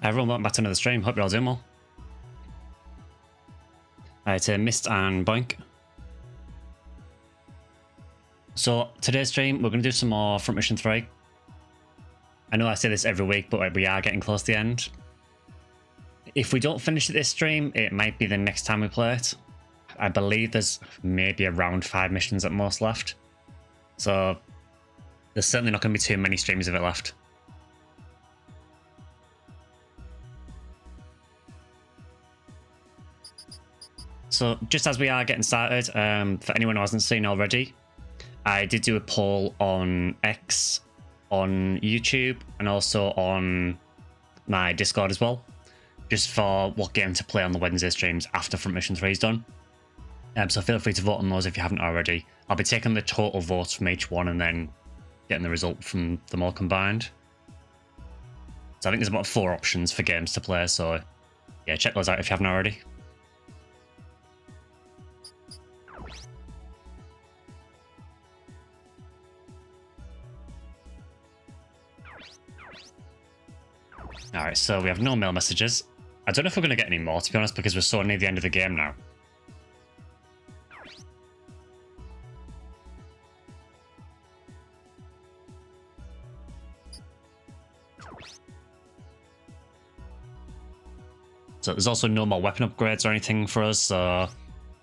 Everyone, welcome back to another stream. Hope you're all doing well. It's Mist and Boink. So today's stream, we're going to do some more Front Mission 3. I know I say this every week, but we are getting close to the end. If we don't finish this stream, it might be the next time we play it. I believe there's maybe around 5 missions at most left. So there's certainly not going to be too many streams of it left. So just as we are getting started, for anyone who hasn't seen already, I did do a poll on X, on YouTube, and also on my Discord as well, just for what game to play on the Wednesday streams after Front Mission 3 is done. So feel free to vote on those if you haven't already. I'll be taking the total votes from each one and then getting the result from them all combined. So I think there's about 4 options for games to play, so yeah, check those out if you haven't already. Alright, so we have no mail messages. I don't know if we're going to get any more, to be honest, because we're so near the end of the game now. So there's also no more weapon upgrades or anything for us, so there'll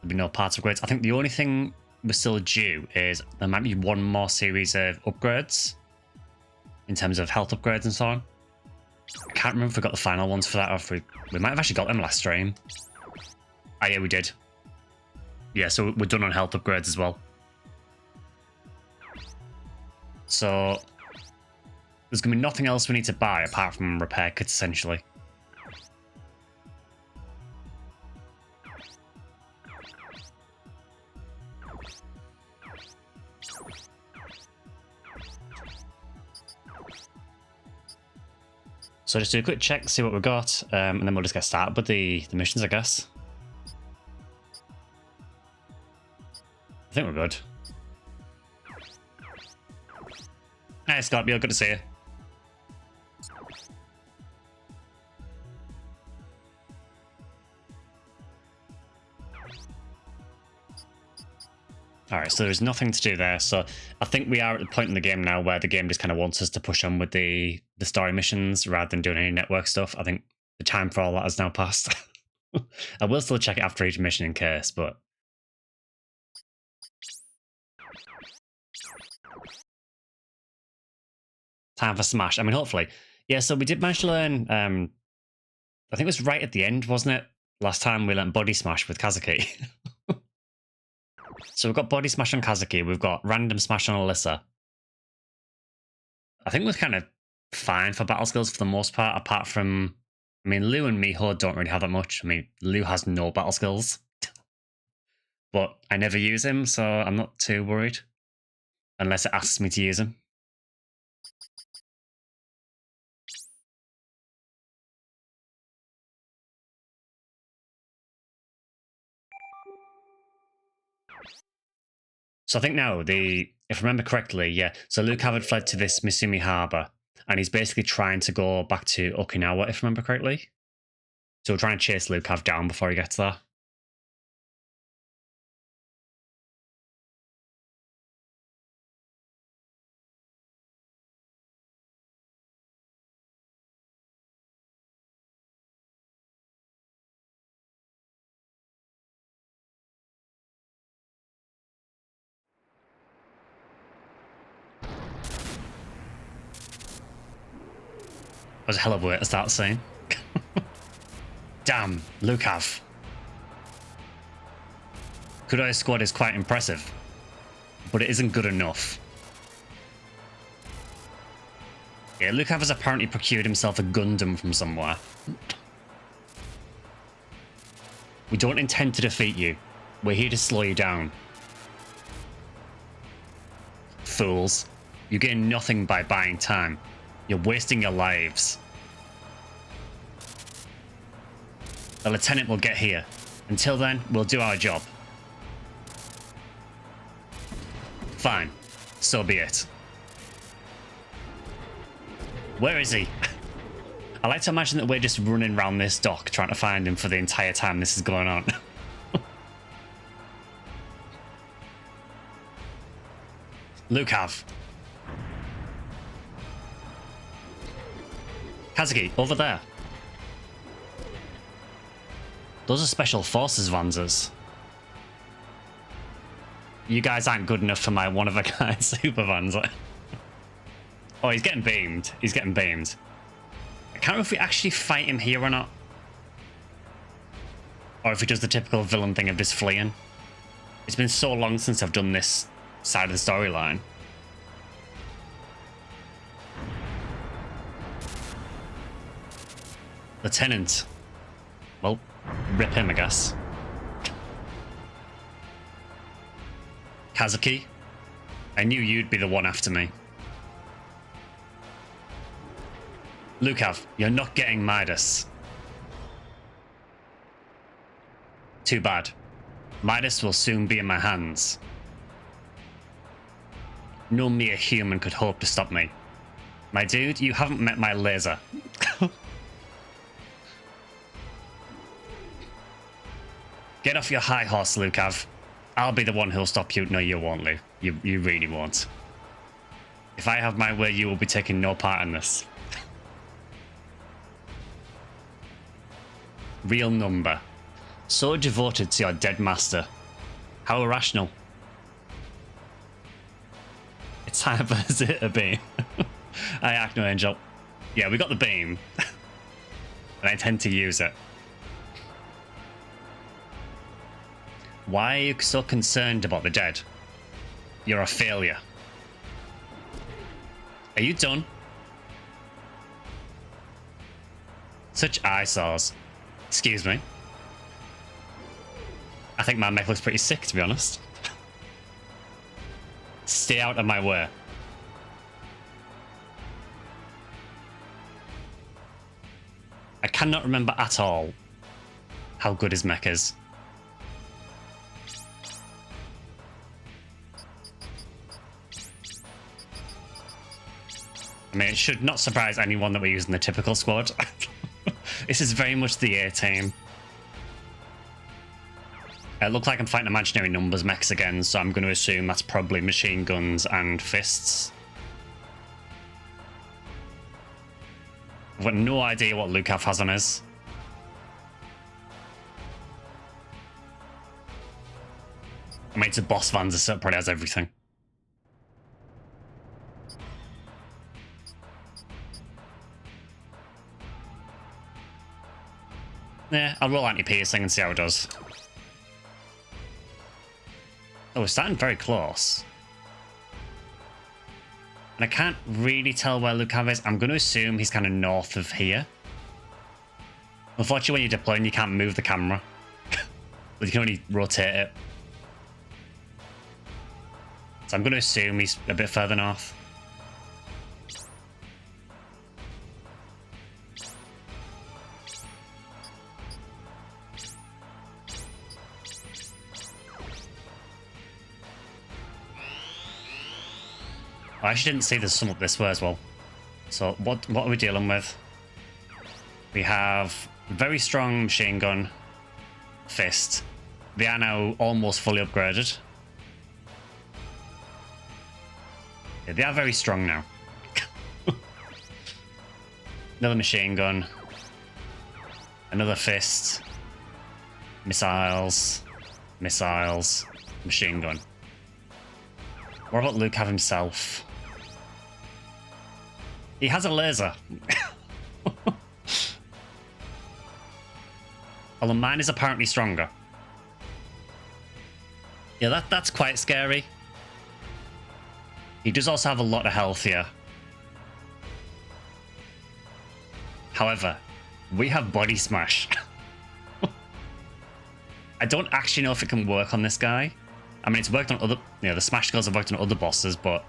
be no parts upgrades. I think the only thing we're still due is there might be one more series of upgrades in terms of health upgrades and so on. I can't remember if we got the final ones for that or if we might have actually got them last stream. Ah, yeah, we did. Yeah, so we're done on health upgrades as well. So there's going to be nothing else we need to buy apart from repair kits, essentially. So just do a quick check, see what we've got, and then we'll just get started with the missions, I guess. I think we're good. Hey, Scorpio, good to see you. Alright, so there's nothing to do there. So I think we are at the point in the game now where the game just kind of wants us to push on with the story missions rather than doing any network stuff. I think the time for all that has now passed. I will still check it after each mission in case, but... Time for Smash. I mean, hopefully. Yeah, so we did manage to learn... I think it was right at the end, wasn't it? Last time we learned Body Smash with Kazuki. So we've got Body Smash on Kazuki, we've got Random Smash on Alisa. I think we're kind of fine for battle skills for the most part, apart from... I mean, Liu and Miho don't really have that much. I mean, Liu has no battle skills. But I never use him, so I'm not too worried. Unless it asks me to use him. So I think now, if I remember correctly, yeah, so Luke Havard fled to this Misumi Harbour, and he's basically trying to go back to Okinawa, if I remember correctly. So we're trying to chase Luke Hav down before he gets there. That was a hell of a way to start the scene. Damn, Lukav. Kudoi's squad is quite impressive, but it isn't good enough. Yeah, Lukav has apparently procured himself a Gundam from somewhere. We don't intend to defeat you. We're here to slow you down. Fools. You gain nothing by buying time. You're wasting your lives. The lieutenant will get here. Until then, we'll do our job. Fine. So be it. Where is he? I like to imagine that we're just running around this dock trying to find him for the entire time this is going on. Lukav. Kazuki, over there. Those are special forces Vanzas. You guys aren't good enough for my one-of-a-kind super Vanza. Oh, he's getting beamed. He's getting beamed. I can't remember if we actually fight him here or not. Or if he does the typical villain thing of just fleeing. It's been so long since I've done this side of the storyline. Lieutenant. Well, rip him, I guess. Kazuki, I knew you'd be the one after me. Lukav, you're not getting Midas. Too bad. Midas will soon be in my hands. No mere human could hope to stop me. My dude, you haven't met my laser. Get off your high horse, Lukav. I'll be the one who'll stop you. No, you won't, Lou. You really won't. If I have my way, you will be taking no part in this. Real number. So devoted to your dead master. How irrational. It's time for a beam. I act no angel. Yeah, we got the beam. And I intend to use it. Why are you so concerned about the dead? You're a failure. Are you done? Such eyesores. Excuse me. I think my mech looks pretty sick, to be honest. Stay out of my way. I cannot remember at all how good his mech is. I mean, it should not surprise anyone that we're using the typical squad. This is very much the A team. It looks like I'm fighting imaginary numbers mechs again, so I'm going to assume that's probably machine guns and fists. I've got no idea what Lukav has on his. I mean, it's a boss Vanza, so it probably has everything. Yeah, I'll roll anti-piercing and see how it does. Oh, we're starting very close. And I can't really tell where Lukav is. I'm going to assume he's kind of north of here. Unfortunately, when you're deploying, you can't move the camera. But you can only rotate it. So I'm going to assume he's a bit further north. I actually didn't see there's some up this way as well. So what are we dealing with? We have very strong machine gun, fist. They are now almost fully upgraded. Yeah, they are very strong now. Another machine gun. Another fist. Missiles. Missiles. Machine gun. What about Lukav himself? He has a laser. Although mine is apparently stronger. Yeah, that's quite scary. He does also have a lot of health here. However, we have body smash. I don't actually know if it can work on this guy. I mean, it's worked on other... You know, the smash skills have worked on other bosses, but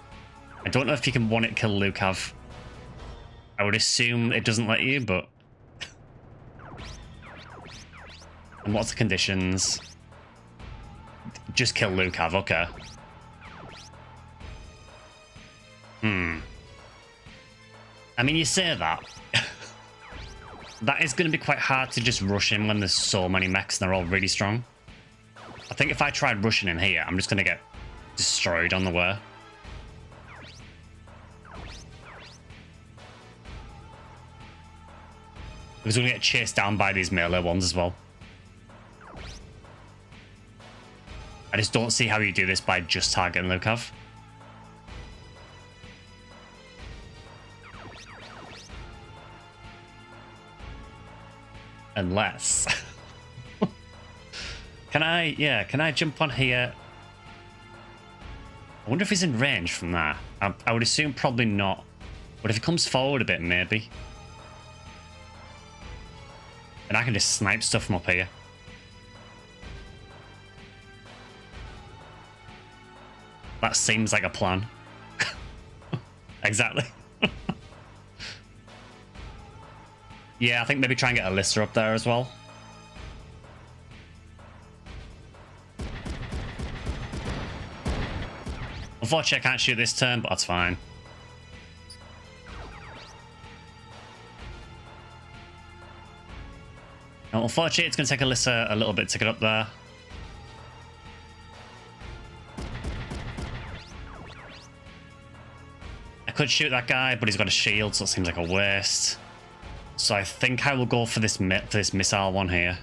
I don't know if you can one-hit kill Lukav. I would assume it doesn't let you, but... And what's the conditions? Just kill Lukav, okay. I mean, you say that. That is going to be quite hard to just rush in when there's so many mechs and they're all really strong. I think if I tried rushing in here, I'm just going to get destroyed on the way. Because we're going to get chased down by these melee ones as well. I just don't see how you do this by just targeting Lukav. Unless... Can I jump on here? I wonder if he's in range from that. I would assume probably not. But if he comes forward a bit, maybe. And I can just snipe stuff from up here. That seems like a plan. Exactly. Yeah, I think maybe try and get Alisa up there as well. Unfortunately, I can't shoot this turn, but that's fine. Now, unfortunately, it's going to take Alisa a little bit to get up there. I could shoot that guy, but he's got a shield, so it seems like a waste. So I think I will go for this missile one here.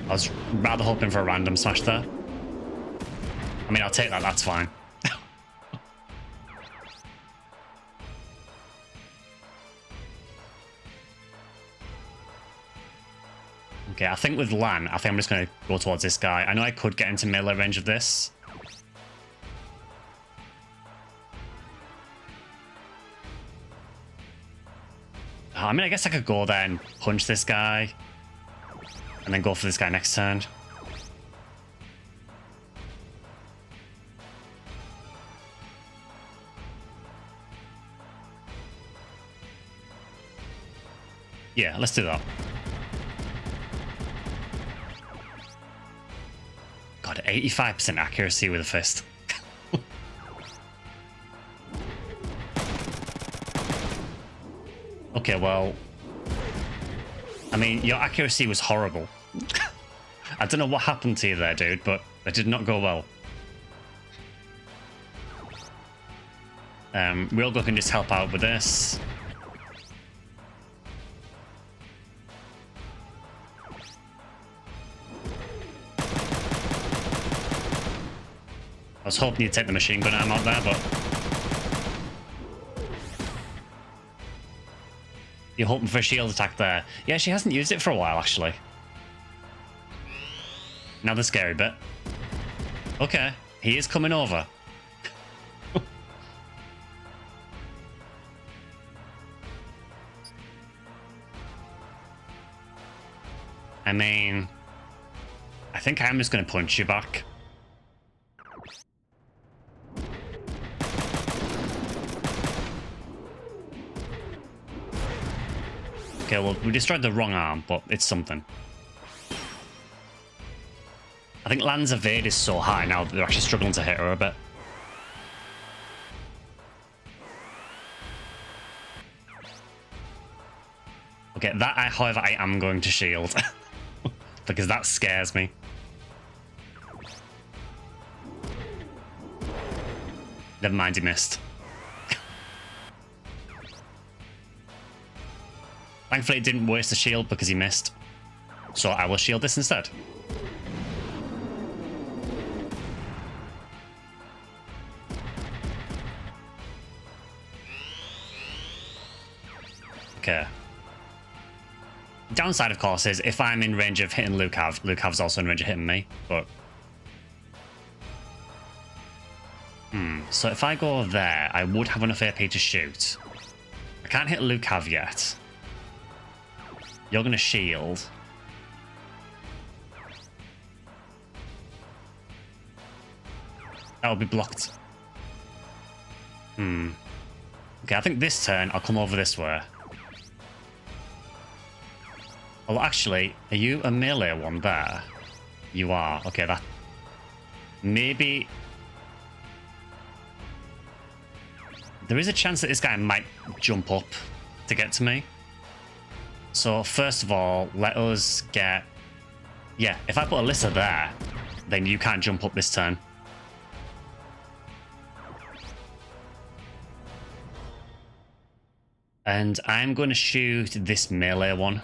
I was rather hoping for a random smash there. I mean, I'll take that, that's fine. Okay, I think with Lan, I think I'm just going to go towards this guy. I know I could get into melee range of this. I mean, I guess I could go there and punch this guy. And then go for this guy next turn. Yeah, let's do that. God, 85% accuracy with a fist. Okay, well... I mean, your accuracy was horrible. I don't know what happened to you there, dude, but it did not go well. Realgo can just help out with this. I was hoping you'd take the machine gun arm out there, but... You're hoping for a shield attack there. Yeah, she hasn't used it for a while, actually. Now the scary bit. Okay, he is coming over. I mean... I think I'm just going to punch you back. Okay, well, we destroyed the wrong arm, but it's something. I think Lan's evade is so high now that they're actually struggling to hit her a bit. Okay, that, however, I am going to shield. Because that scares me. Never mind, he missed. Thankfully, it didn't waste the shield because he missed. So I will shield this instead. Okay. Downside, of course, is if I'm in range of hitting Lukav, Lukav's also in range of hitting me, but... So if I go there, I would have enough AP to shoot. I can't hit Lukav yet. You're going to shield. That'll be blocked. Okay, I think this turn I'll come over this way. Oh, actually, are you a melee one there? You are. Okay, that... Maybe... There is a chance that this guy might jump up to get to me. So first of all, let us get... Yeah, if I put Alisa there, then you can't jump up this turn. And I'm going to shoot this melee one.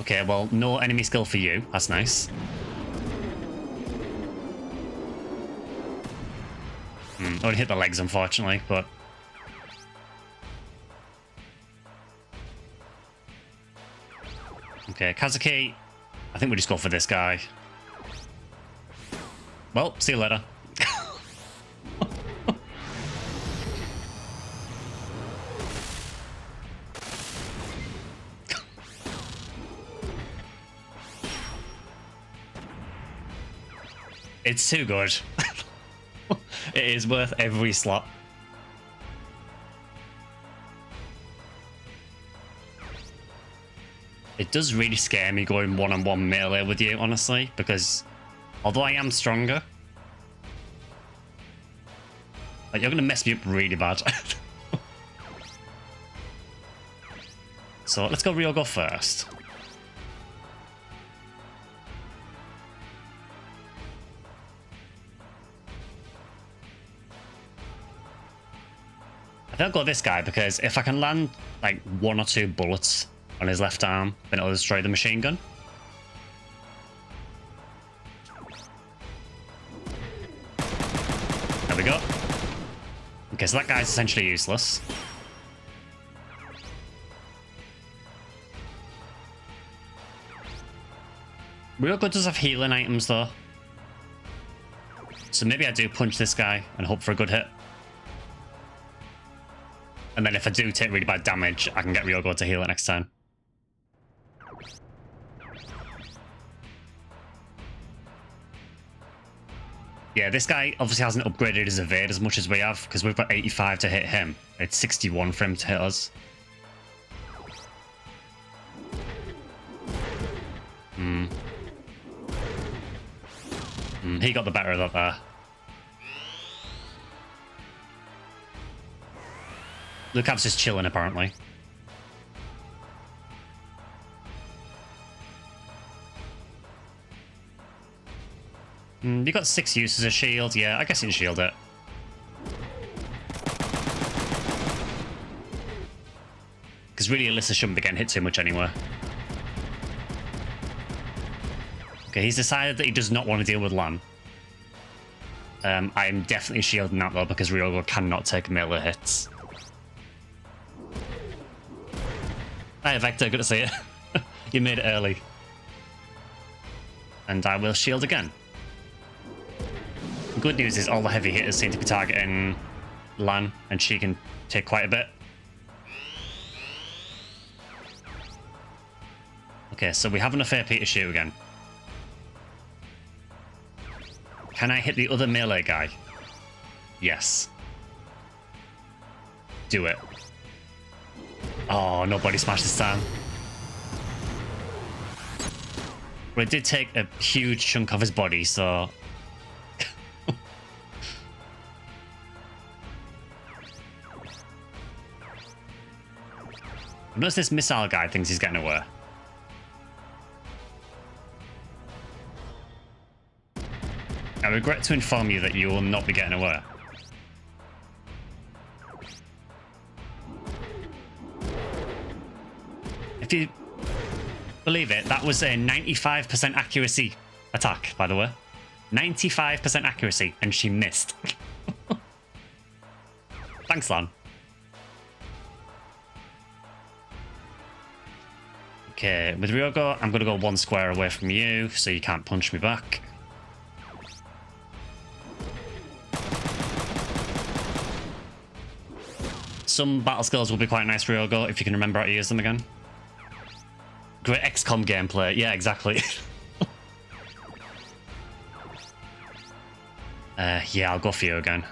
Okay, well, no enemy skill for you. That's nice. Only hit the legs, unfortunately, but... Okay, Kazuki. I think we just go for this guy. Well, see you later. It's too good. It is worth every slot. It does really scare me going one-on-one melee with you, honestly, because although I am stronger, like, you're going to mess me up really bad. So let's go Ryogo first. I think I'll go this guy because if I can land like 1 or 2 bullets on his left arm, then it'll destroy the machine gun. There we go. Okay, so that guy's essentially useless. Ryogo does have healing items though. So maybe I do punch this guy and hope for a good hit. And then if I do take really bad damage, I can get Ryogo to heal it next turn. Yeah, this guy obviously hasn't upgraded his evade as much as we have, because we've got 85 to hit him. It's 61 for him to hit us. He got the better of that there. Lucav's just chilling, apparently. You got 6 uses of shield. Yeah, I guess you can shield it. Because really, Alisa shouldn't be getting hit too much anyway. Okay, he's decided that he does not want to deal with Lan. I am definitely shielding that, though, because Ryogo cannot take melee hits. Hi, Vector. Good to see you. You made it early. And I will shield again. The good news is all the heavy hitters seem to be targeting Lan, and she can take quite a bit. Okay, so we have enough AP to shoot again. Can I hit the other melee guy? Yes. Do it. Oh, nobody smashed this time. But it did take a huge chunk of his body, so... Notice this missile guy thinks he's getting away. I regret to inform you that you will not be getting away. If you believe it, that was a 95% accuracy attack, by the way. 95% accuracy, and she missed. Thanks, Lan. Okay, with Ryogo, I'm going to go 1 square away from you, so you can't punch me back. Some battle skills will be quite nice, Ryogo, if you can remember how to use them again. Great XCOM gameplay. Yeah, exactly. Yeah, I'll go for you again.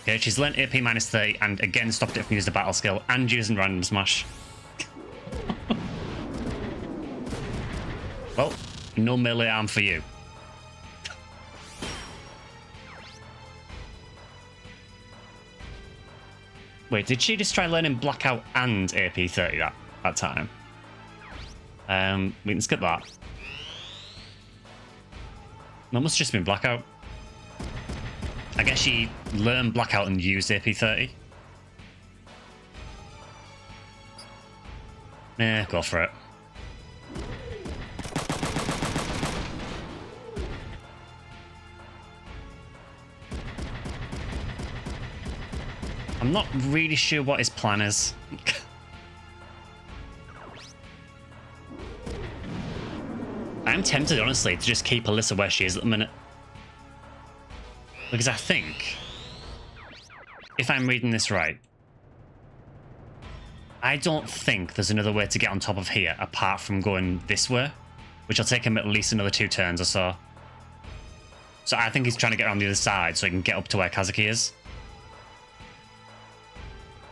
Okay, she's learnt AP minus 30 and again stopped it from using the battle skill and using random smash. Well, no melee arm for you. Wait, did she just try learning Blackout and AP30 that time? We can skip that. That must have just been Blackout. I guess she learned Blackout and used AP30. Yeah, go for it. I'm not really sure what his plan is. I'm tempted, honestly, to just keep Alisa where she is at the minute. Because I think, if I'm reading this right, I don't think there's another way to get on top of here apart from going this way, which will take him at least another 2 turns or so. So I think he's trying to get around the other side so he can get up to where Kazuki is.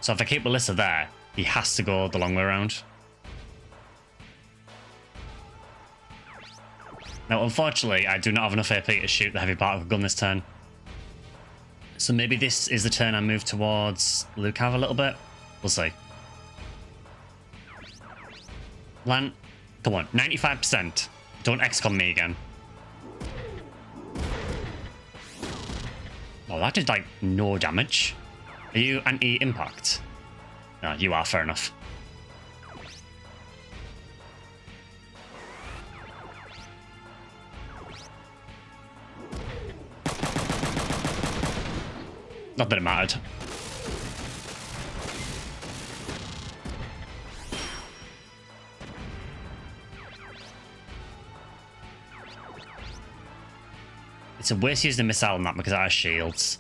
So if I keep Alisa there, he has to go the long way around. Now, unfortunately, I do not have enough AP to shoot the heavy part of the gun this turn. So maybe this is the turn I move towards Lucav a little bit. We'll see. Lan, come on, 95%. Don't XCOM me again. Oh, that did, like, no damage. Are you anti-impact? No, you are, fair enough. Not that it mattered. It's a waste using a missile on that because I have shields.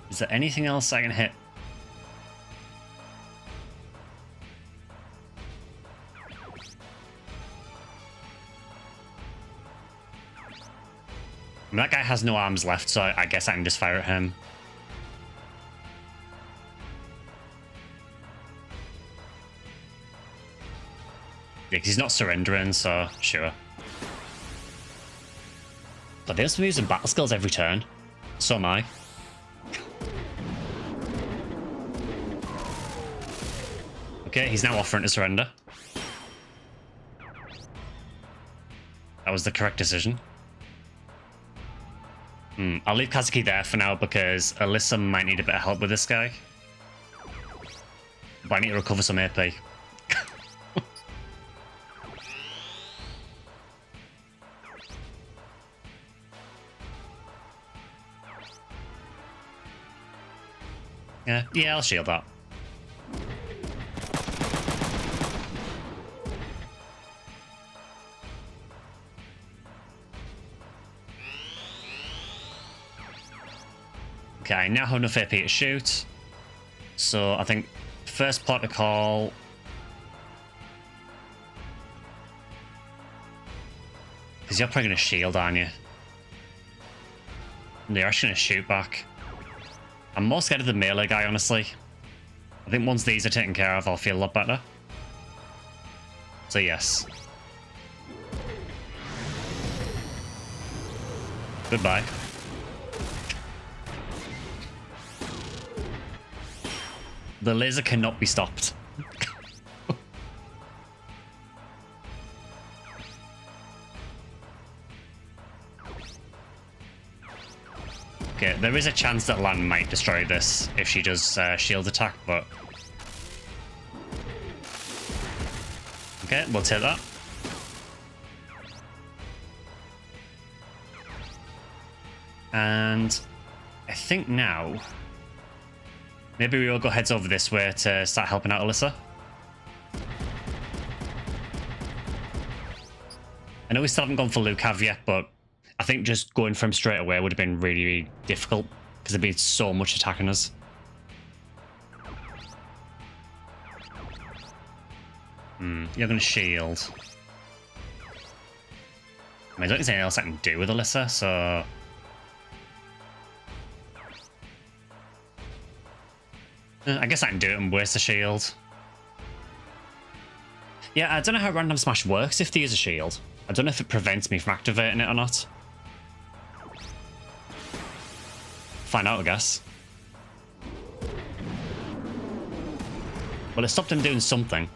Is there anything else I can hit? That guy has no arms left, so I guess I can just fire at him. Yeah, because he's not surrendering, so sure. But they're using battle skills every turn. So am I. Okay, he's now offering to surrender. That was the correct decision. I'll leave Kazuki there for now because Alisa might need a bit of help with this guy. But I need to recover some AP. Yeah, I'll shield that. Okay, I now have enough AP to shoot. So I think first protocol. Because you're probably going to shield, aren't you? No, you're actually going to shoot back. I'm more scared of the melee guy, honestly. I think once these are taken care of, I'll feel a lot better. So yes. Goodbye. The laser cannot be stopped. Okay, there is a chance that Lan might destroy this if she does shield attack, but... Okay, we'll take that. And I think now... maybe we'll go heads over this way to start helping out Alisa. I know we still haven't gone for Lucav yet, but I think just going for him straight away would have been really, really difficult because there'd be so much attacking us. You're going to shield. I mean, I don't think there's anything else I can do with Alisa, so... I guess I can do it and waste a shield. Yeah, I don't know how Random Smash works if they use a shield. I don't know if it prevents me from activating it or not. Find out, I guess. Well, it stopped him doing something.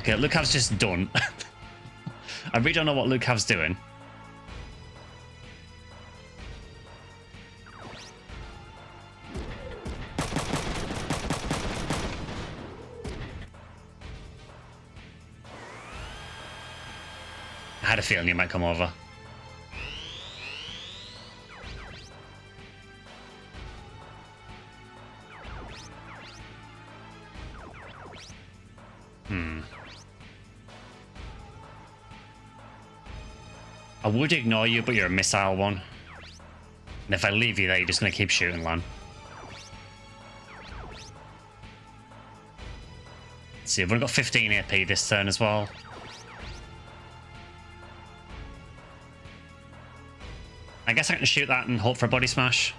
Okay, Lukav's just done. I really don't know what Lukav's doing. I had a feeling he might come over. I would ignore you, but you're a missile one. And if I leave you there, you're just going to keep shooting, Lan. Let's see, I've only got 15 AP this turn as well. I guess I can shoot that and hope for a body smash.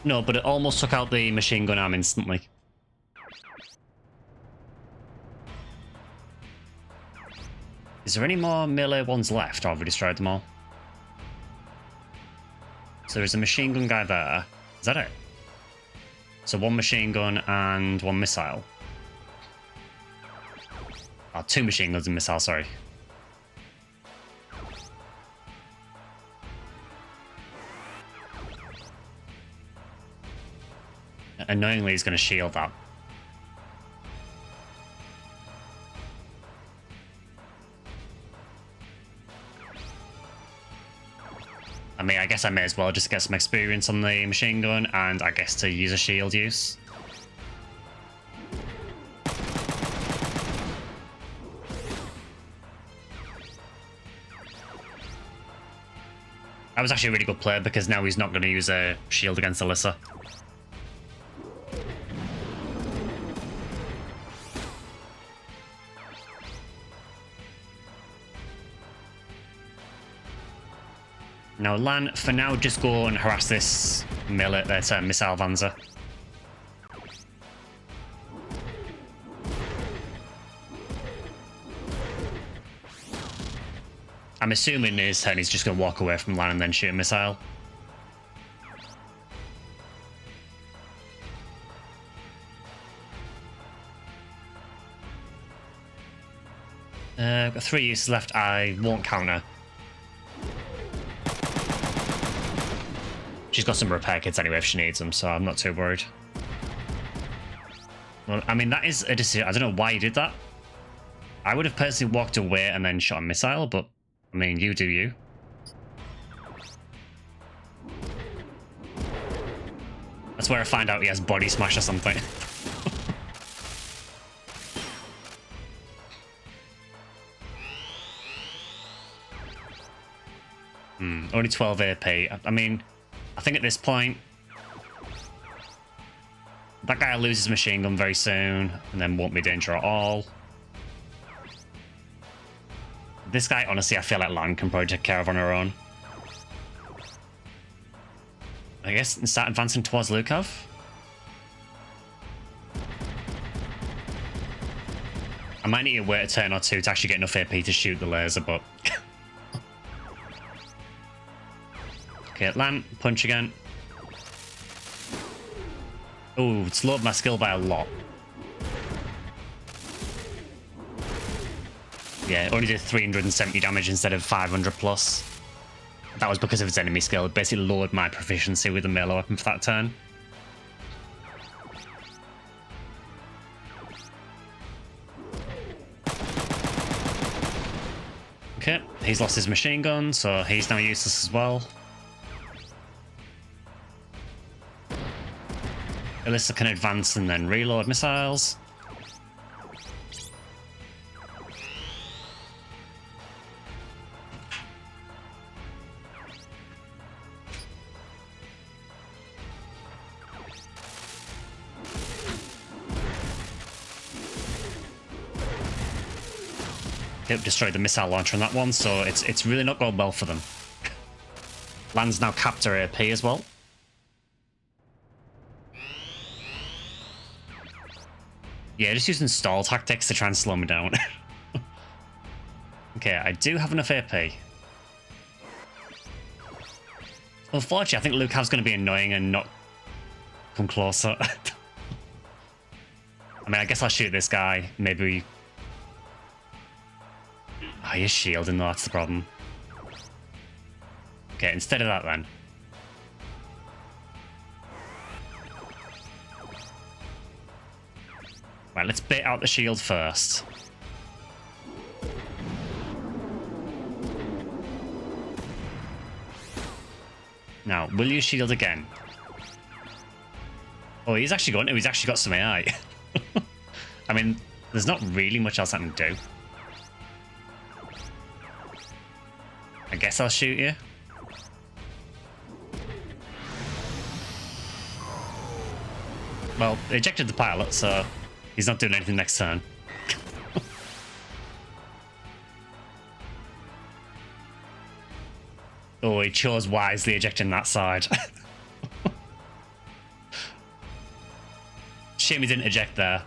No, but it almost took out the machine gun arm instantly. Is there any more melee ones left, or have we destroyed them all? So there's a machine gun guy there. Is that it? So one machine gun and one missile. Oh, two machine guns and missile, sorry. Annoyingly, he's going to shield that. I mean, I guess I may as well just get some experience on the machine gun and I guess to use a shield use. That was actually a really good play because now he's not going to use a shield against Alisa. Now, Lan, for now, just go and harass this missile Vanza. I'm assuming in his turn he's just going to walk away from Lan and then shoot a missile. Got 3 uses left. I won't counter. She's got some repair kits anyway if she needs them, so I'm not too worried. Well, I mean, that is a decision. I don't know why you did that. I would have personally walked away and then shot a missile, but, I mean, you do you. That's where I find out he has body smash or something. Only 12 AP. I mean... I think at this point, that guy will lose his machine gun very soon, and then won't be danger at all. This guy, honestly, I feel like Lan can probably take care of on her own. I guess and start advancing towards Lukov. I might need to wait a turn or two to actually get enough AP to shoot the laser, but... Okay, Lan, punch again. Oh, it's lowered my skill by a lot. Yeah, it only did 370 damage instead of 500 plus. That was because of its enemy skill. It basically lowered my proficiency with the melee weapon for that turn. Okay, he's lost his machine gun, so he's now useless as well. Alisa can advance and then reload missiles. Yep, destroyed the missile launcher on that one, so it's really not going well for them. Lan's now capped her AP as well. Yeah, just using stall tactics to try and slow me down. Okay, I do have enough AP. Unfortunately, I think Lucav's going to be annoying and not come closer. I mean, I guess I'll shoot this guy. Maybe... Oh, he's shielding though, that's the problem. Okay, instead of that then. Right, let's bait out the shield first. Now, will you shield again? Oh, he's actually got He's actually got some AI. I mean, there's not really much else I can do. I guess I'll shoot you. Well, they ejected the pilot, so he's not doing anything next turn. Oh, he chose wisely ejecting that side. Shame he didn't eject there.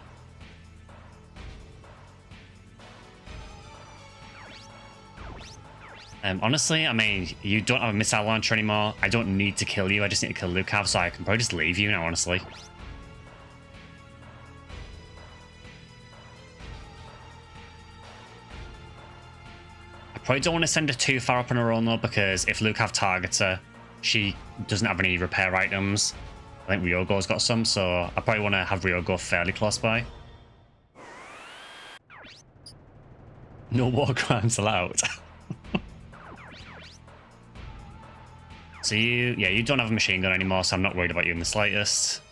Honestly, I mean, you don't have a missile launcher anymore. I don't need to kill you. I just need to kill Lucav, so I can probably just leave you now, honestly. Probably don't want to send her too far up on her own though, because if Lucav targets her, she doesn't have any repair items. I think Ryogo's got some, so I probably want to have Ryogo fairly close by. No war crimes allowed. So you don't have a machine gun anymore, so I'm not worried about you in the slightest.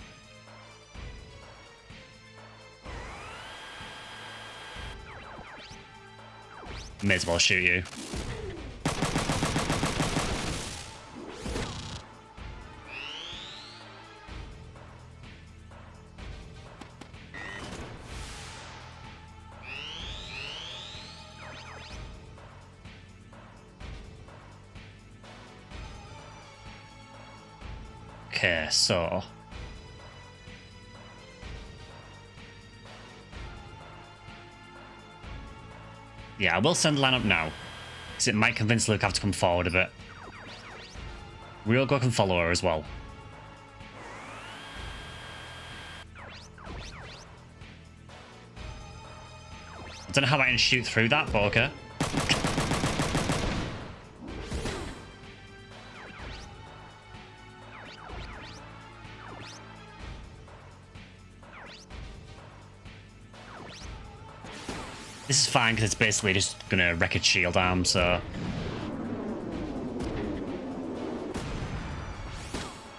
May as well shoot you. Okay, so... Yeah, I will send the line up now, because it might convince Lucav to come forward a bit. Ryogo can follow her as well. I don't know how I can shoot through that, but okay. This is fine because it's basically just gonna wreck its shield arm, so...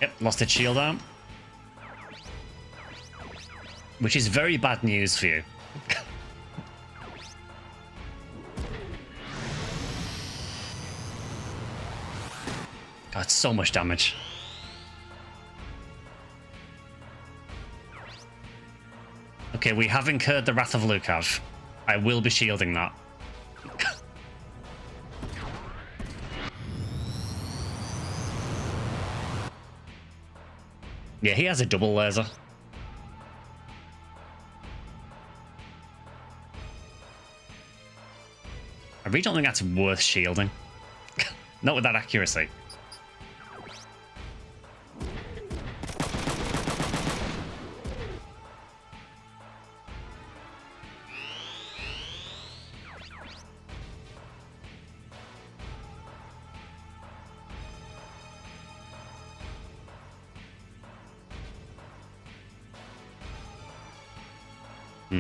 Yep, lost its shield arm. Which is very bad news for you. God, so much damage. Okay, we have incurred the wrath of Lucav. I will be shielding that. Yeah, he has a double laser. I really don't think that's worth shielding. Not with that accuracy.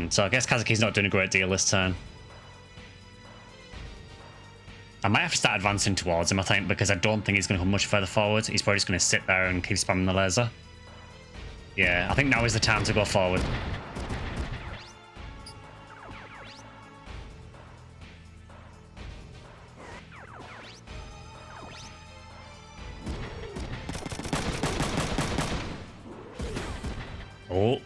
So I guess Kazuki's not doing a great deal this turn. I might have to start advancing towards him, I think, because I don't think he's going to come much further forward. He's probably just going to sit there and keep spamming the laser. Yeah, I think now is the time to go forward. Oh.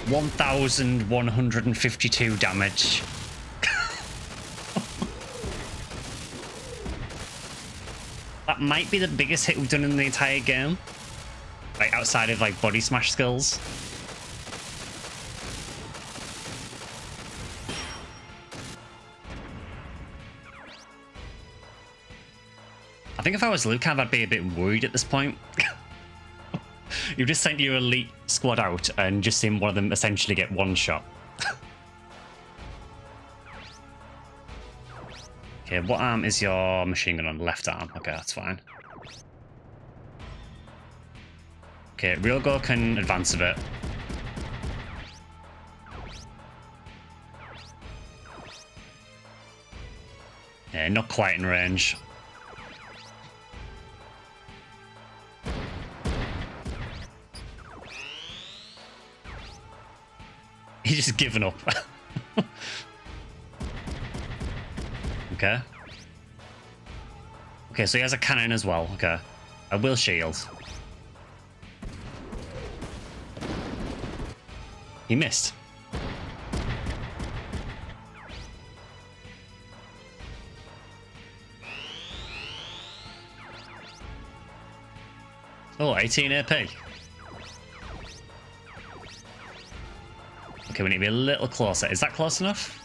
1,152 damage. That might be the biggest hit we've done in the entire game. Like, outside of, like, body smash skills. I think if I was Lucav, I'd be a bit worried at this point. You've just sent your elite squad out and just seen one of them essentially get one shot. Okay, what arm is your machine gun on? Left arm. Okay, that's fine. Okay, Ryogo can advance a bit. Yeah, not quite in range. He's just given up. Okay. Okay, so he has a cannon as well. Okay. I will shield. He missed. Oh, 18 AP. Okay, we need to be a little closer. Is that close enough?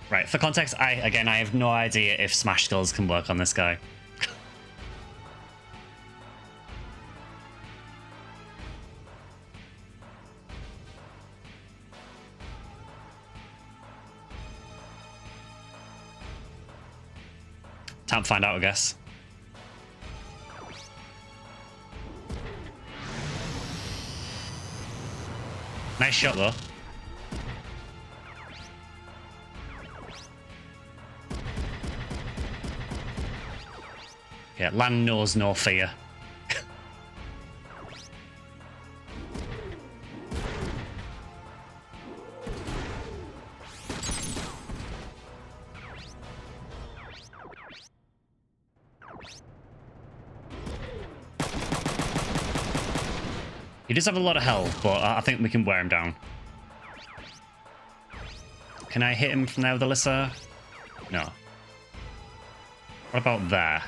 Right, for context, I have no idea if smash skills can work on this guy. Time to find out, I guess. Nice shot, though. Yeah, Lan knows no fear. He does have a lot of health, but I think we can wear him down. Can I hit him from there with Alisa? No. What about there?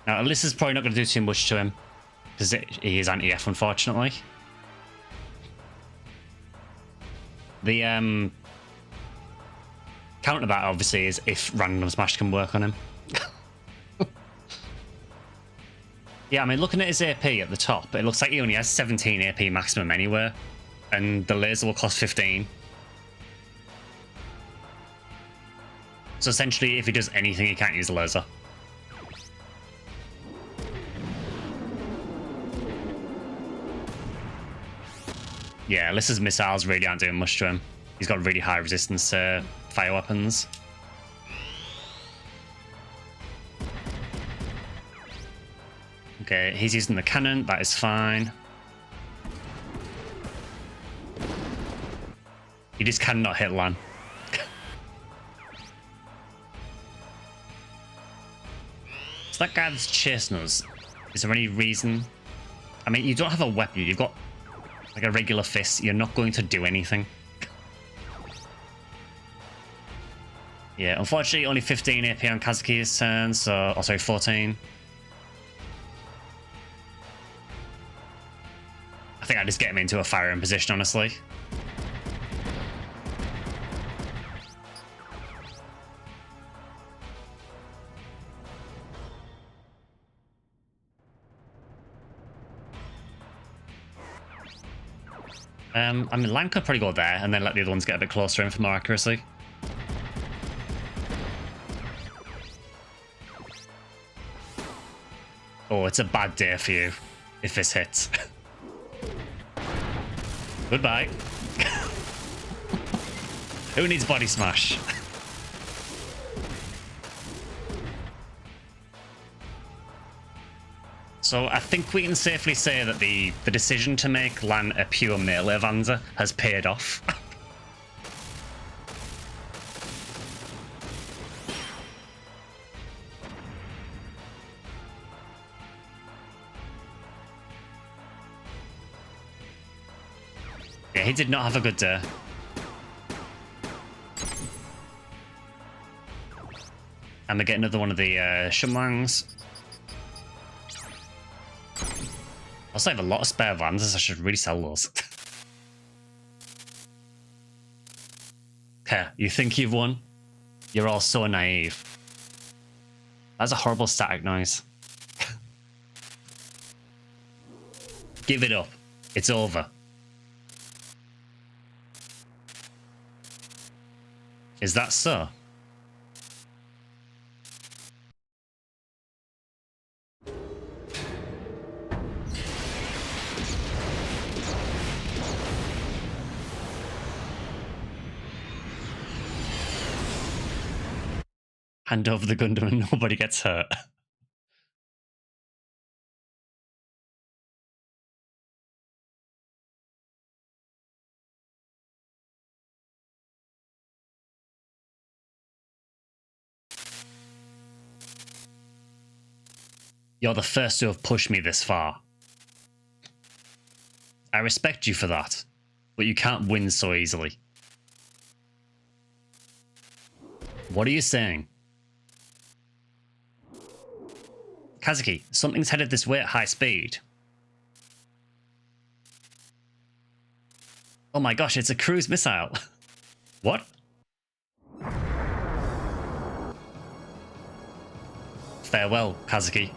Now, Alisa's probably not going to do too much to him, because he is anti-F, unfortunately. The counter to that, obviously, is if random smash can work on him. Yeah, I mean, looking at his AP at the top, it looks like he only has 17 AP maximum anywhere, and the laser will cost 15. So essentially, if he does anything, he can't use the laser. Yeah, Alyssa's missiles really aren't doing much to him. He's got really high resistance to fire weapons. Okay, he's using the cannon. That is fine. You just cannot hit Lan. So that guy that's chasing us, is there any reason? I mean, you don't have a weapon. You've got like a regular fist. You're not going to do anything. Yeah, unfortunately, only 15 AP on Kazuki's turn, so... Oh, sorry, 14. I think I just get him into a firing position, honestly. I mean, Lan could probably go there and then let the other ones get a bit closer in for more accuracy. Oh, it's a bad day for you if this hits. Goodbye. Who needs body smash? So I think we can safely say that the decision to make Lan a pure melee Vanza has paid off. Yeah, he did not have a good day. And we get another one of the Shumwangs. I also have a lot of spare vans, I should really sell those. Okay, you think you've won? You're all so naive. That's a horrible static noise. Give it up. It's over. Is that so? Hand over the Gundam and nobody gets hurt. You're the first to have pushed me this far. I respect you for that, but you can't win so easily. What are you saying? Kazuki, something's headed this way at high speed. Oh my gosh, it's a cruise missile. What? Farewell, Kazuki.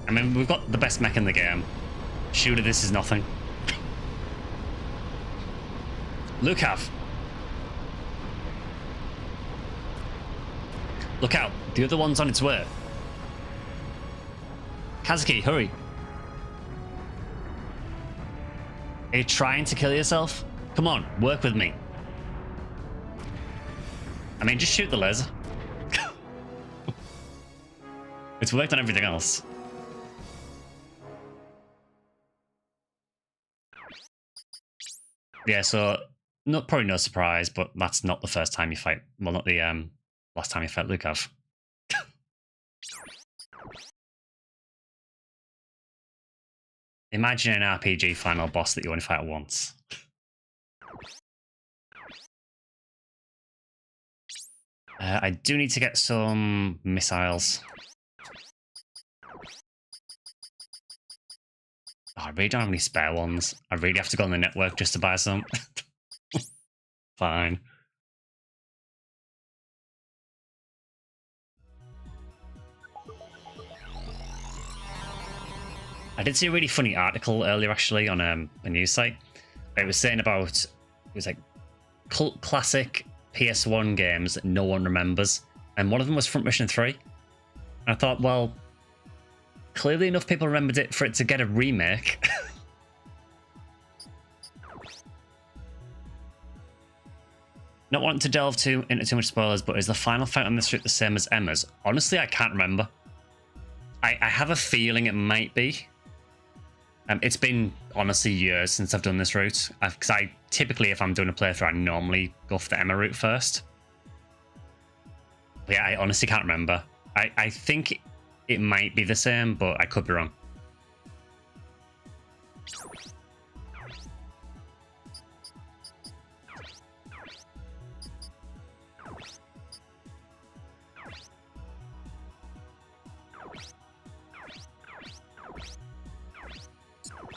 I mean, we've got the best mech in the game. Surely this is nothing. Lukav. Look out, the other one's on its way. Kazuki, hurry. Are you trying to kill yourself? Come on, work with me. I mean, just shoot the laser. It's worked on everything else. Yeah, so probably no surprise, but that's not the first time you fight. Well, not the last time you fight Lukav. Imagine an RPG final boss that you only fight once. I do need to get some missiles. Oh, I really don't have any spare ones. I really have to go on the network just to buy some. Fine. I did see a really funny article earlier, actually, on a news site. It was saying about, it was like cult classic PS1 games that no one remembers. And one of them was Front Mission 3. And I thought, well, clearly enough people remembered it for it to get a remake. Not wanting to delve into too much spoilers, but is the final fight on this route the same as Emma's? Honestly, I can't remember. I have a feeling it might be. It's been, honestly, years since I've done this route. Because I typically, if I'm doing a playthrough, I normally go for the Emma route first. But yeah, I honestly can't remember. I think it might be the same, but I could be wrong.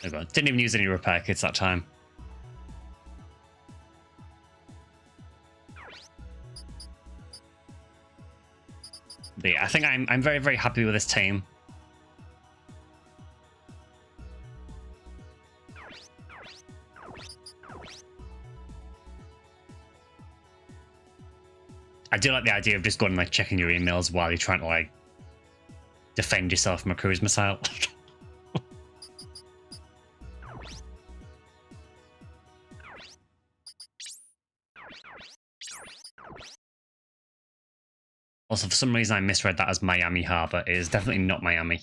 There we go. Didn't even use any repair kits that time. But yeah, I think I'm very, very happy with this team. I do like the idea of just going and like checking your emails while you're trying to like defend yourself from a cruise missile. Also, for some reason, I misread that as Miami Harbor. It is definitely not Miami.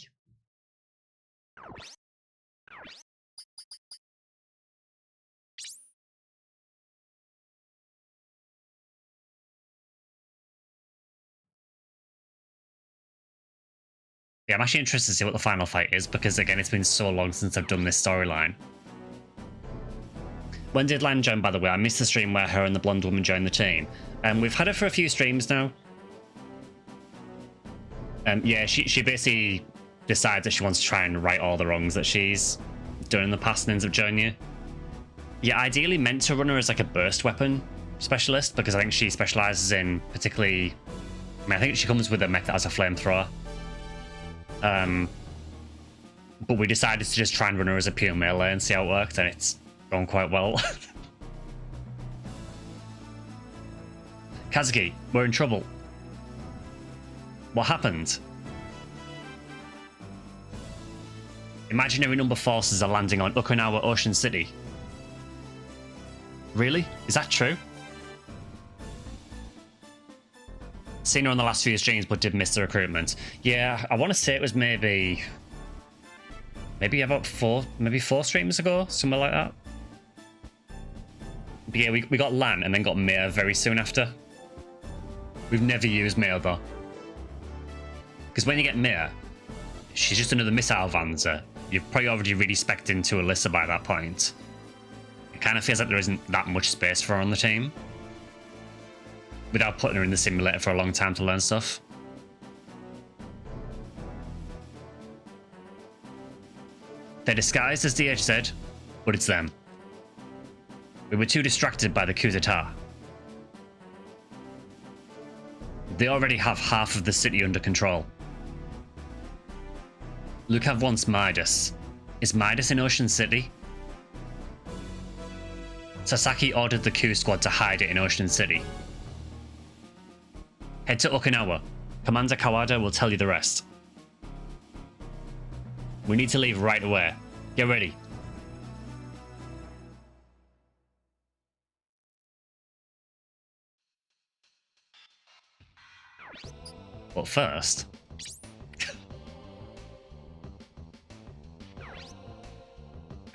Yeah, I'm actually interested to see what the final fight is, because again, it's been so long since I've done this storyline. When did Lan join, by the way? I missed the stream where her and the blonde woman joined the team. We've had her for a few streams now. Yeah, she basically decides that she wants to try and right all the wrongs that she's done in the past and ends up joining you. Yeah, ideally meant to run her as like a burst weapon specialist, because I think she specializes in particularly... I mean, I think she comes with a mech that has a flamethrower. But we decided to just try and run her as a pure melee and see how it worked, and it's gone quite well. Kazuki, we're in trouble. What happened? Imaginary number forces are landing on Okinawa Ocean City. Really? Is that true? Seen her on the last few streams, but did miss the recruitment. Yeah, I want to say it was maybe about four streams ago, somewhere like that. But yeah, we got Lan and then got Mia very soon after. We've never used Mia though. Because when you get Mia, she's just another missile Vanza. You've probably already really spec'd into Alisa by that point. It kind of feels like there isn't that much space for her on the team, without putting her in the simulator for a long time to learn stuff. They're disguised as DH said, but it's them. We were too distracted by the coup d'etat. They already have half of the city under control. Lukav wants Midas. Is Midas in Ocean City? Sasaki ordered the coup squad to hide it in Ocean City. Head to Okinawa. Commander Kawada will tell you the rest. We need to leave right away. Get ready. But first...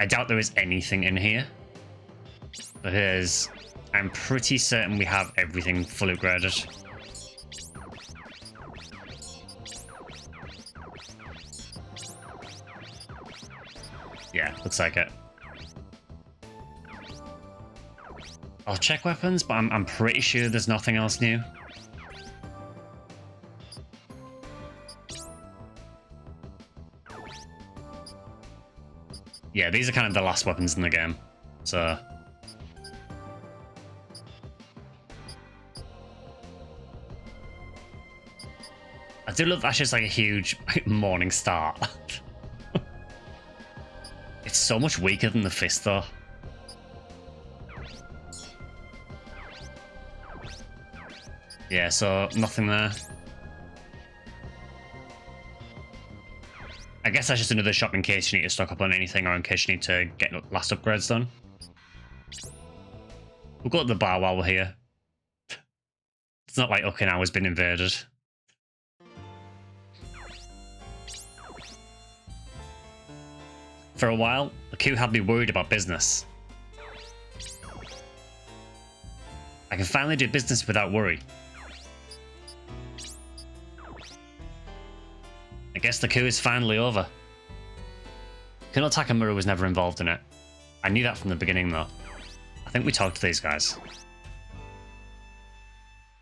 I doubt there is anything in here, because I'm pretty certain we have everything fully upgraded. Yeah, looks like it. I'll check weapons, but I'm pretty sure there's nothing else new. Yeah, these are kind of the last weapons in the game, so... I do love that's just like a huge morning star. It's so much weaker than the fist, though. Yeah, so nothing there. I guess that's just another shop in case you need to stock up on anything, or in case you need to get last upgrades done. We'll go to the bar while we're here. It's not like Okinawa's been invaded. For a while, the coup had me worried about business. I can finally do business without worry. I guess the coup is finally over. Colonel Takamura was never involved in it. I knew that from the beginning, though. I think we talked to these guys.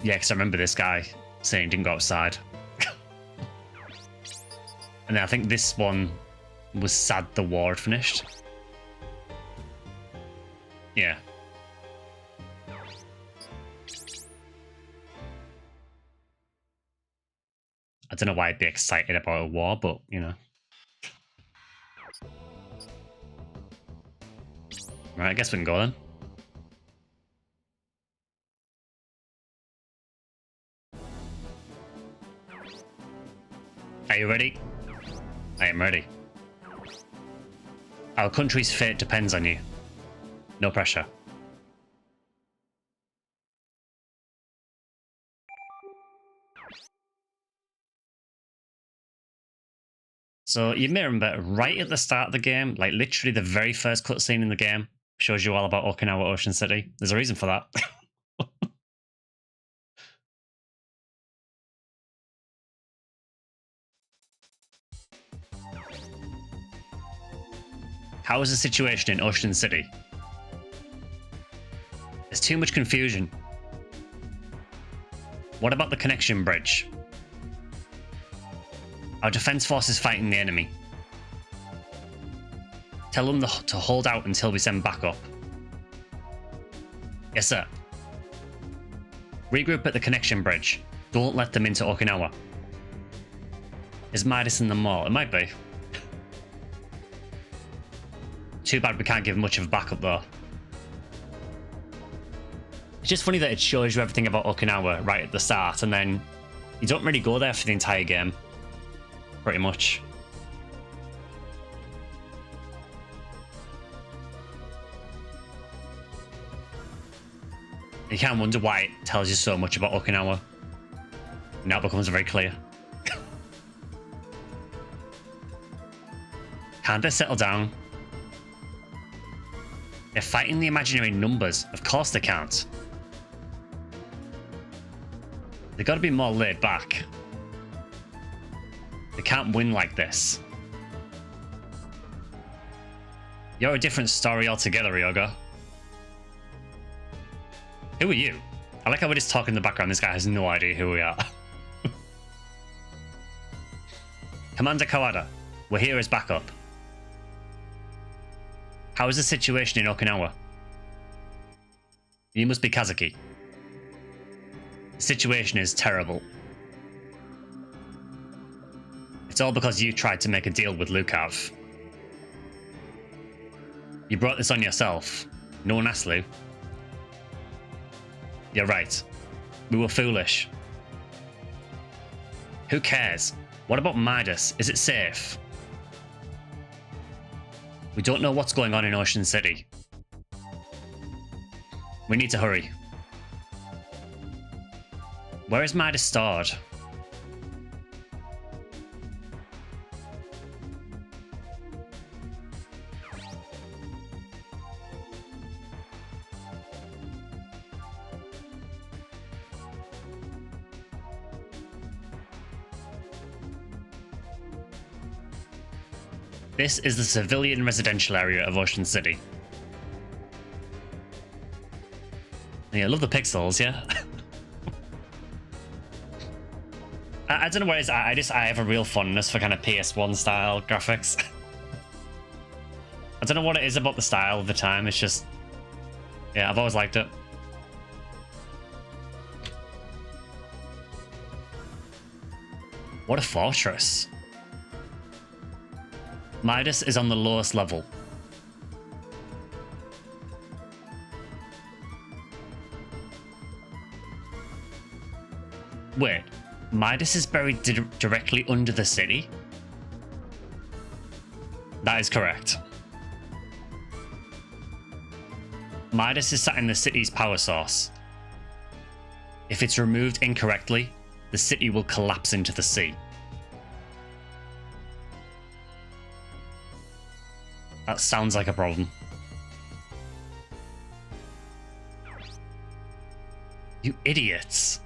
Yeah, because I remember this guy saying he didn't go outside. And then I think this one was sad the war had finished. Yeah. I don't know why I'd be excited about a war, but, you know. Right, I guess we can go then. Are you ready? I am ready. Our country's fate depends on you. No pressure. So you may remember right at the start of the game, like literally the very first cutscene in the game, shows you all about Okinawa Ocean City. There's a reason for that. How is the situation in Ocean City? There's too much confusion. What about the connection bridge? Our defense force is fighting the enemy. Tell them to hold out until we send backup. Yes, sir. Regroup at the connection bridge. Don't let them into Okinawa. Is Midas in the mall? It might be. Too bad we can't give much of a backup though. It's just funny that it shows you everything about Okinawa right at the start, and then you don't really go there for the entire game. Pretty much. You can't wonder why it tells you so much about Okinawa. Now it becomes very clear. Can't they settle down? They're fighting the imaginary numbers. Of course they can't. They gotta be more laid back. They can't win like this. You're a different story altogether, Ryoga. Who are you? I like how we're just talking in the background. This guy has no idea who we are. Commander Kawada, we're here as backup. How is the situation in Okinawa? You must be Kazuki. The situation is terrible. It's all because you tried to make a deal with Lukav. You brought this on yourself. No one asked Lu. You're right. We were foolish. Who cares? What about Midas? Is it safe? We don't know what's going on in Ocean City. We need to hurry. Where is Midas stored? This is the civilian residential area of Ocean City. Yeah, I love the pixels, yeah. I don't know what it is. I have a real fondness for kind of PS1 style graphics. I don't know what it is about the style of the time. It's just, yeah, I've always liked it. What a fortress. Midas is on the lowest level. Wait, Midas is buried directly under the city? That is correct. Midas is sat in the city's power source. If it's removed incorrectly, the city will collapse into the sea. That sounds like a problem. You idiots.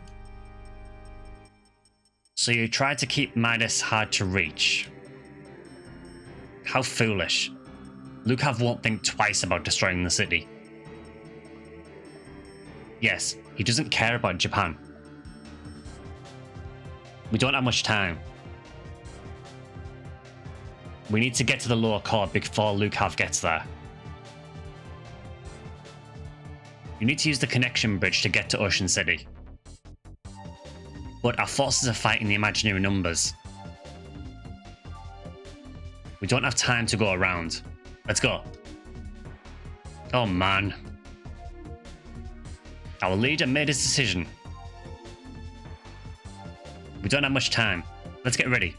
So you tried to keep Midas hard to reach. How foolish. Lukav won't think twice about destroying the city. Yes, he doesn't care about Japan. We don't have much time. We need to get to the lower core before Lukav gets there. You need to use the connection bridge to get to Ocean City. But our forces are fighting the imaginary numbers. We don't have time to go around. Let's go. Oh man. Our leader made his decision. We don't have much time. Let's get ready.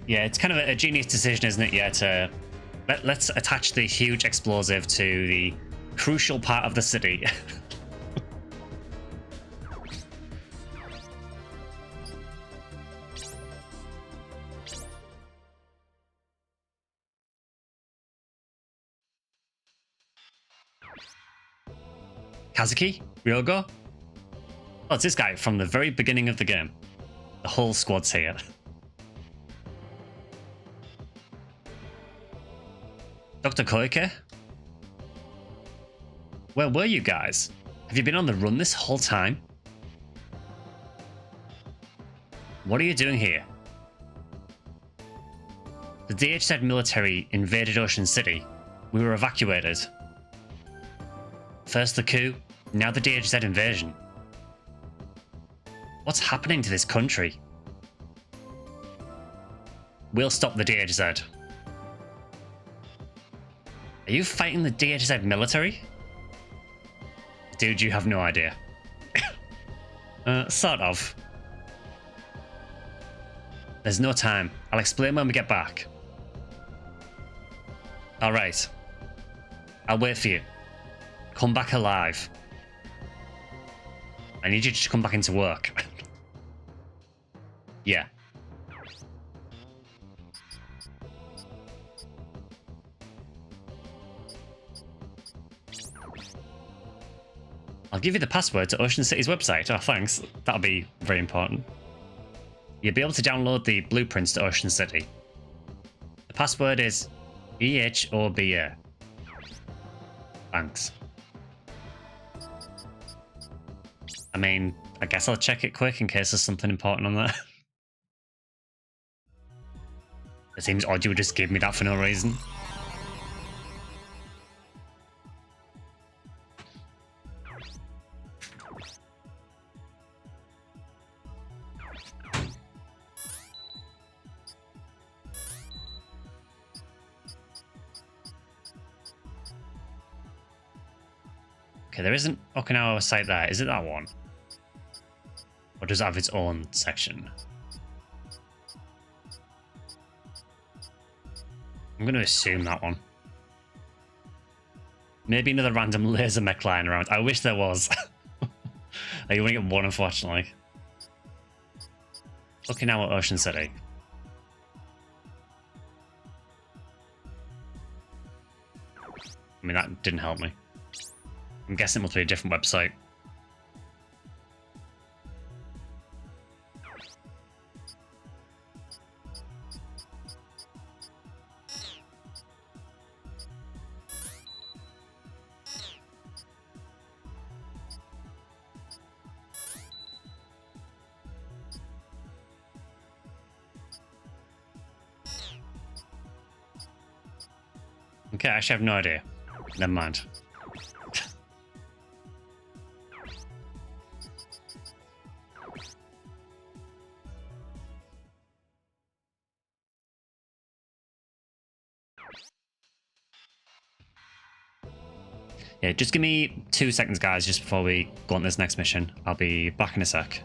Yeah, it's kind of a genius decision, isn't it? Yeah, to let's attach the huge explosive to the crucial part of the city. Kazuki? Ryogo? Oh, it's this guy from the very beginning of the game. The whole squad's here. Dr. Koike? Where were you guys? Have you been on the run this whole time? What are you doing here? The DHZ military invaded Ocean City. We were evacuated. First the coup, now the DHZ invasion. What's happening to this country? We'll stop the DHZ. Are you fighting the DHZ military? Dude, you have no idea. Sort of. There's no time. I'll explain when we get back. Alright. I'll wait for you. Come back alive. I need you to come back into work. Yeah. I'll give you the password to Ocean City's website. Oh, thanks. That'll be very important. You'll be able to download the blueprints to Ocean City. The password is BHOBA. Thanks. I mean, I guess I'll check it quick in case there's something important on there. It seems odd you would just give me that for no reason. Okay, there isn't Okinawa site there. Is it that one? Or does it have its own section? I'm going to assume that one. Maybe another random laser mech lying around. I wish there was. You only get one, unfortunately. Okinawa Ocean City. I mean, that didn't help me. I'm guessing it must be a different website. Okay, I actually have no idea. Never mind. Yeah, just give me 2 seconds, guys, just before we go on this next mission. I'll be back in a sec.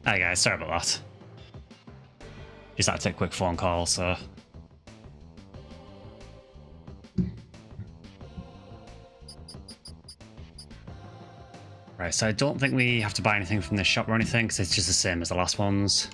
Hi guys, sorry about that. Just had to take a quick phone call, so... Right, so I don't think we have to buy anything from this shop or anything, because it's just the same as the last ones.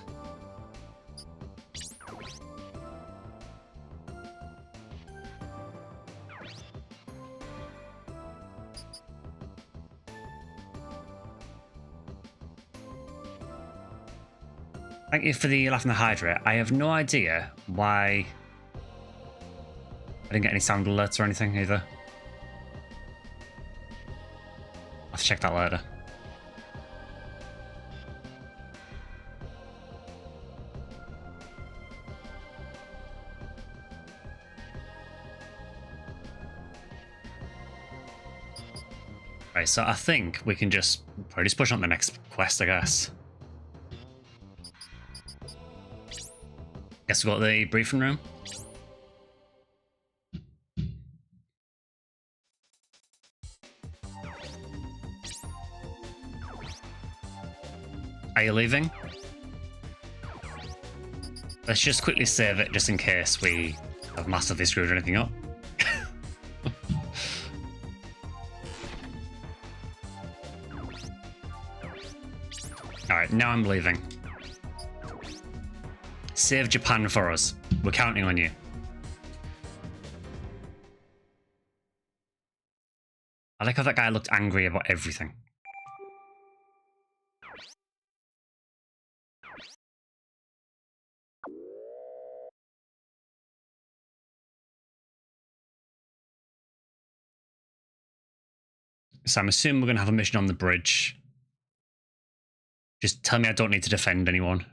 Thank you for the laugh and the hydrate. I have no idea why I didn't get any sound alerts or anything either. I'll have to check that later. Right, so I think we can probably just push on the next quest, I guess. Guess we've got the briefing room. Are you leaving? Let's just quickly save it just in case we have massively screwed anything up. Alright, now I'm leaving. Save Japan for us. We're counting on you. I like how that guy looked angry about everything. So I'm assuming we're going to have a mission on the bridge. Just tell me I don't need to defend anyone.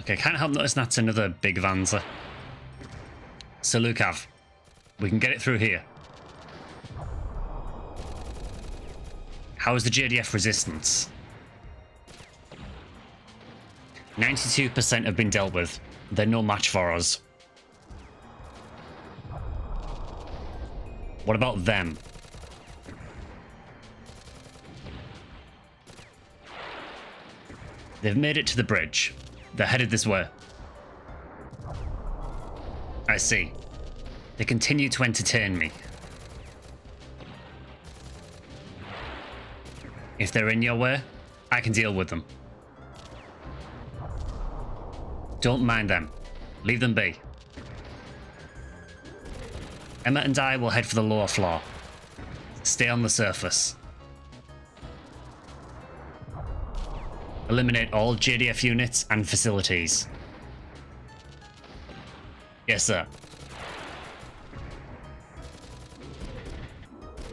Okay, can't help noticing that's another big Vanza. So Lukav, we can get it through here. How is the JDF resistance? 92% have been dealt with. They're no match for us. What about them? They've made it to the bridge. They're headed this way. I see. They continue to entertain me. If they're in your way, I can deal with them. Don't mind them. Leave them be. Emma and I will head for the lower floor. Stay on the surface. Eliminate all JDF units and facilities. Yes, sir.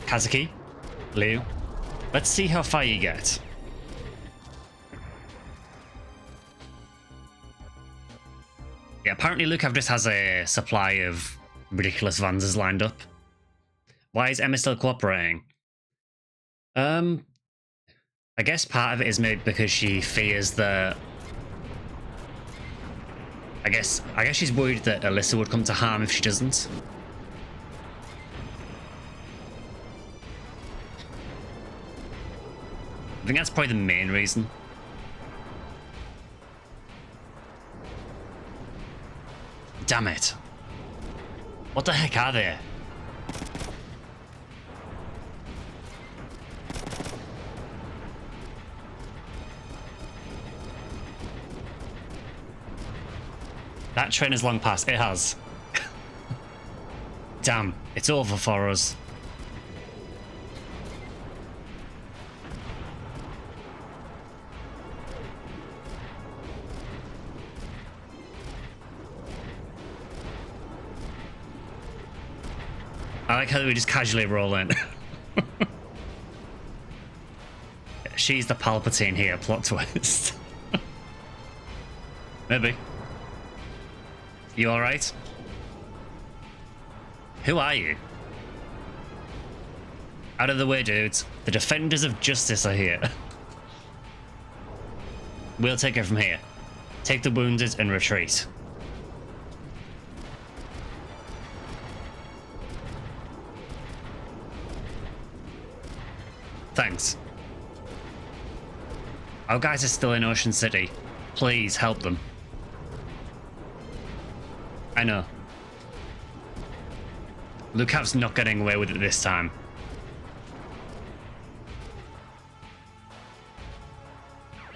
Kazuki, Liu, let's see how far you get. Yeah, apparently Lukav just has a supply of ridiculous Vanzas lined up. Why is Emma still cooperating? I guess part of it is maybe because she fears that... I guess she's worried that Alisa would come to harm if she doesn't. I think that's probably the main reason. Damn it. What the heck are they? That train has long passed. It has. Damn, it's over for us. I like how we just casually roll in. She's the Palpatine here, plot twist. Maybe. You alright? Who are you? Out of the way, dudes. The defenders of justice are here. We'll take it from here. Take the wounded and retreat. Thanks. Our guys are still in Ocean City. Please help them. I know. Lukav's not getting away with it this time.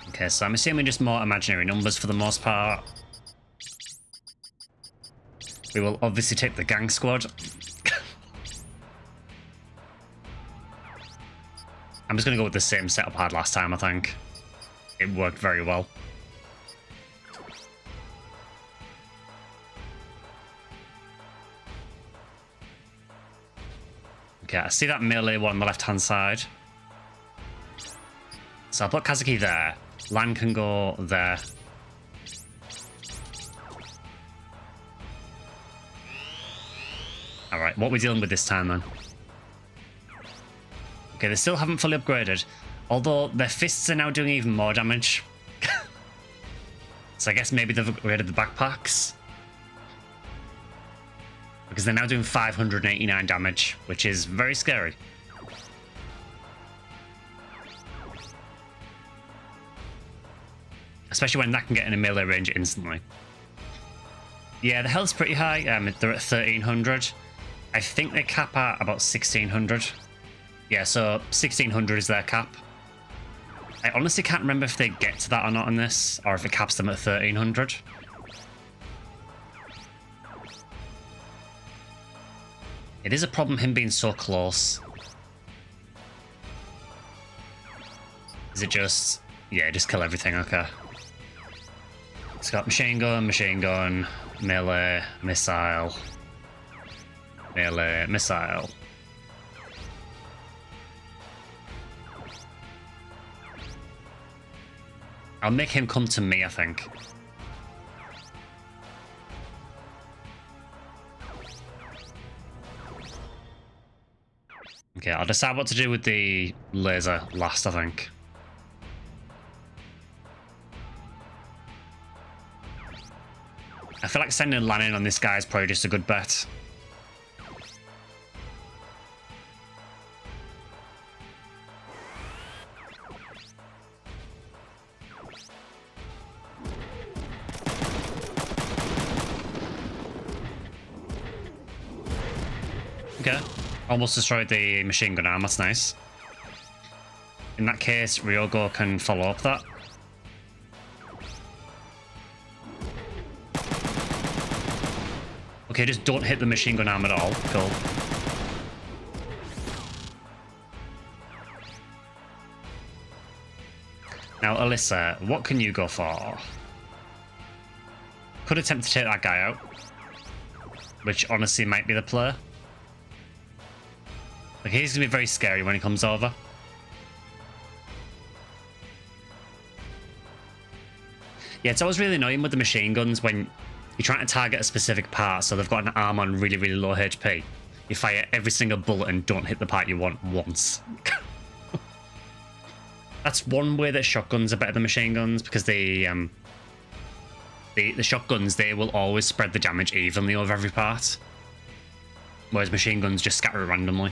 Okay, so I'm assuming just more imaginary numbers for the most part. We will obviously take the gang squad. I'm just going to go with the same setup I had last time, I think. It worked very well. Okay, I see that melee one on the left-hand side. So I'll put Kazuki there. Lan can go there. Alright, what are we dealing with this time then? Okay, they still haven't fully upgraded. Although their fists are now doing even more damage. So I guess maybe they've upgraded the backpacks. Because they're now doing 589 damage, which is very scary. Especially when that can get in a melee range instantly. Yeah, the health's pretty high. They're at 1300. I think they cap at about 1600. Yeah, so 1600 is their cap. I honestly can't remember if they get to that or not in this, or if it caps them at 1300. It is a problem him being so close. Is it just... Yeah, just kill everything, okay. It's got machine gun, melee, missile, melee, missile. I'll make him come to me, I think. Okay, I'll decide what to do with the laser last, I think. I feel like sending Lan in on this guy is probably just a good bet. Okay, almost destroyed the machine gun arm, that's nice. In that case, Ryogo can follow up that. Okay, just don't hit the machine gun arm at all. Cool. Now, Alisa, what can you go for? Could attempt to take that guy out. Which honestly might be the play. Like, he's going to be very scary when he comes over. Yeah, it's always really annoying with the machine guns when you're trying to target a specific part, so they've got an arm on really, really low HP. You fire every single bullet and don't hit the part you want once. That's one way that shotguns are better than machine guns, because the shotguns, they will always spread the damage evenly over every part. Whereas machine guns just scatter randomly.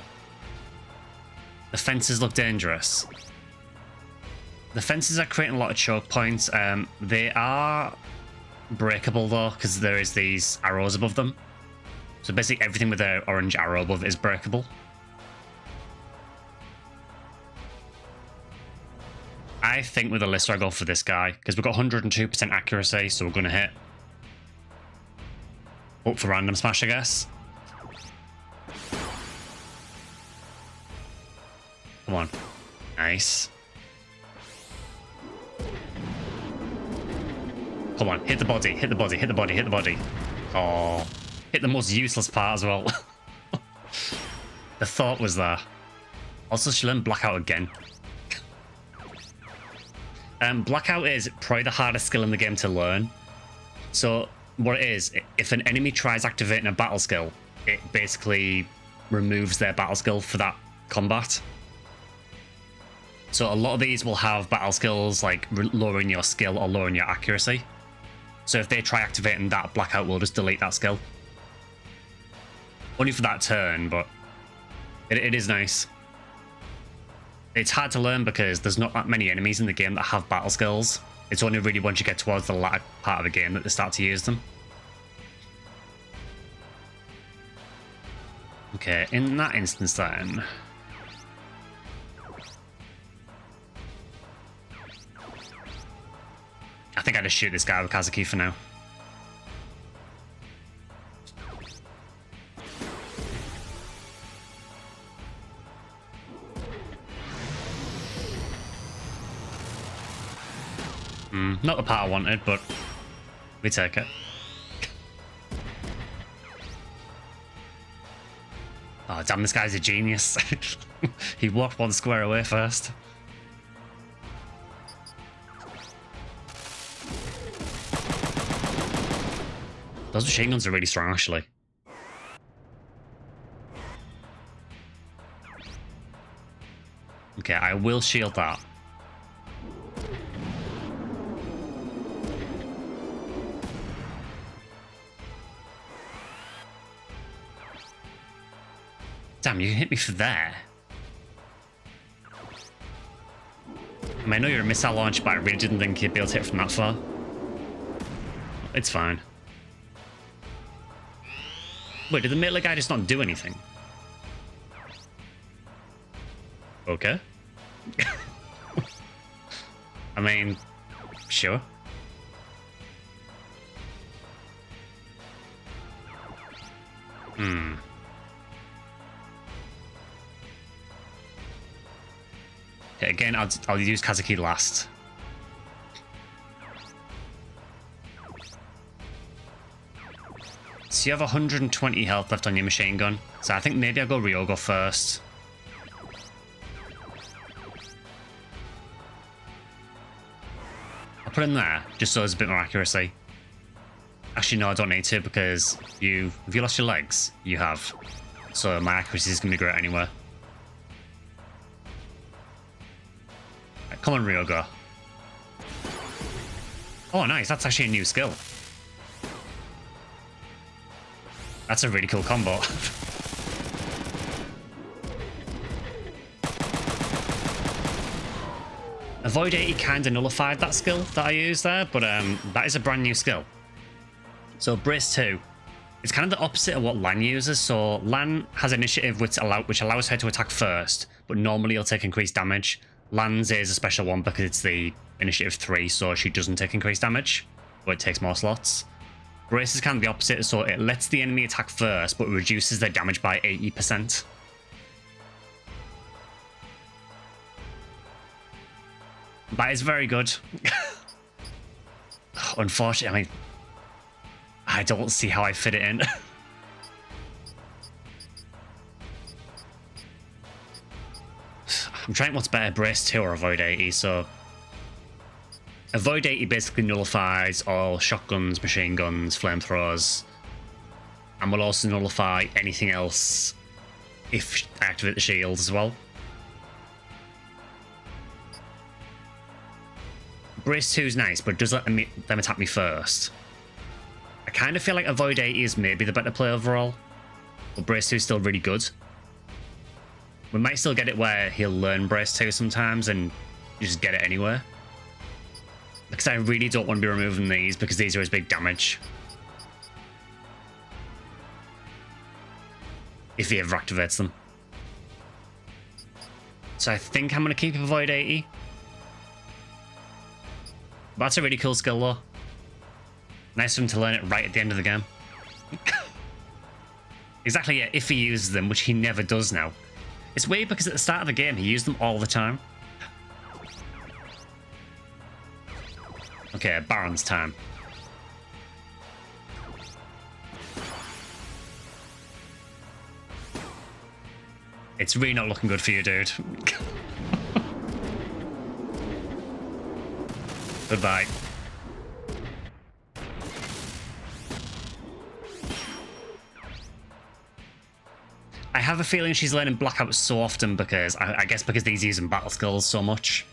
The fences look dangerous. The fences are creating a lot of choke points. They are breakable though, because there is these arrows above them. So basically everything with an orange arrow above it is breakable. I think with Alisa I go for this guy, because we've got 102% accuracy, so we're going to hit. Up for random smash, I guess. Come on. Nice. Come on, hit the body, hit the body, hit the body, hit the body. Oh, hit the most useless part as well. The thought was there. Also, she learned Blackout again. Blackout is probably the hardest skill in the game to learn. So, what it is, if an enemy tries activating a battle skill, it basically removes their battle skill for that combat. So a lot of these will have battle skills like lowering your skill or lowering your accuracy. So if they try activating that, Blackout will just delete that skill. Only for that turn, but it is nice. It's hard to learn because there's not that many enemies in the game that have battle skills. It's only really once you get towards the latter part of the game that they start to use them. Okay, in that instance then... I think I just shoot this guy with Kazuki for now. Not the part I wanted, but we take it. Oh, damn, this guy's a genius. He walked one square away first. Those machine guns are really strong, actually. Okay, I will shield that. Damn, you can hit me from there. I mean, I know you're a missile launch, but I really didn't think you'd be able to hit from that far. It's fine. Wait, did the melee guy just not do anything? Okay. I mean, sure. Okay, again, I'll use Kazuki last. So you have 120 health left on your machine gun. So I think maybe I'll go Ryogo first. I'll put him there, just so there's a bit more accuracy. Actually, no, I don't need to, because have you lost your legs? You have. So my accuracy is going to be great anyway. Right, come on, Ryogo. Oh, nice. That's actually a new skill. That's a really cool combo. Avoid 80 kind of nullified that skill that I used there, but that is a brand new skill. So Brace 2, it's kind of the opposite of what Lan uses. So Lan has initiative which allows her to attack first, but normally it'll take increased damage. Lan's is a special one because it's the initiative 3, so she doesn't take increased damage, but it takes more slots. Brace is kind of the opposite, so it lets the enemy attack first, but reduces their damage by 80%. That is very good. Unfortunately, I mean, I don't see how I fit it in. I'm trying what's better, Brace 2 or Avoid 80, so... Avoid 80 basically nullifies all shotguns, machine guns, flamethrowers, and will also nullify anything else if I activate the shield as well. Brace 2 is nice, but it does let them attack me first. I kind of feel like Avoid 80 is maybe the better play overall, but Brace 2 is still really good. We might still get it where he'll learn Brace 2 sometimes and you just get it anywhere. Because I really don't want to be removing these because these are as big damage. If he ever activates them. So I think I'm going to keep Avoid 80. But that's a really cool skill though. Nice of him to learn it right at the end of the game. Exactly, yeah, if he uses them, which he never does now. It's weird because at the start of the game he used them all the time. Okay, Baron's time. It's really not looking good for you, dude. Goodbye. I have a feeling she's learning Blackout so often because, I guess because he's using battle skills so much.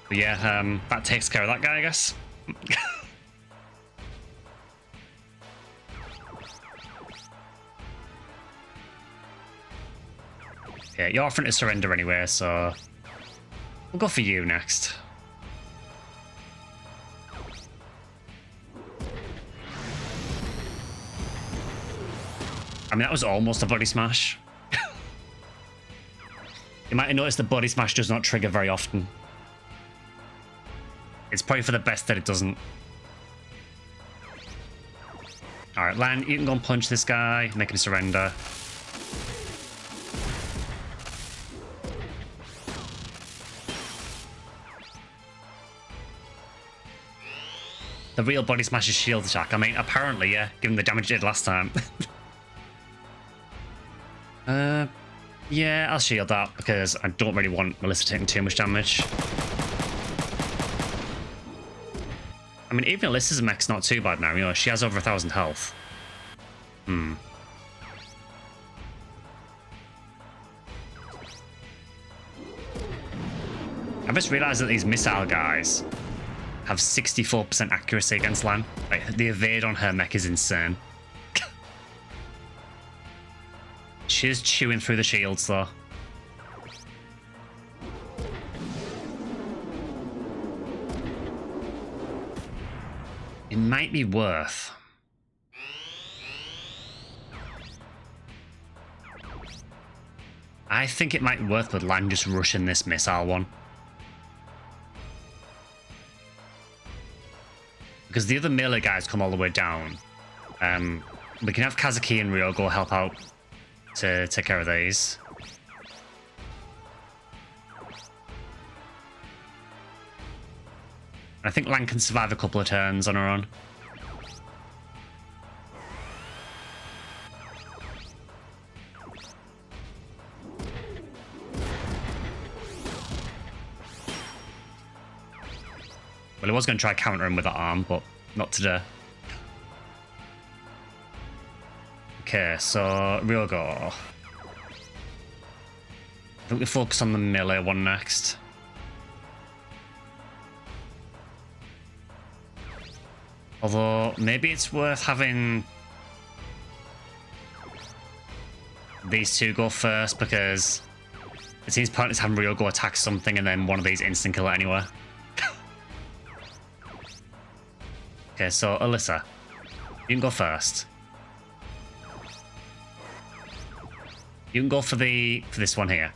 But yeah, that takes care of that guy, I guess. Yeah, you're offering to surrender anyway, so we'll go for you next. I mean, that was almost a body smash. You might have noticed the body smash does not trigger very often. It's probably for the best that it doesn't. Alright, Lan, you can go and punch this guy, make him surrender. The real body smash is shield attack. I mean, apparently, yeah, given the damage it did last time. Yeah, I'll shield that because I don't really want Alisa taking too much damage. I mean, even Alyssa's mech's not too bad now. You know, she has over 1,000 health. I just realised that these missile guys have 64% accuracy against Lan. Like, the evade on her mech is insane. She's chewing through the shields, though. It might be worth. I think it might be worth with Lan just rushing this missile one. Because the other melee guys come all the way down. We can have Kazuki and Ryo go help out to take care of these. I think Lan can survive a couple of turns on her own. Well, I was going to try counter him with that arm, but not today. Okay, so Ryogo. I think we focus on the melee one next. Although, maybe it's worth having these two go first, because it seems pointless having Ryogo attack something and then one of these instant kill it anyway. Okay, so Alisa, you can go first. You can go for this one here.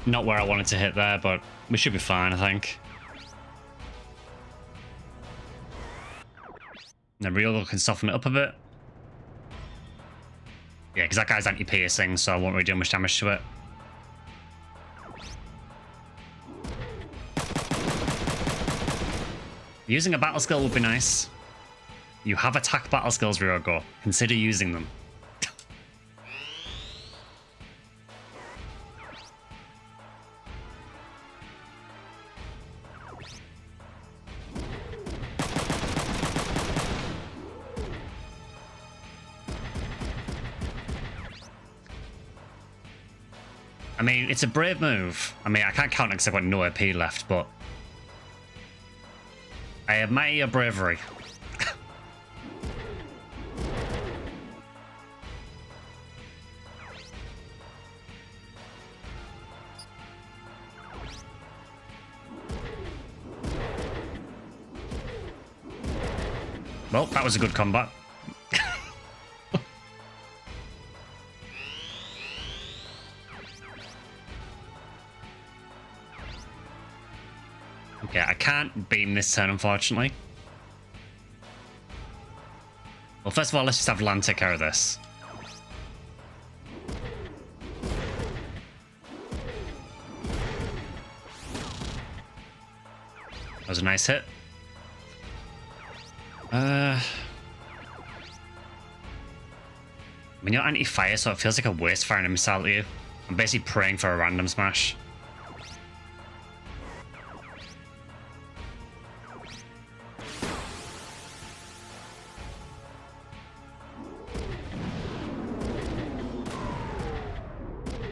Not where I wanted to hit there, but we should be fine, I think. And then Ryogo can soften it up a bit. Yeah, because that guy's anti-piercing, so I won't really do much damage to it. Using a battle skill would be nice. You have attack battle skills, Ryogo. Consider using them. I mean, it's a brave move. I mean, I can't count it because I've got no AP left, but I admire your bravery. Well, that was a good combat. Okay, I can't beam this turn, unfortunately. Well, first of all, let's just have Lan take care of this. was a nice hit. I mean, you're anti-fire, so it feels like a waste firing a missile at you. I'm basically praying for a random smash.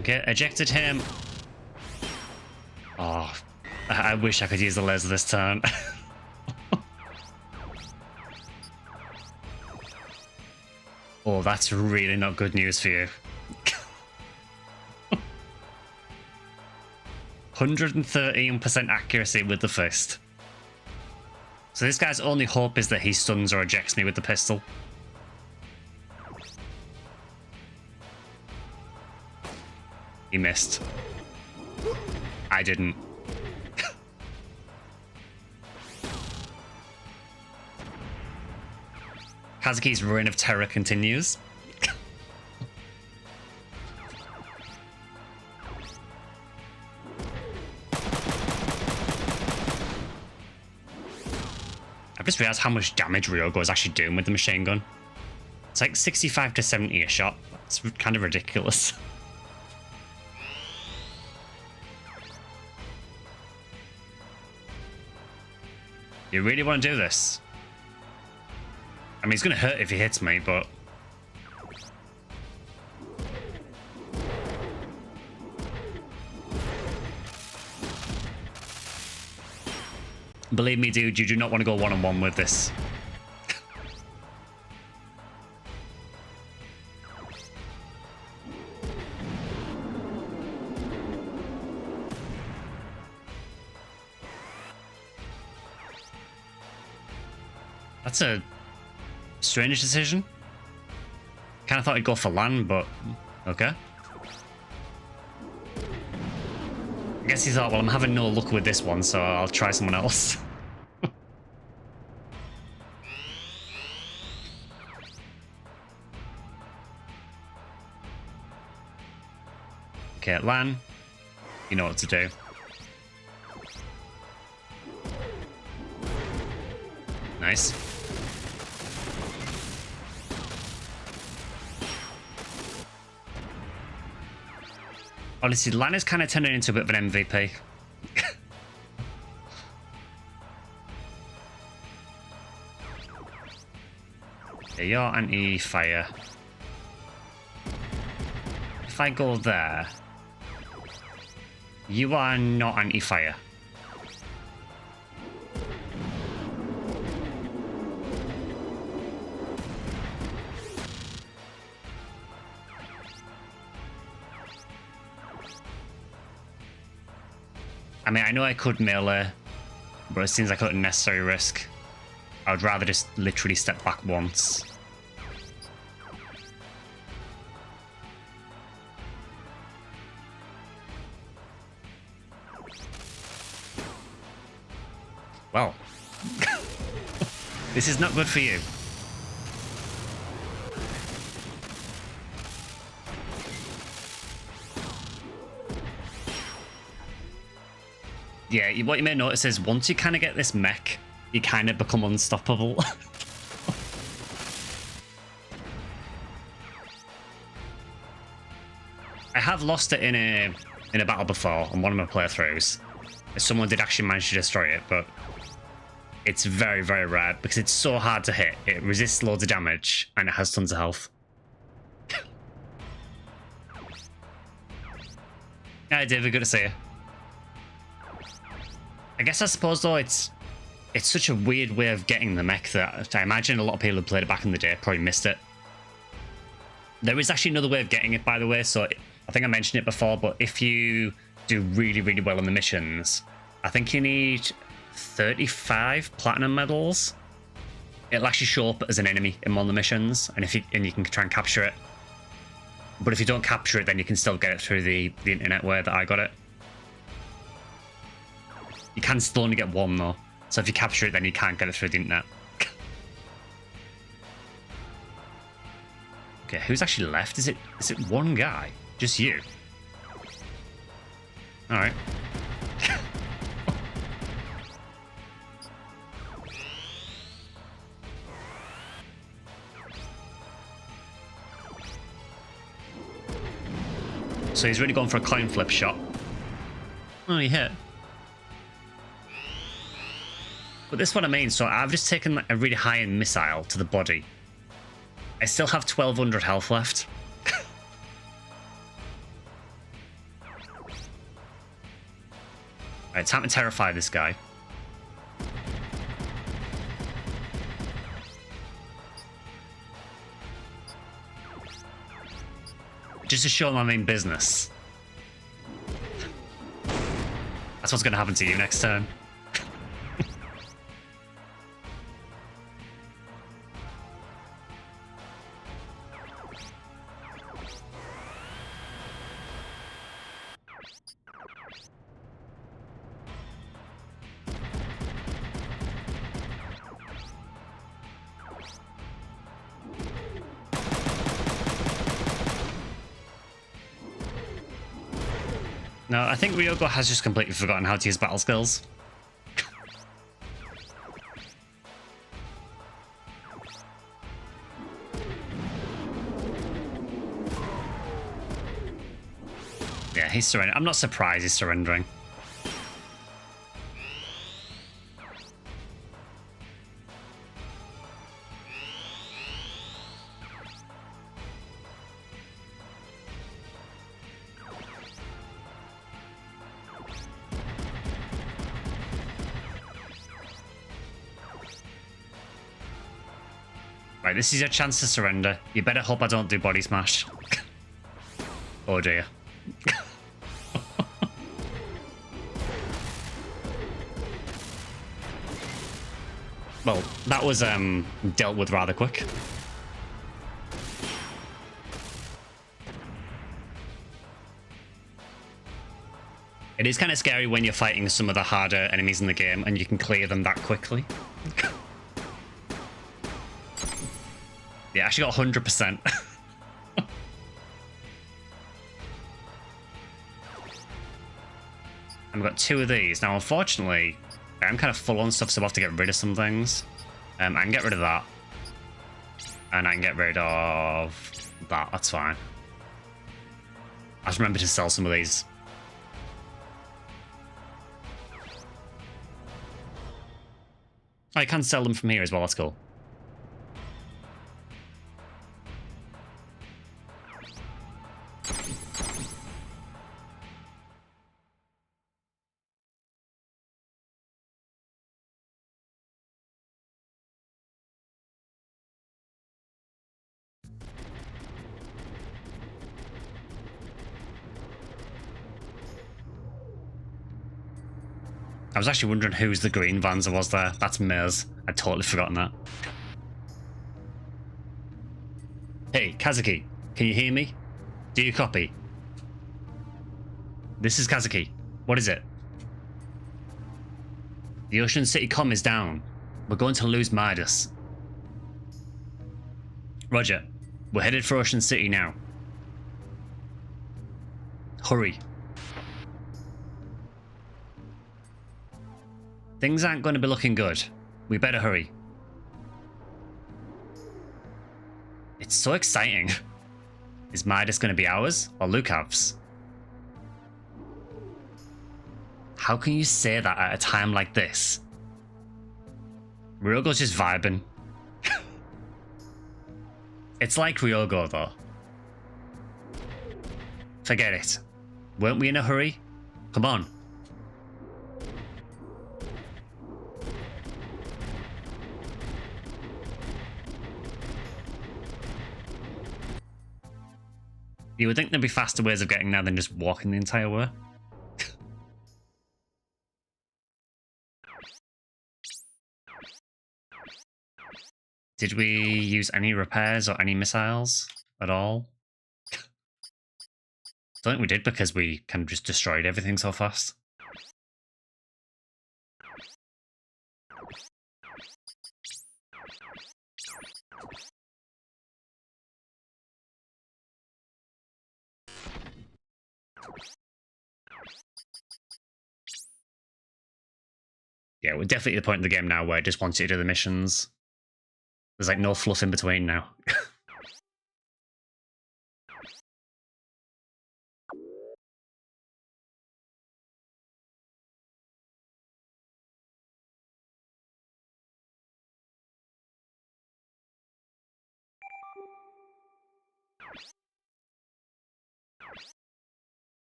Okay, ejected him. Oh, I wish I could use the laser this turn. Oh, that's really not good news for you. 113% accuracy with the fist. So this guy's only hope is that he stuns or ejects me with the pistol. He missed. I didn't. Kazuki's reign of terror continues. I've just realized how much damage Ryogo is actually doing with the machine gun. It's like 65 to 70 a shot. That's kind of ridiculous. You really want to do this? I mean, it's going to hurt if he hits me, but... Believe me, dude, you do not want to go one-on-one with this. That's a strange decision. Kind of thought he'd go for land, but okay. I guess he thought, well, I'm having no luck with this one, so I'll try someone else. Okay, Lan, you know what to do. Nice. Honestly, Lan is kind of turning into a bit of an MVP. Okay, you're anti-fire. If I go there, you are not anti-fire. I mean, I know I could melee, but it seems like an unnecessary risk. I would rather just literally step back once. Well, this is not good for you. Yeah, what you may notice is once you kind of get this mech, you kind of become unstoppable. I have lost it in a battle before on one of my playthroughs. Someone did actually manage to destroy it, but it's very, very rare because it's so hard to hit. It resists loads of damage and it has tons of health. Hi, David, good to see you. I guess I suppose though it's such a weird way of getting the mech that I imagine a lot of people who played it back in the day probably missed it. There is actually another way of getting it, by the way, so I think I mentioned it before, but if you do really, really well in the missions, I think you need 35 platinum medals. It'll actually show up as an enemy in one of the missions, and you can try and capture it. But if you don't capture it, then you can still get it through the internet way that I got it. You can still only get one though, so if you capture it, then you can't get it through the internet. Okay, who's actually left? Is it one guy? Just you? All right. So he's really gone for a coin flip shot. Oh, he hit. But this is what I mean. So I've just taken like a really high-end missile to the body. I still have 1200 health left. Alright, time to terrify this guy. Just to show him I mean business. That's what's going to happen to you next turn. No, I think Ryogo has just completely forgotten how to use battle skills. Yeah, he's surrendering. I'm not surprised he's surrendering. Right, this is your chance to surrender. You better hope I don't do body smash. Oh dear. Well, that was dealt with rather quick. It is kind of scary when you're fighting some of the harder enemies in the game and you can clear them that quickly. Yeah, I actually got 100%. I've got 2 of these. Now, unfortunately, I'm kind of full on stuff, so I'll have to get rid of some things. I can get rid of that. And I can get rid of that. That's fine. I just remember to sell some of these. I can sell them from here as well. That's cool. I was actually wondering whose the green Vanza was there. That's Mir's. I'd totally forgotten that. Hey, Kazuki, can you hear me? Do you copy? This is Kazuki. What is it? The Ocean City comm is down. We're going to lose Midas. Roger. We're headed for Ocean City now. Hurry. Things aren't going to be looking good. We better hurry. It's so exciting. Is Midas going to be ours or Lukav's? How can you say that at a time like this? Ryogo's just vibing. It's like Ryogo though. Forget it. Weren't we in a hurry? Come on. You would think there'd be faster ways of getting there than just walking the entire way. Did we use any repairs or any missiles at all? I don't think we did because we kind of just destroyed everything so fast. Yeah, we're definitely at the point in the game now where it just wants you to do the missions. There's like no fluff in between now.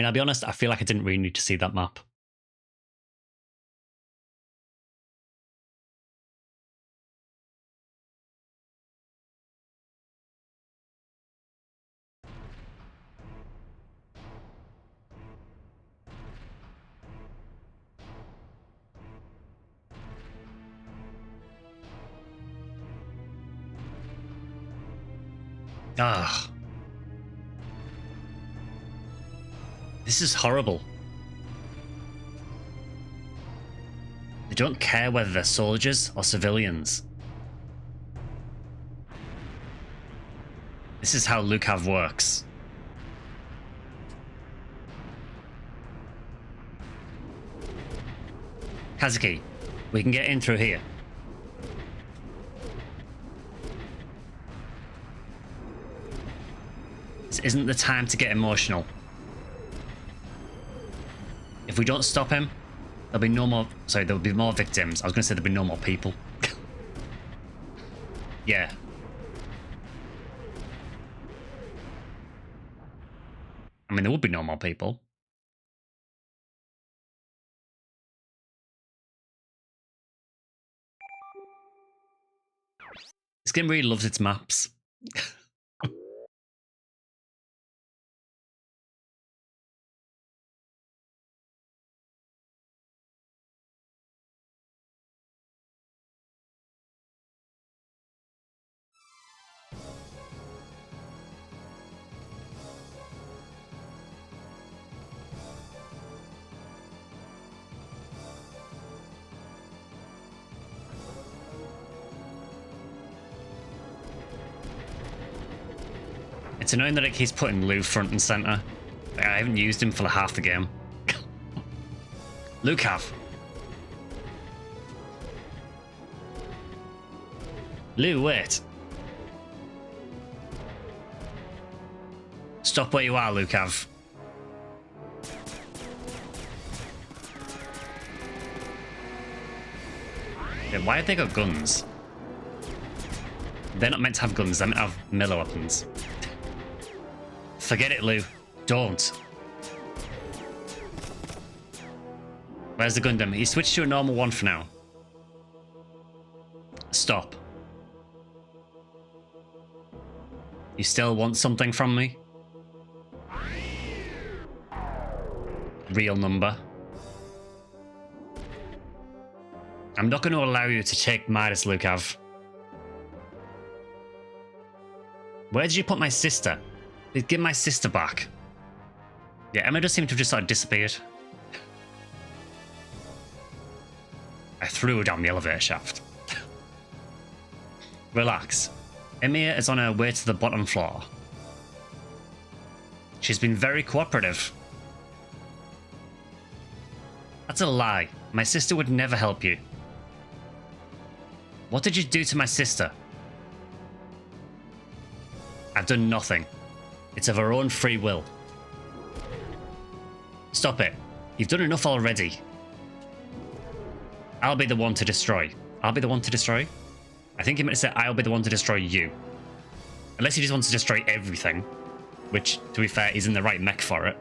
mean, I'll be honest, I feel like I didn't really need to see that map. Ah. This is horrible. They don't care whether they're soldiers or civilians. This is how Lukav works. Kazuki, we can get in through here. This isn't the time to get emotional. If we don't stop him, there'll be no more... Sorry, there'll be more victims. I was going to say there'll be no more people. Yeah. I mean, there would be no more people. This game really loves its maps. It's annoying that it keeps putting Lou front and center. I haven't used him for half the game. Lukav. Lou, wait. Stop where you are, Lukav. Yeah, why have they got guns? They're not meant to have guns, they're meant to have melee weapons. Forget it, Lou. Don't. Where's the Gundam? He switched to a normal one for now. Stop. You still want something from me? Real number. I'm not going to allow you to take Midas, Lukav. Where did you put my sister? Please give my sister back. Yeah, Emma does seem to have just sort of disappeared. I threw her down the elevator shaft. Relax. Emir is on her way to the bottom floor. She's been very cooperative. That's a lie. My sister would never help you. What did you do to my sister? I've done nothing. It's of her own free will. Stop it. You've done enough already. I'll be the one to destroy. I'll be the one to destroy? I think he meant to say I'll be the one to destroy you. Unless he just wants to destroy everything. Which, to be fair, he's in the right mech for it.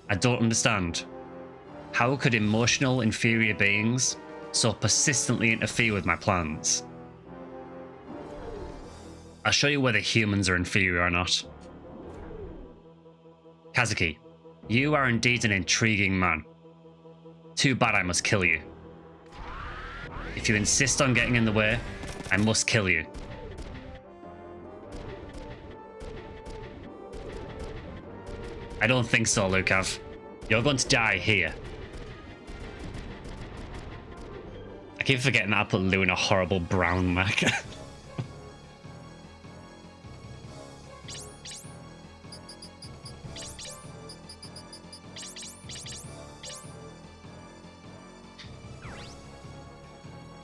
I don't understand. How could emotional, inferior beings so persistently interfere with my plans? I'll show you whether humans are inferior or not. Kazuki, you are indeed an intriguing man. Too bad I must kill you. If you insist on getting in the way, I must kill you. I don't think so, Lukav. You're going to die here. I keep forgetting that I put Lou in a horrible brown mech.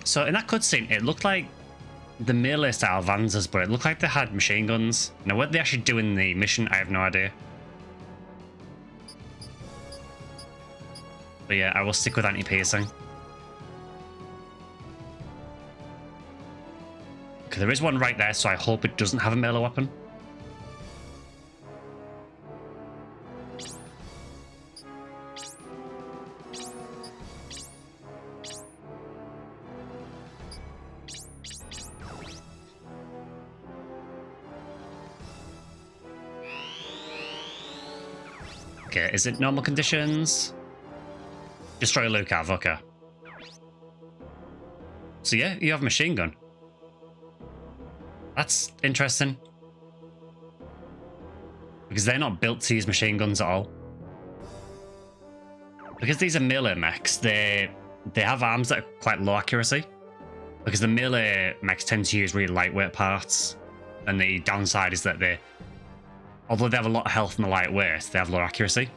So in that cutscene, it looked like the melee style Vanzas, but it looked like they had machine guns. Now, what they actually do in the mission, I have no idea. But yeah, I will stick with anti-piercing. Okay, there is one right there, so I hope it doesn't have a melee weapon. Okay, is it normal conditions? Destroy Lucav, okay. So yeah, you have a machine gun. That's interesting. Because they're not built to use machine guns at all. Because these are melee mechs, they have arms that are quite low accuracy. Because the melee mechs tend to use really lightweight parts. And the downside is that although they have a lot of health and the lightweight, they have low accuracy.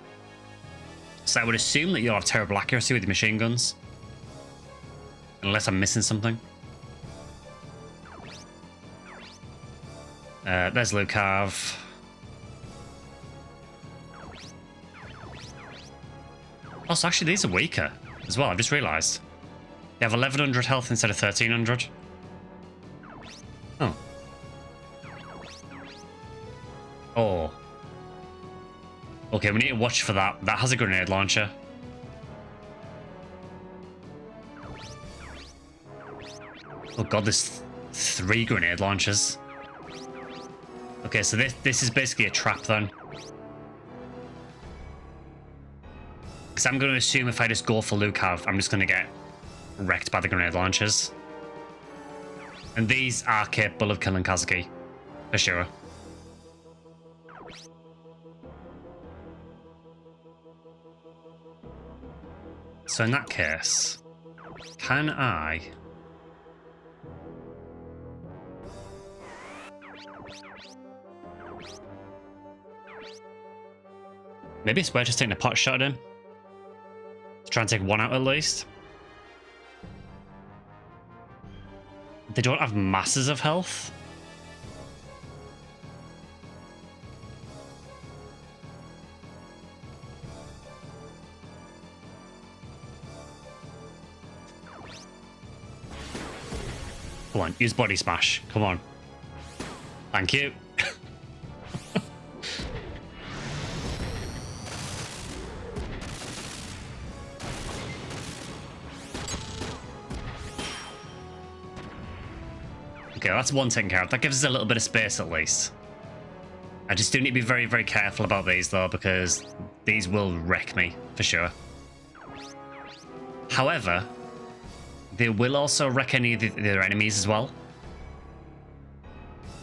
So I would assume that you'll have terrible accuracy with the machine guns. Unless I'm missing something. There's Lucav. Oh, so actually these are weaker as well, I just realised. They have 1100 health instead of 1300. Oh. Oh. Okay, we need to watch for that. That has a grenade launcher. Oh god, there's 3 grenade launchers. Okay, so this is basically a trap then. Because I'm going to assume if I just go for Lucav, I'm just going to get wrecked by the grenade launchers. And these are capable of killing Kazuki, for sure. So in that case, can I... Maybe it's worth just taking a pot shot at him. Try and take one out at least. They don't have masses of health. Come on, use body smash. Come on. Thank you. Okay, that's one taken care of. That gives us a little bit of space at least. I just do need to be very, very careful about these though, because these will wreck me for sure. However, they will also wreck any of the other enemies as well.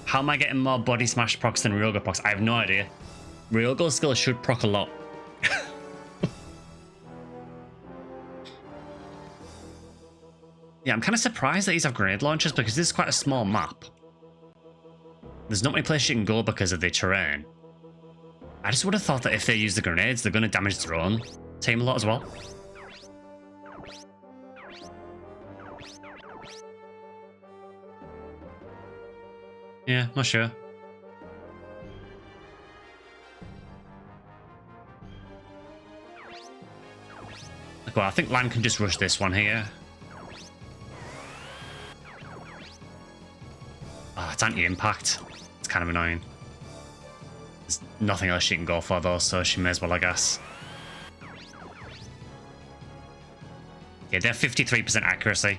How am I getting more body smash procs than Ryoga procs? I have no idea. Ryoga's skill should proc a lot. Yeah, I'm kind of surprised that these have grenade launchers because this is quite a small map. There's not many places you can go because of the terrain. I just would have thought that if they use the grenades, they're going to damage their own team a lot as well. Yeah, not sure. Well, I think Lan can just rush this one here. Oh, it's anti-impact. It's kind of annoying. There's nothing else she can go for though, so she may as well, I guess. Yeah, they're 53% accuracy.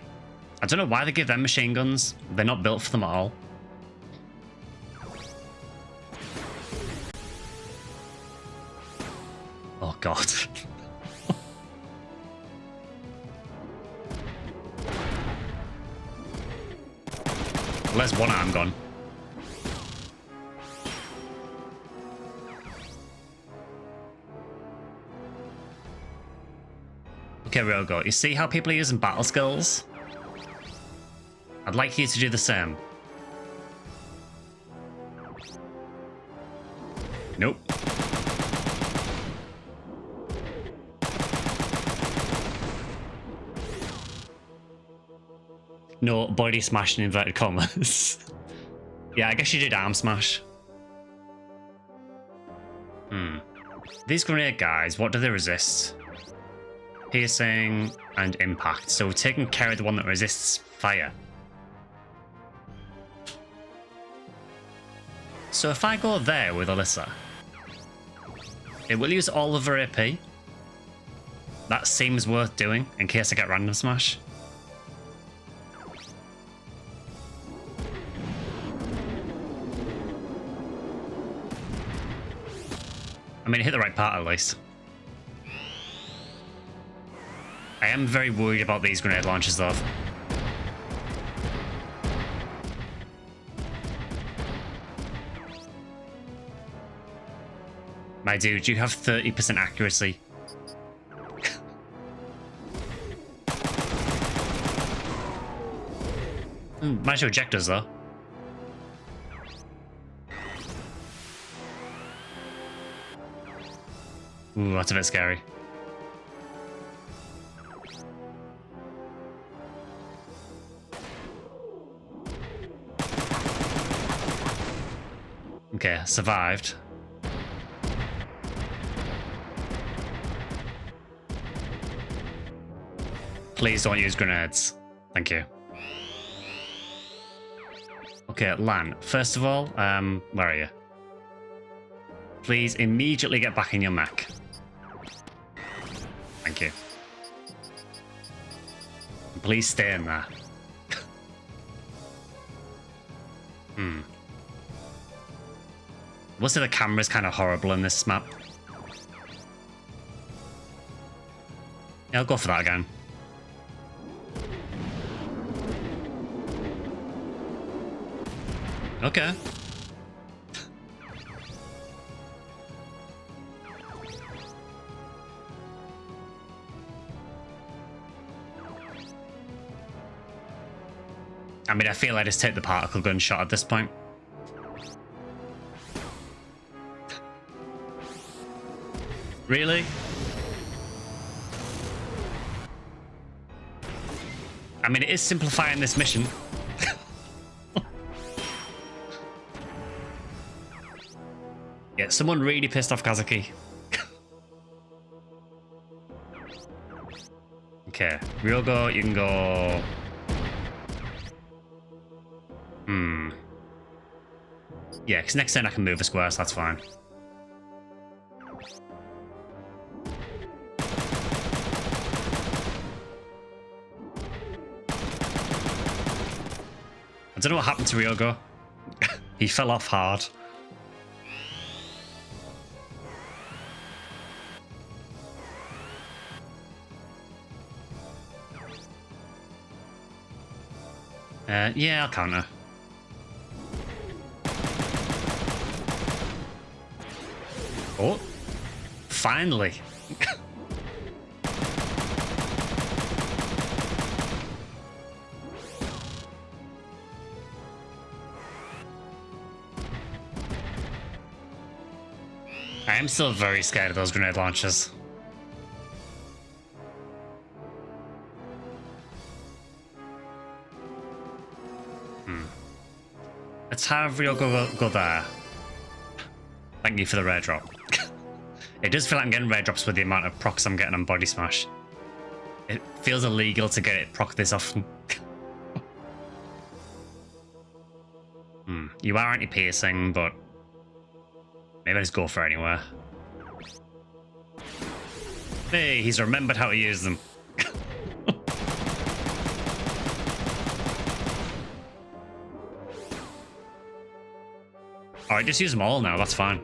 I don't know why they give them machine guns. They're not built for them at all. Oh god. Where's one arm gone? Okay, Ryoga, you see how people are using battle skills? I'd like you to do the same. Nope. No, body smash in inverted commas. Yeah, I guess you did arm smash. These grenade guys, what do they resist? Piercing and impact. So we're taking care of the one that resists fire. So if I go there with Alisa, it will use all of her AP. That seems worth doing in case I get random smash. I mean, it hit the right part at least. I am very worried about these grenade launchers though. My dude, you have 30% accuracy. Managed to eject us though. Ooh, that's a bit scary. Okay, survived. Please don't use grenades. Thank you. Okay, Lan, first of all, where are you? Please immediately get back in your mech. Thank you. Please stay in there. We'll say the camera's kind of horrible in this map. Yeah, I'll go for that again. Okay. I mean, I feel I just take the particle gun shot at this point. Really? I mean, it is simplifying this mission. Yeah, someone really pissed off Kazuki. Okay, Ryogo, you can go... Yeah, because next turn I can move a square, so that's fine. I don't know what happened to Ryogo. He fell off hard. Yeah, I'll counter. Oh, finally. I am still very scared of those grenade launchers. Let's have Ryogo go there. Thank you for the rare drop. It does feel like I'm getting rare drops with the amount of procs I'm getting on Body Smash. It feels illegal to get it proc this often. You are anti-piercing, but maybe I just go for it anywhere. Hey, he's remembered how to use them. Alright, just use them all now, that's fine.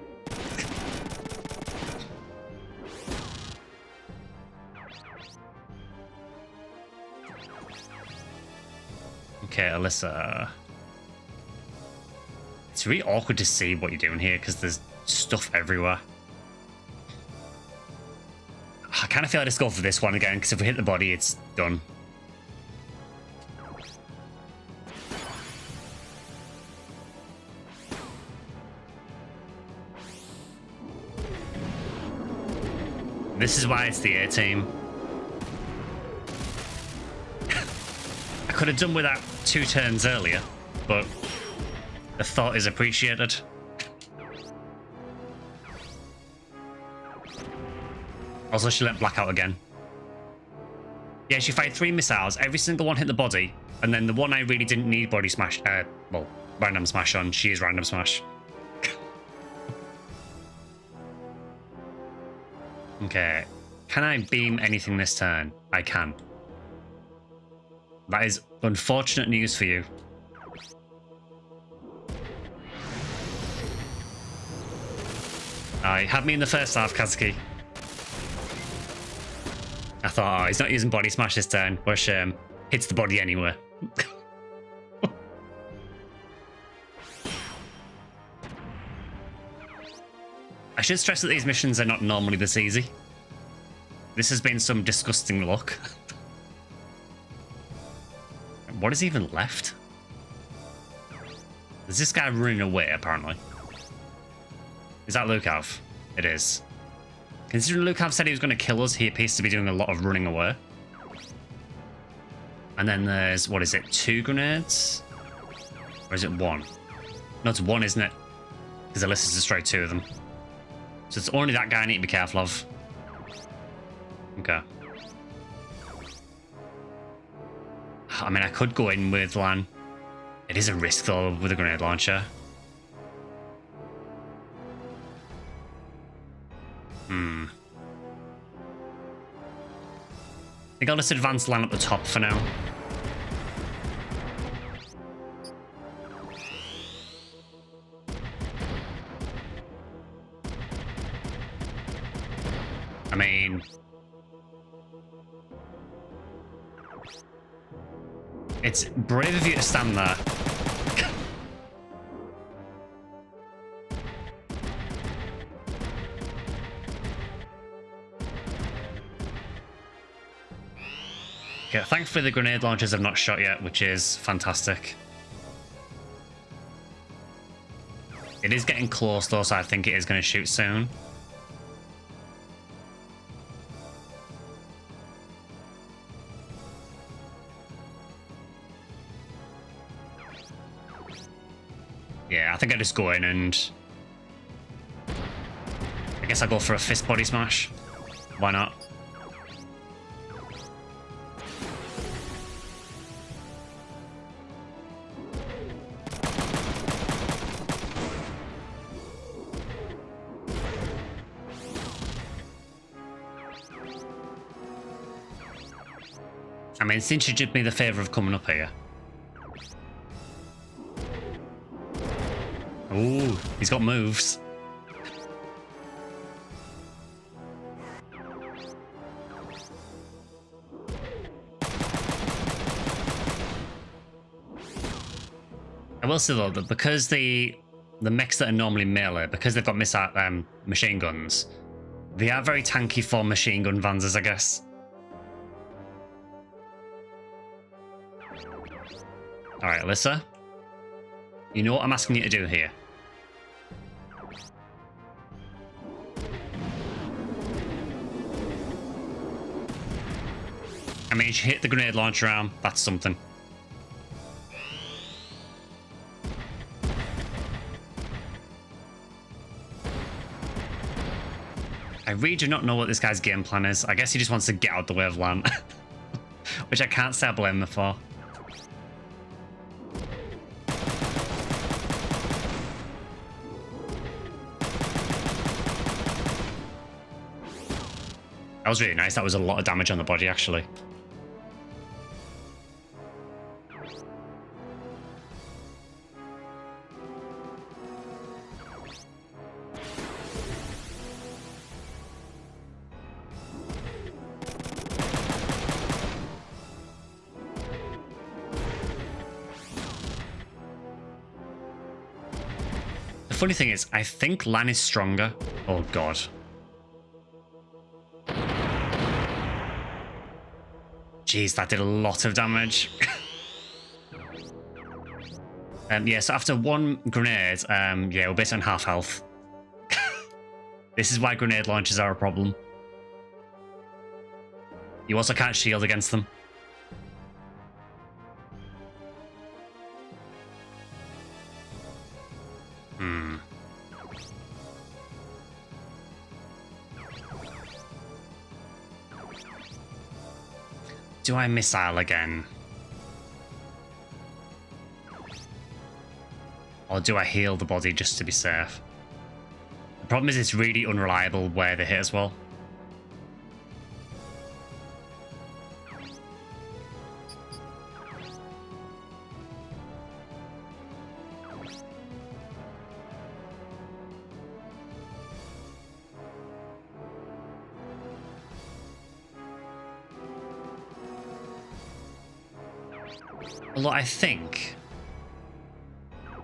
Okay, Alisa. It's really awkward to see what you're doing here because there's stuff everywhere. I kind of feel I just go for this one again because if we hit the body, it's done. This is why it's the A team. I could have done with that 2 turns earlier, but the thought is appreciated. Also, she let Blackout again. Yeah, she fired 3 missiles. Every single one hit the body, and then the one I really didn't need body smash, well, random smash on, she is random smash. Okay, can I beam anything this turn? I can. That is unfortunate news for you. He had me in the first half, Kazuki. I thought, oh, he's not using body smash this turn, which hits the body anyway. I should stress that these missions are not normally this easy. This has been some disgusting luck. What is even left? Is this guy running away, apparently? Is that Lukov? It is. Considering Lukov said he was going to kill us, he appears to be doing a lot of running away. And then there's, what is it, 2 grenades? Or is it 1? No, it's 1, isn't it? Because Alisa's destroyed 2 of them. So it's only that guy I need to be careful of. Okay. I mean, I could go in with Lan. It is a risk, though, with a grenade launcher. I think I'll just advance Lan up the top for now. I mean... it's brave of you to stand there. Okay, thankfully the grenade launchers have not shot yet, which is fantastic. It is getting close though, so I think it is going to shoot soon. Yeah, I think I just go in and... I guess I'll go for a fist body smash. Why not? I mean, since you did me the favour of coming up here. Ooh, he's got moves. I will say though that because the mechs that are normally melee, because they've got machine guns, they are very tanky for machine gun vanzers, I guess. Alright, Alisa. You know what I'm asking you to do here. I mean, you hit the grenade launcher arm. That's something. I really do not know what this guy's game plan is. I guess he just wants to get out the way of Lan. Which I can't say I blame him for. That was really nice. That was a lot of damage on the body, actually. The funny thing is, I think Lan is stronger. Oh, God. Jeez, that did a lot of damage. Yeah, so after 1 grenade, yeah, we're basically on half health. This is why grenade launchers are a problem. You also can't shield against them. Do I missile again? Or do I heal the body just to be safe? The problem is it's really unreliable where they hit as well. Although I think...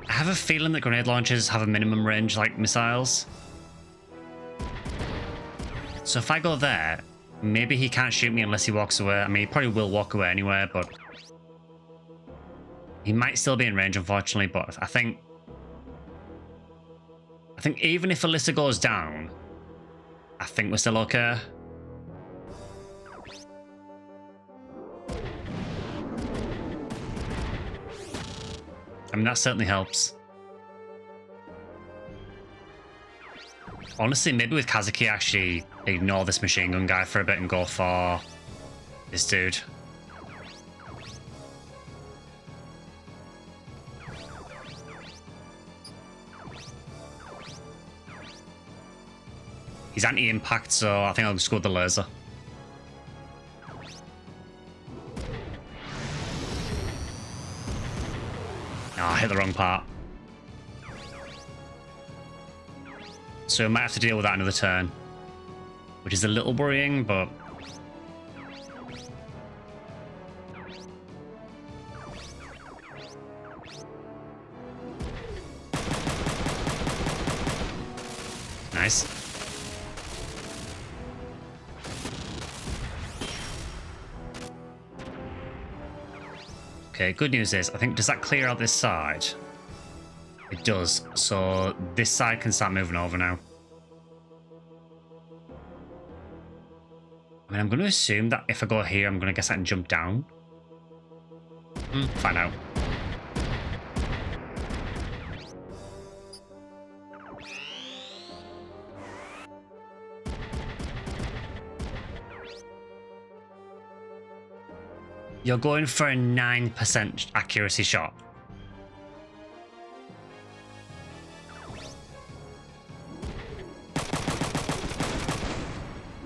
I have a feeling that grenade launchers have a minimum range like missiles. So if I go there, maybe he can't shoot me unless he walks away. I mean, he probably will walk away anyway, but... He might still be in range, unfortunately, but I think even if Alisa goes down, I think we're still okay. I mean, that certainly helps. Honestly, maybe with Kazuki, actually ignore this machine gun guy for a bit and go for this dude. He's anti-impact, so I think I'll just go with the laser. Oh, I hit the wrong part. So I might have to deal with that another turn. Which is a little worrying, but... Nice. Okay, good news is, I think, does that clear out this side? It does, so this side can start moving over now. I mean, I'm going to assume that if I go here, I'm going to guess I can jump down. Find out. You're going for a 9% accuracy shot.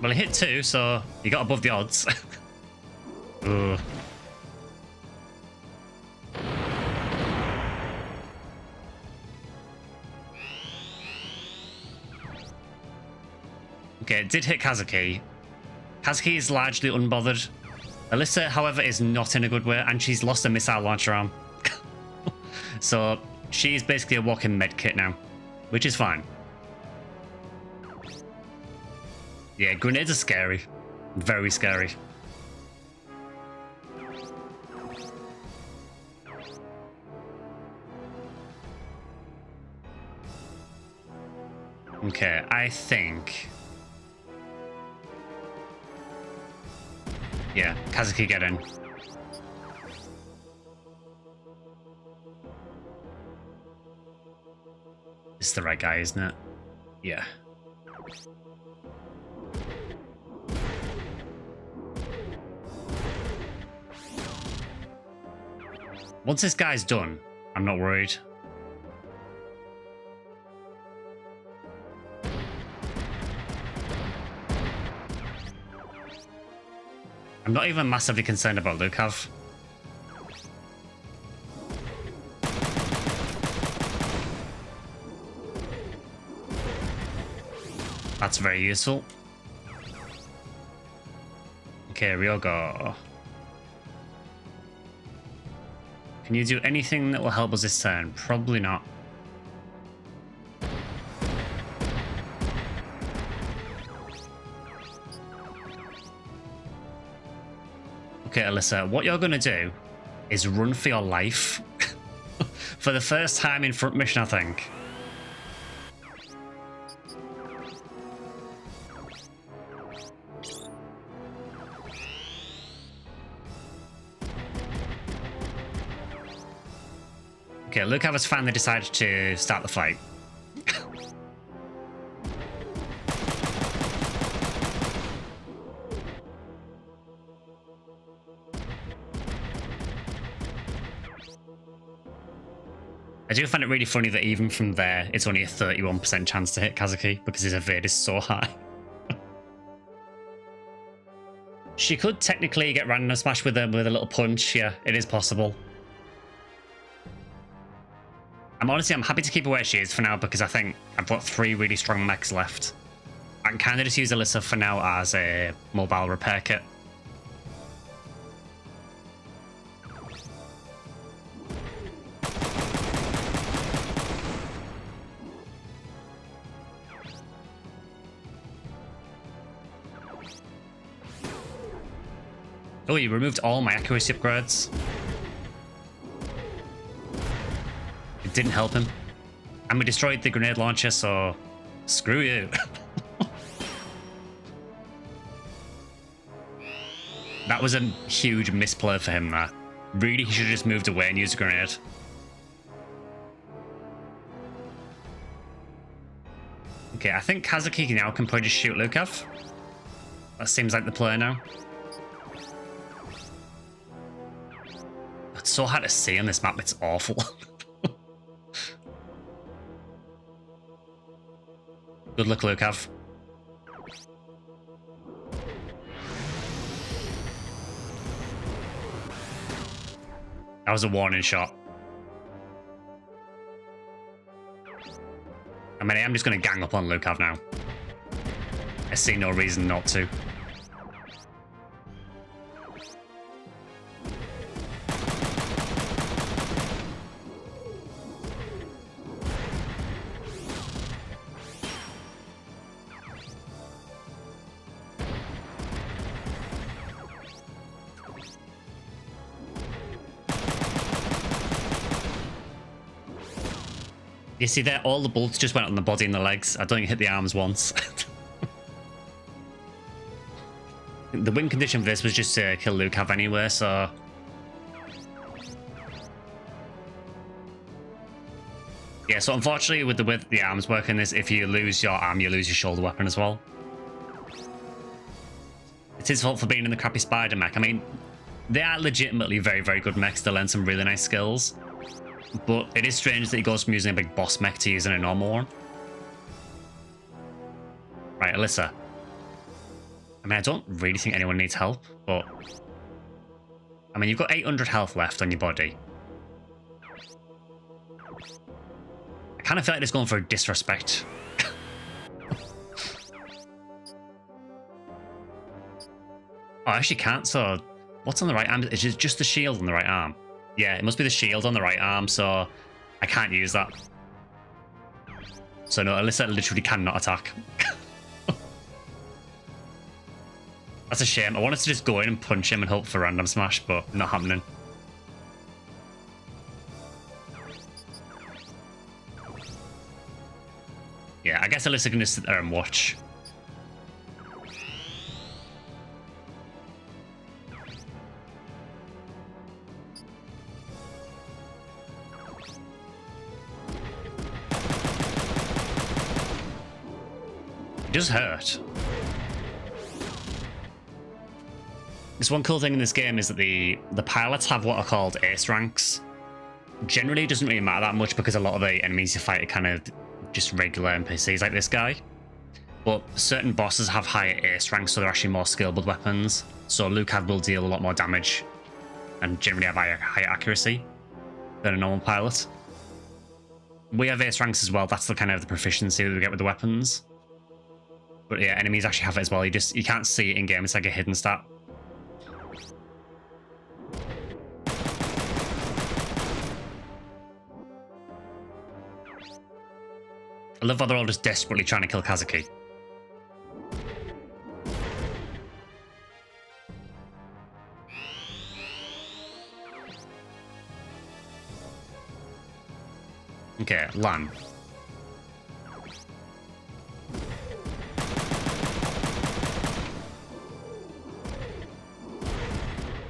Well, it hit 2, so you got above the odds. Ugh. Okay, it did hit Kazuki. Kazuki is largely unbothered. Alisa, however, is not in a good way, and she's lost a missile launcher arm. So she's basically a walking medkit now, which is fine. Yeah, grenades are scary. Very scary. Okay, I think... Yeah, Kazuki, get in. This is the right guy, isn't it? Yeah. Once this guy's done, I'm not worried. I'm not even massively concerned about Lukav. That's very useful. Okay, Ryogo. Can you do anything that will help us this turn? Probably not. Okay, Alisa, what you're going to do is run for your life. For the first time in front mission, I think. Okay, Lukav has finally decided to start the fight. I do find it really funny that even from there, it's only a 31% chance to hit Kazuki because his evade is so high. She could technically get random smash with a little punch. Yeah, it is possible. I'm happy to keep her where she is for now because I think I've got 3 really strong mechs left. I can kind of just use Alisa for now as a mobile repair kit. Oh, you removed all my accuracy upgrades. It didn't help him. And we destroyed the grenade launcher, so screw you. That was a huge misplay for him there. Really, he should have just moved away and used a grenade. Okay, I think Kazuki now can probably just shoot Lukav. That seems like the play now. It's so hard to see on this map, it's awful. Good luck, Lukav. That was a warning shot. I mean, I'm just going to gang up on Lukav now. I see no reason not to. You see there, all the bullets just went on the body and the legs. I don't think it hit the arms once. The win condition for this was just to kill Lukav anyway, so... Yeah, so unfortunately with the way the arms work in this, if you lose your arm, you lose your shoulder weapon as well. It's his fault for being in the crappy spider mech. I mean, they are legitimately very, very good mechs. They learn some really nice skills. But it is strange that he goes from using a big boss mech to using a normal one. Right, Alisa. I mean, I don't really think anyone needs help, but... I mean, you've got 800 health left on your body. I kind of feel like it's going for a disrespect. Oh, I actually can't, so... What's on the right arm? Is it just the shield on the right arm? Yeah, it must be the shield on the right arm, so I can't use that. So no, Alisa literally cannot attack. That's a shame. I wanted to just go in and punch him and hope for random smash, but not happening. Yeah, I guess Alisa can just sit there and watch. It does hurt. This one cool thing in this game is that the pilots have what are called ace ranks. Generally, it doesn't really matter that much because a lot of the enemies you fight are kind of just regular NPCs like this guy. But certain bosses have higher ace ranks, so they're actually more skilled with weapons. So Lukav will deal a lot more damage and generally have higher accuracy than a normal pilot. We have ace ranks as well. That's the kind of the proficiency that we get with the weapons. But yeah, enemies actually have it as well. You can't see it in game. It's like a hidden stat. I love how they're all just desperately trying to kill Kazuki. Okay, Lan.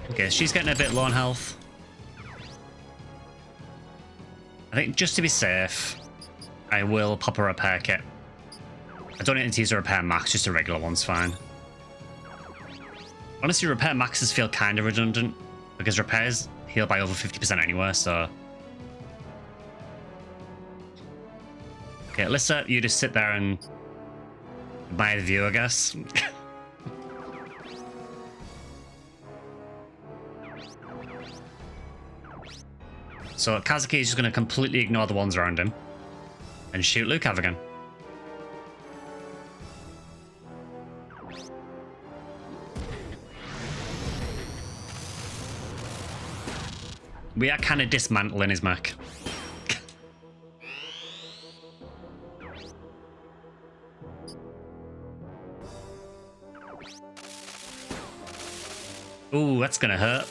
Okay, she's getting a bit low on health. I think just to be safe, I will pop a repair kit. I don't need to use a repair max, just a regular one's fine. Honestly, repair maxes feel kind of redundant, because repairs heal by over 50% anyway, so... Okay, Alisa, you just sit there and admire the view, I guess. So Kazuki is just going to completely ignore the ones around him and shoot Lukav again. We are kind of dismantling his mech. Ooh, that's gonna hurt.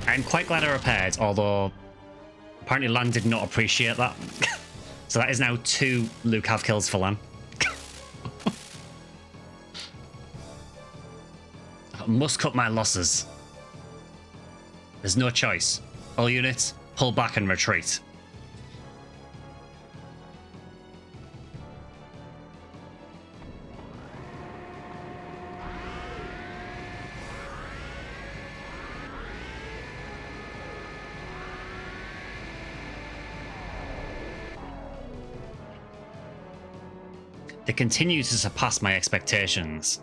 I'm quite glad I repaired, although apparently Lan did not appreciate that. So that is now 2 Lucav kills for Lan. I must cut my losses. There's no choice. All units, pull back and retreat. They continue to surpass my expectations.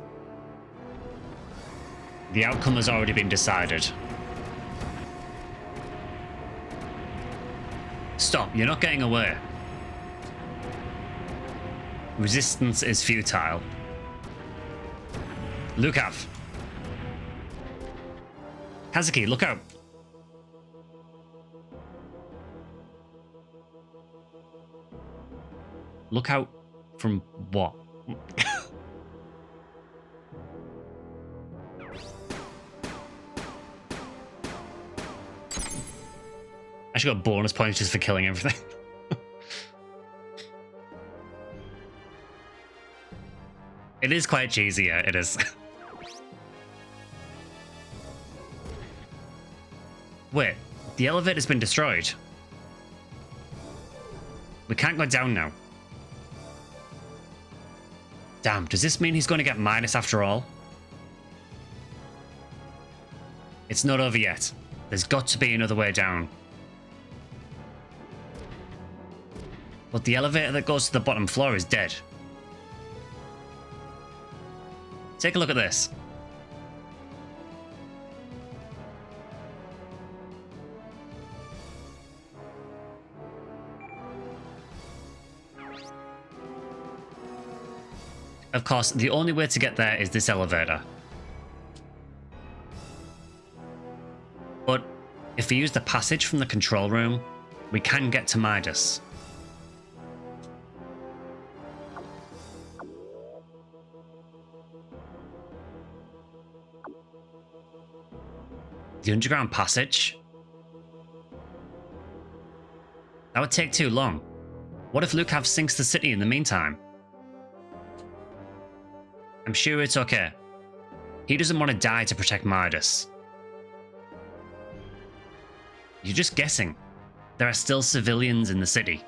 The outcome has already been decided. Stop, you're not getting away. Resistance is futile. Lucav. Kazuki, look out. Look out from what? I should got bonus points just for killing everything. It is quite cheesy, yeah, it is. Wait, the elevator's been destroyed. We can't go down now. Damn, does this mean he's going to get minus after all? It's not over yet. There's got to be another way down. But the elevator that goes to the bottom floor is dead. Take a look at this. Of course, the only way to get there is this elevator. But if we use the passage from the control room, we can get to Midas. The underground passage? That would take too long. What if Lucav sinks the city in the meantime? I'm sure it's okay. He doesn't want to die to protect Midas. You're just guessing. There are still civilians in the city.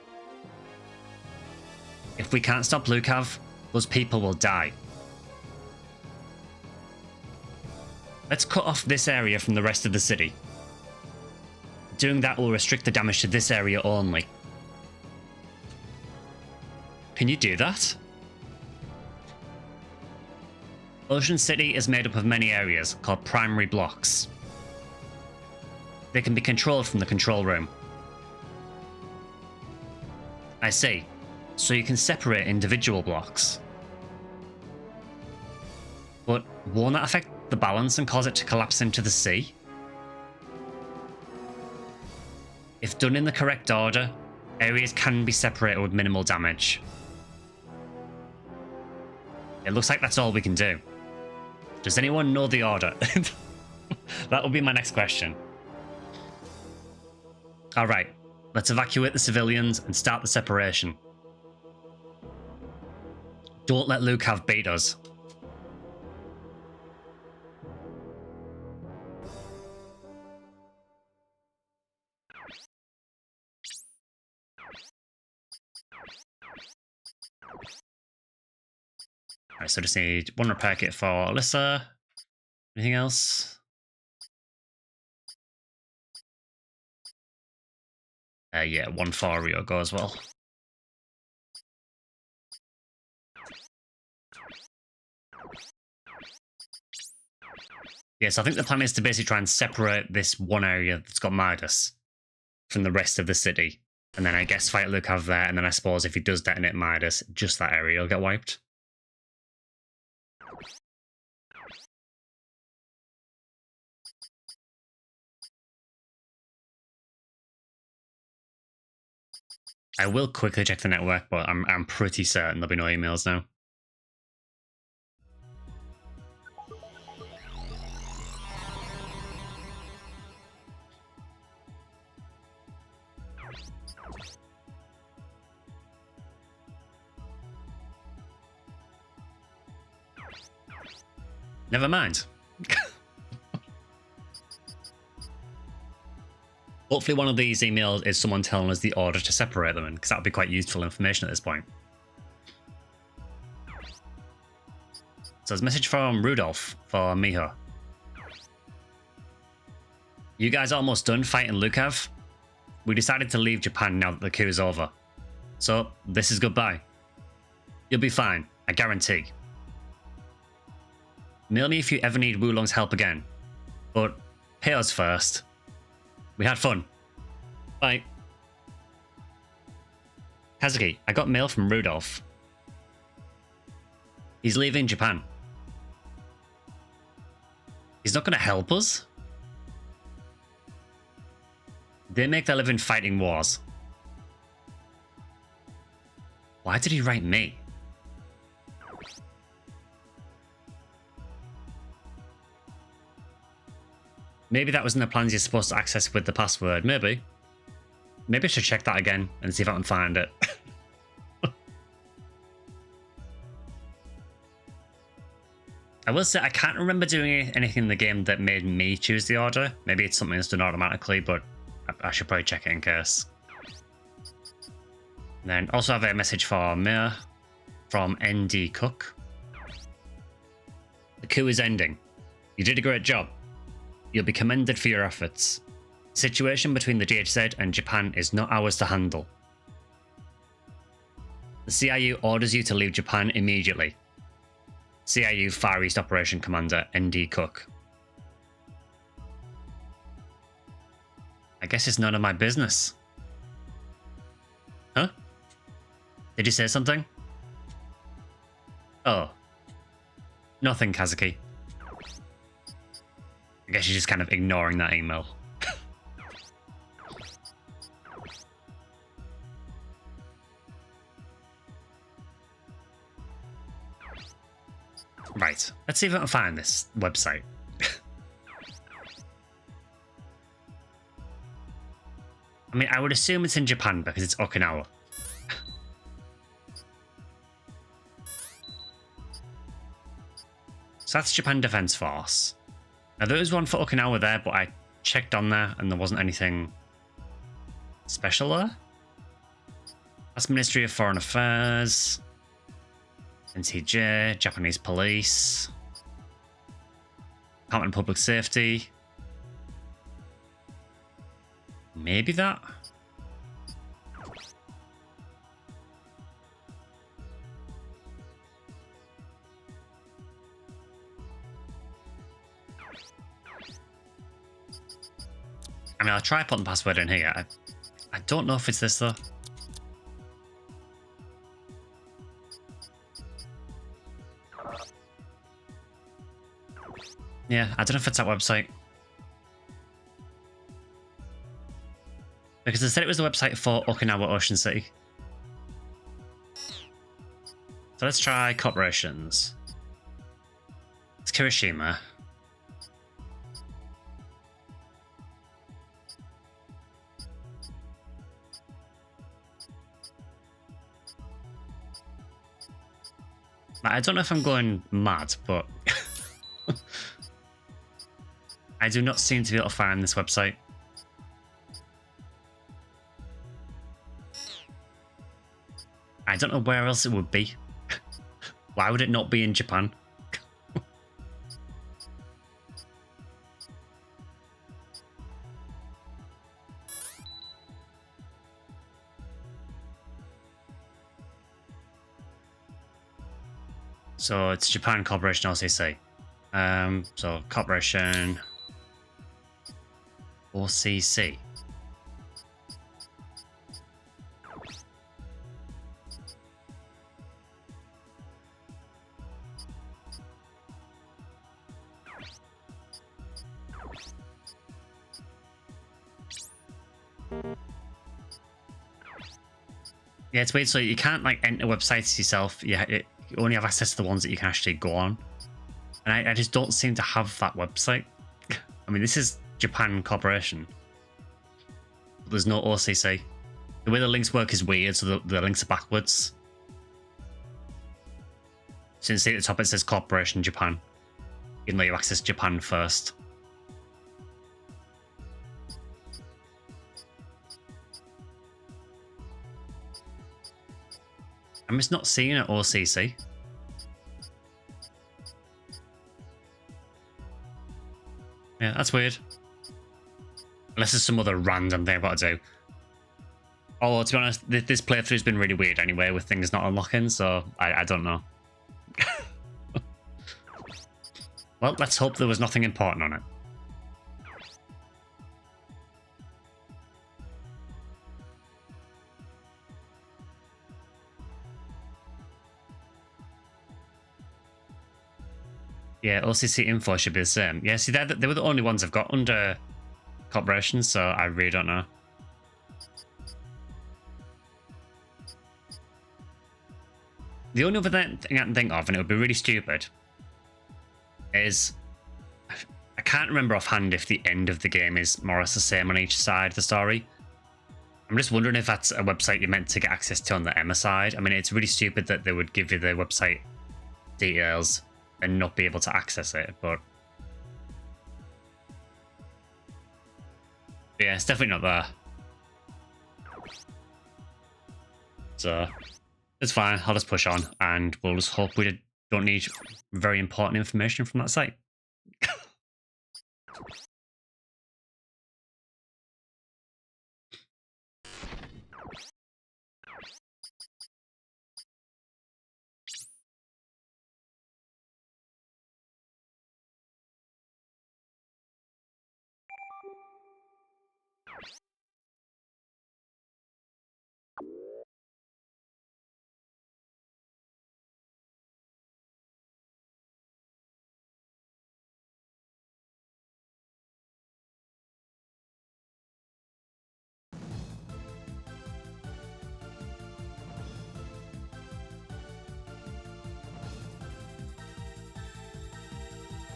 If we can't stop Lucav, those people will die. Let's cut off this area from the rest of the city. Doing that will restrict the damage to this area only. Can you do that? Ocean City is made up of many areas called primary blocks. They can be controlled from the control room. I see. So you can separate individual blocks. But won't that affect the balance and cause it to collapse into the sea? If done in the correct order, areas can be separated with minimal damage. It looks like that's all we can do. Does anyone know the order? That will be my next question. Alright, let's evacuate the civilians and start the separation. Don't let Lucav beat us. Alright, so just need one repair kit for Alisa. Anything else? Yeah, one for Ryogo as well. Yeah, so I think the plan is to basically try and separate this one area that's got Midas from the rest of the city. And then I guess fight Lucav there, and then I suppose if he does detonate Midas, just that area will get wiped. I will quickly check the network, but I'm pretty certain there'll be no emails now. Never mind. Hopefully one of these emails is someone telling us the order to separate them in, because that would be quite useful information at this point. So there's a message from Rudolph for Miho. You guys are almost done fighting Lukav? We decided to leave Japan now that the coup is over. So this is goodbye. You'll be fine, I guarantee. Mail me if you ever need Wulong's help again. But pay us first. We had fun. Bye. Kazuki, I got mail from Rudolph. He's leaving Japan. He's not going to help us? They make their living fighting wars. Why did he write me? Maybe that was in the plans you're supposed to access with the password. Maybe. Maybe I should check that again and see if I can find it. I will say I can't remember doing anything in the game that made me choose the order. Maybe it's something that's done automatically, but I should probably check it in case. And then also have a message for Mir from ND Cook. The coup is ending. You did a great job. You'll be commended for your efforts. The situation between the DHZ and Japan is not ours to handle. The CIU orders you to leave Japan immediately. CIU Far East Operation Commander ND Cook. I guess it's none of my business. Huh? Did you say something? Oh. Nothing, Kazuki. I guess you're just kind of ignoring that email. Right, let's see if I can find this website. I mean, I would assume it's in Japan because it's Okinawa. So that's Japan Defense Force. Now, there is one for Okinawa there, but I checked on there and there wasn't anything special there. That's Ministry of Foreign Affairs, NTJ, Japanese Police, Department of Public Safety. Maybe that? I mean, I'll try putting the password in here. I don't know if it's this, though. Yeah, I don't know if it's that website. Because they said it was the website for Okinawa Ocean City. So let's try corporations. It's Kirishima. I don't know if I'm going mad, but I do not seem to be able to find this website. I don't know where else it would be. Why would it not be in Japan? So it's Japan Corporation OCC. So Corporation OCC. Yeah, it's weird. So you can't like enter websites yourself. You only have access to the ones that you can actually go on. And I just don't seem to have that website. I mean, this is Japan Corporation. There's no OCC. The way the links work is weird, so the links are backwards. So you see at the top it says Corporation Japan. Even though you access Japan first. I'm just not seeing it OCC. Yeah, that's weird. Unless there's some other random thing I've got to do. Although, to be honest, this playthrough's been really weird anyway, with things not unlocking, so I don't know. Well, let's hope there was nothing important on it. Yeah, OCC info should be the same. Yeah, see, they were the only ones I've got under Corporation, so I really don't know. The only other thing I can think of, and it would be really stupid, is I can't remember offhand if the end of the game is more or less the same on each side of the story. I'm just wondering if that's a website you're meant to get access to on the Emma side. I mean, it's really stupid that they would give you the website details and not be able to access it, but yeah, it's definitely not there. So it's fine, I'll just push on and we'll just hope we don't need very important information from that site.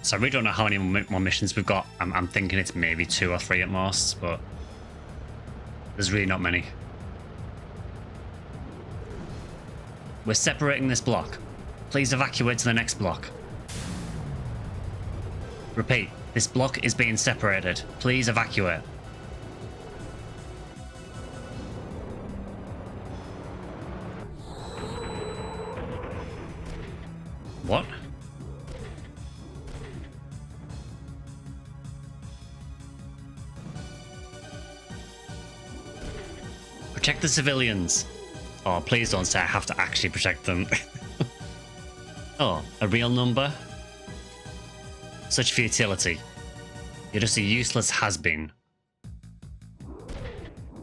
So I really don't know how many more missions we've got. I'm thinking it's maybe 2 or 3 at most, but there's really not many. We're separating this block. Please evacuate to the next block. Repeat, this block is being separated. Please evacuate. What? Protect the civilians. Oh, please don't say I have to actually protect them. Oh, a real number? Such futility. You're just a useless has-been.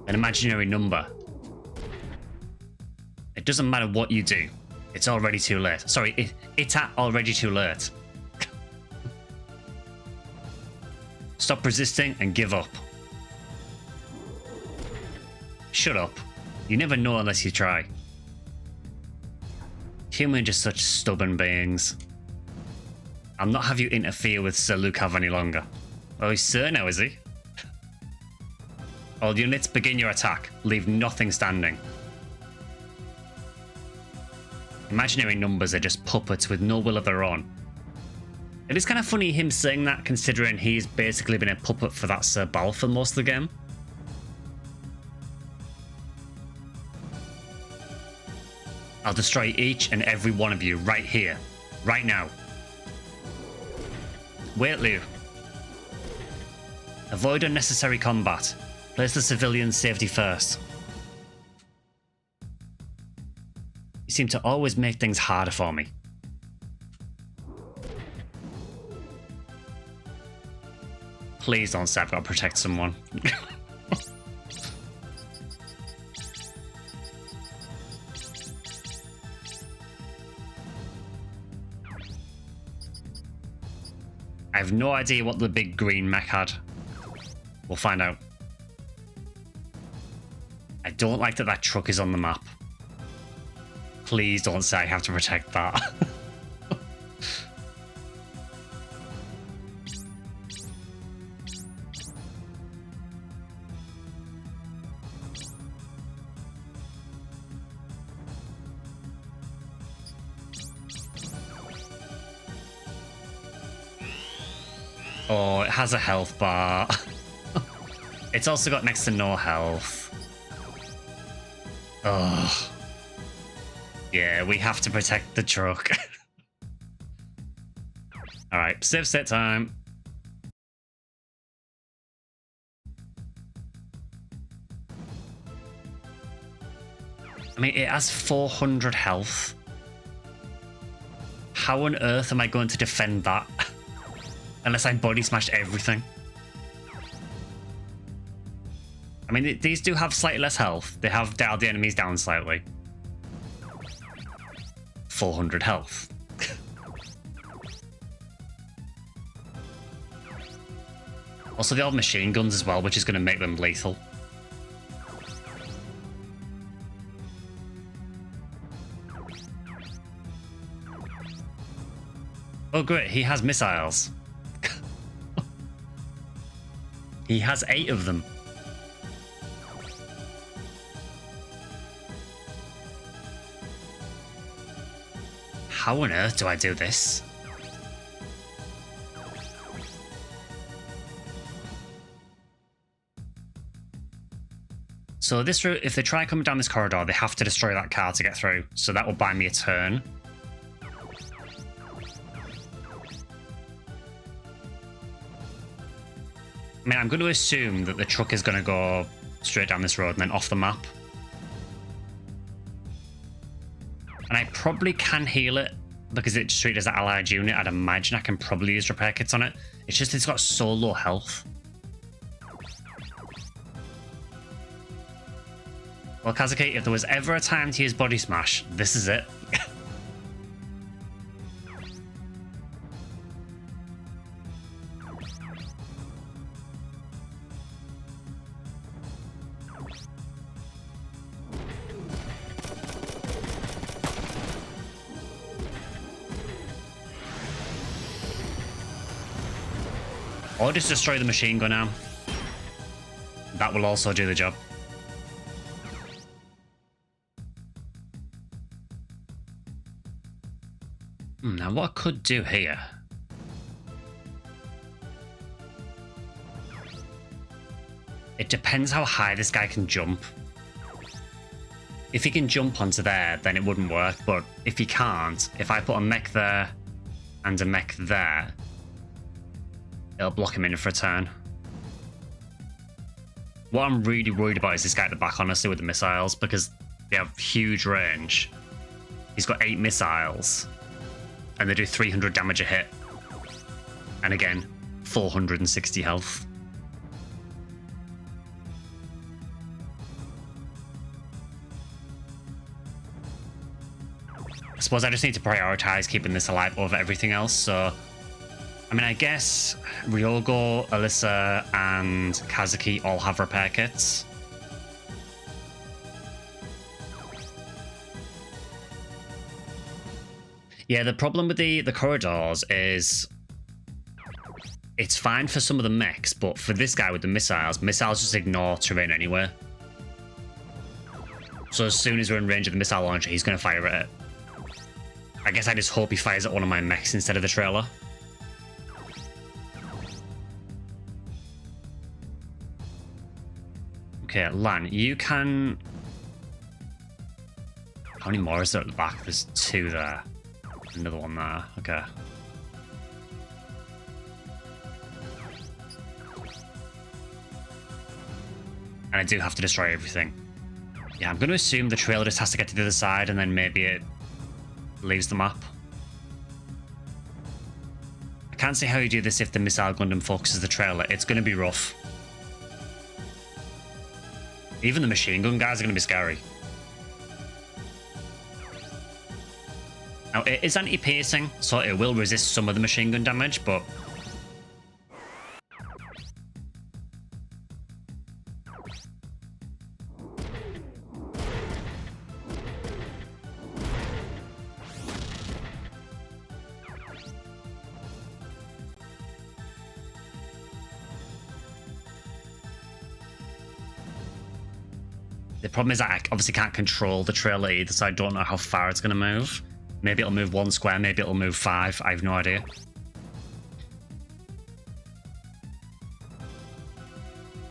An imaginary number. It doesn't matter what you do. It's already too late. Sorry, it's already too late. Stop resisting and give up. Shut up. You never know unless you try. Humans are just such stubborn beings. I'll not have you interfere with Sir Lucav any longer. Oh, he's Sir now, is he? All units, begin your attack. Leave nothing standing. Imaginary numbers are just puppets with no will of their own. It is kind of funny him saying that, considering he's basically been a puppet for that Sir Bal for most of the game. I'll destroy each and every one of you right here, right now. Wait, Liu. Avoid unnecessary combat. Place the civilians' safety first. You seem to always make things harder for me. Please don't say I've got to protect someone. I have no idea what the big green mech had. We'll find out. I don't like that truck is on the map. Please don't say I have to protect that. Oh, it has a health bar. It's also got next to no health. Oh. Yeah, we have to protect the truck. Alright, save set time. I mean, it has 400 health. How on earth am I going to defend that? Unless I body smashed everything. I mean, these do have slightly less health. They have dialed the enemies down slightly. 400 health. Also, they have machine guns as well, which is going to make them lethal. Oh, great. He has missiles. He has 8 of them. How on earth do I do this? So this route, if they try coming down this corridor, they have to destroy that car to get through. So that will buy me a turn. I mean, I'm going to assume that the truck is going to go straight down this road and then off the map. And I probably can heal it because it's treated as an allied unit. I'd imagine I can probably use repair kits on it. It's just it's got so low health. Well, Kazuki, if there was ever a time to use Body Smash, this is it. Or just destroy the machine gun now. That will also do the job. Now what I could do here... It depends how high this guy can jump. If he can jump onto there, then it wouldn't work. But if he can't, if I put a mech there and a mech there, it'll block him in for a turn. What I'm really worried about is this guy at the back, honestly, with the missiles, because they have huge range. He's got 8 missiles, and they do 300 damage a hit. And again, 460 health. I suppose I just need to prioritize keeping this alive over everything else, so... I mean, I guess Ryogo, Alisa, and Kazuki all have repair kits. Yeah, the problem with the corridors is it's fine for some of the mechs, but for this guy with the missiles just ignore terrain anyway. So as soon as we're in range of the missile launcher, he's going to fire at it. I guess I just hope he fires at one of my mechs instead of the trailer. Okay, Lan, you can... How many more is there at the back? There's 2 there. Another one there. Okay. And I do have to destroy everything. Yeah, I'm going to assume the trailer just has to get to the other side and then maybe it leaves the map. I can't see how you do this if the missile Gundam focuses the trailer. It's going to be rough. Even the machine gun guys are going to be scary. Now, it is anti-piercing, so it will resist some of the machine gun damage, but... The problem is that I obviously can't control the trailer either, so I don't know how far it's going to move. Maybe it'll move 1 square, maybe it'll move 5. I have no idea.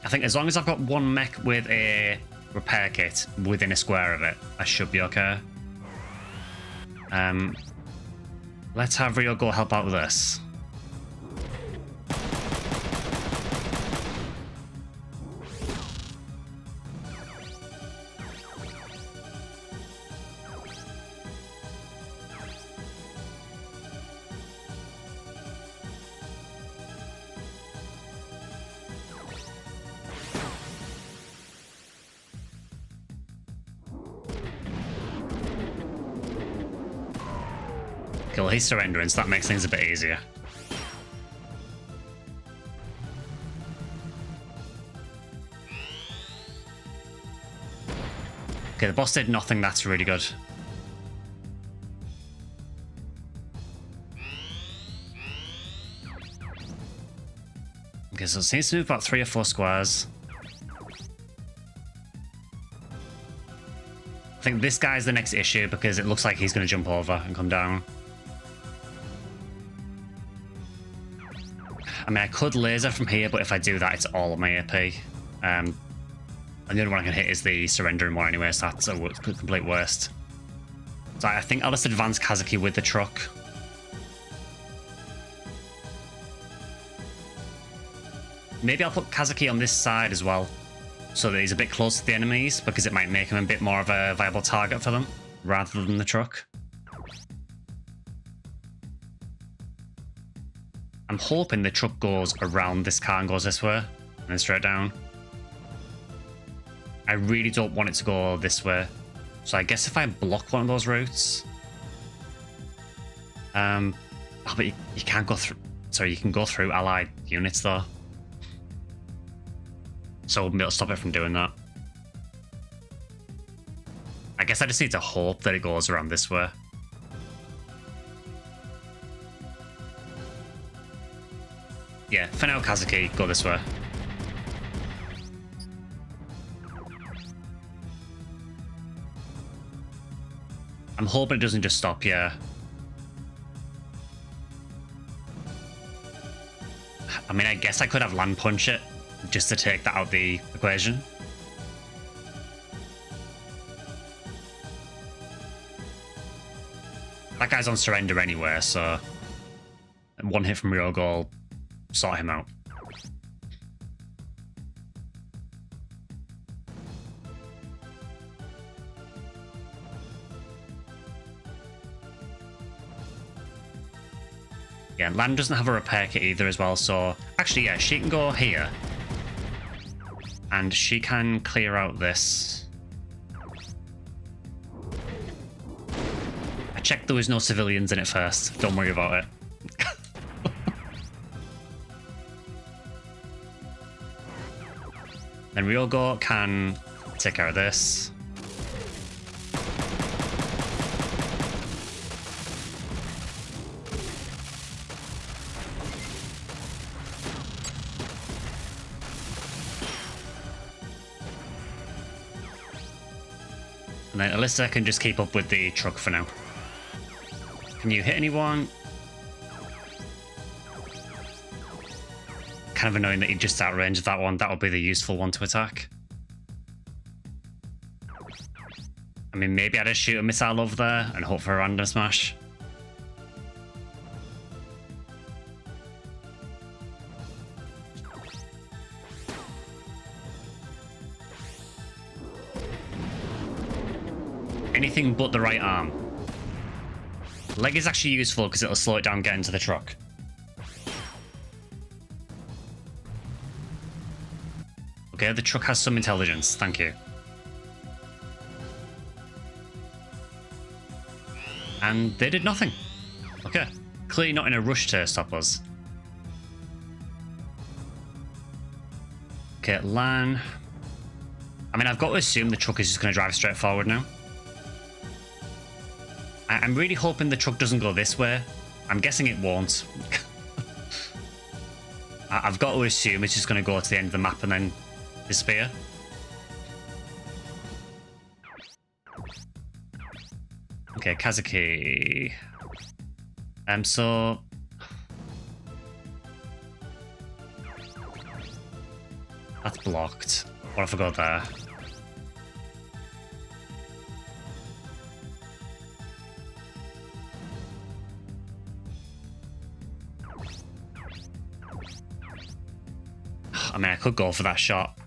I think as long as I've got 1 mech with a repair kit within a square of it, I should be okay. Let's have Rio go help out with this. Cool, he's surrendering, so that makes things a bit easier. Okay, the boss did nothing, that's really good. Okay, so it seems to move about 3 or 4 squares. I think this guy's the next issue because it looks like he's going to jump over and come down. I mean, I could laser from here, but if I do that, it's all of my AP. And the only one I can hit is the surrendering one anyway, so that's a complete waste. So I think I'll just advance Kazuki with the truck. Maybe I'll put Kazuki on this side as well, so that he's a bit closer to the enemies, because it might make him a bit more of a viable target for them, rather than the truck. I'm hoping the truck goes around this car and goes this way, and then straight down. I really don't want it to go this way, so I guess if I block one of those routes... Oh, but you can't go through... Sorry, you can go through allied units though. So I wouldn't be able to stop it from doing that. I guess I just need to hope that it goes around this way. Yeah, for now, Kazuki, go this way. I'm hoping it doesn't just stop here. I mean, I guess I could have land punch it, just to take that out of the equation. That guy's on surrender anyway, so... 1 hit from Ryogo will sort him out. Yeah, Lan doesn't have a repair kit either as well, so... Actually, yeah, she can go here. And she can clear out this. I checked there was no civilians in it first. Don't worry about it. Then Ryogo can take care of this. And then Alisa can just keep up with the truck for now. Can you hit anyone? Kind of annoying that you just outranged that one. That would be the useful one to attack. I mean, maybe I'd just shoot a missile over there and hope for a random smash. Anything but the right arm. Leg is actually useful because it'll slow it down getting to the truck. Okay, the truck has some intelligence. Thank you. And they did nothing. Okay. Clearly not in a rush to stop us. Okay, Lan. I mean, I've got to assume the truck is just going to drive straight forward now. I'm really hoping the truck doesn't go this way. I'm guessing it won't. I've got to assume it's just going to go to the end of the map and then disappear. Okay, Kazuki. So... That's blocked. What if I go there? I mean, I could go for that shot.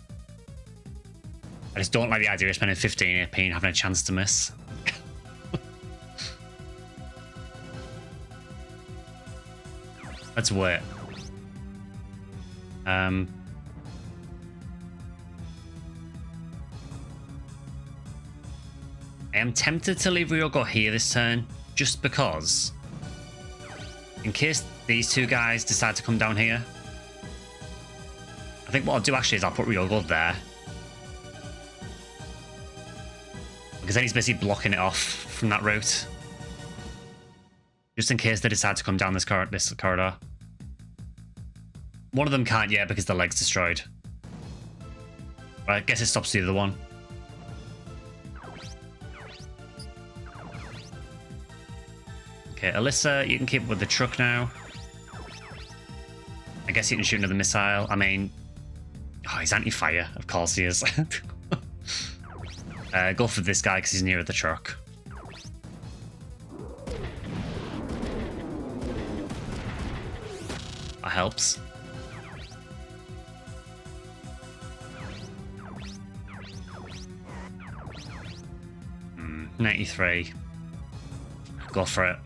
I just don't like the idea of spending 15 AP and having a chance to miss. Let's wait. I am tempted to leave Ryogo here this turn, just because. In case these two guys decide to come down here. I think what I'll do actually is I'll put Ryogo there. Because then he's basically blocking it off from that route. Just in case they decide to come down this corridor. One of them can't yet because their leg's destroyed. But I guess it stops the other one. Okay, Alisa, you can keep up with the truck now. I guess you can shoot another missile. I mean... Oh, he's anti-fire. Of course he is. Go for this guy because he's nearer the truck. That helps. Hmm, 93. Go for it.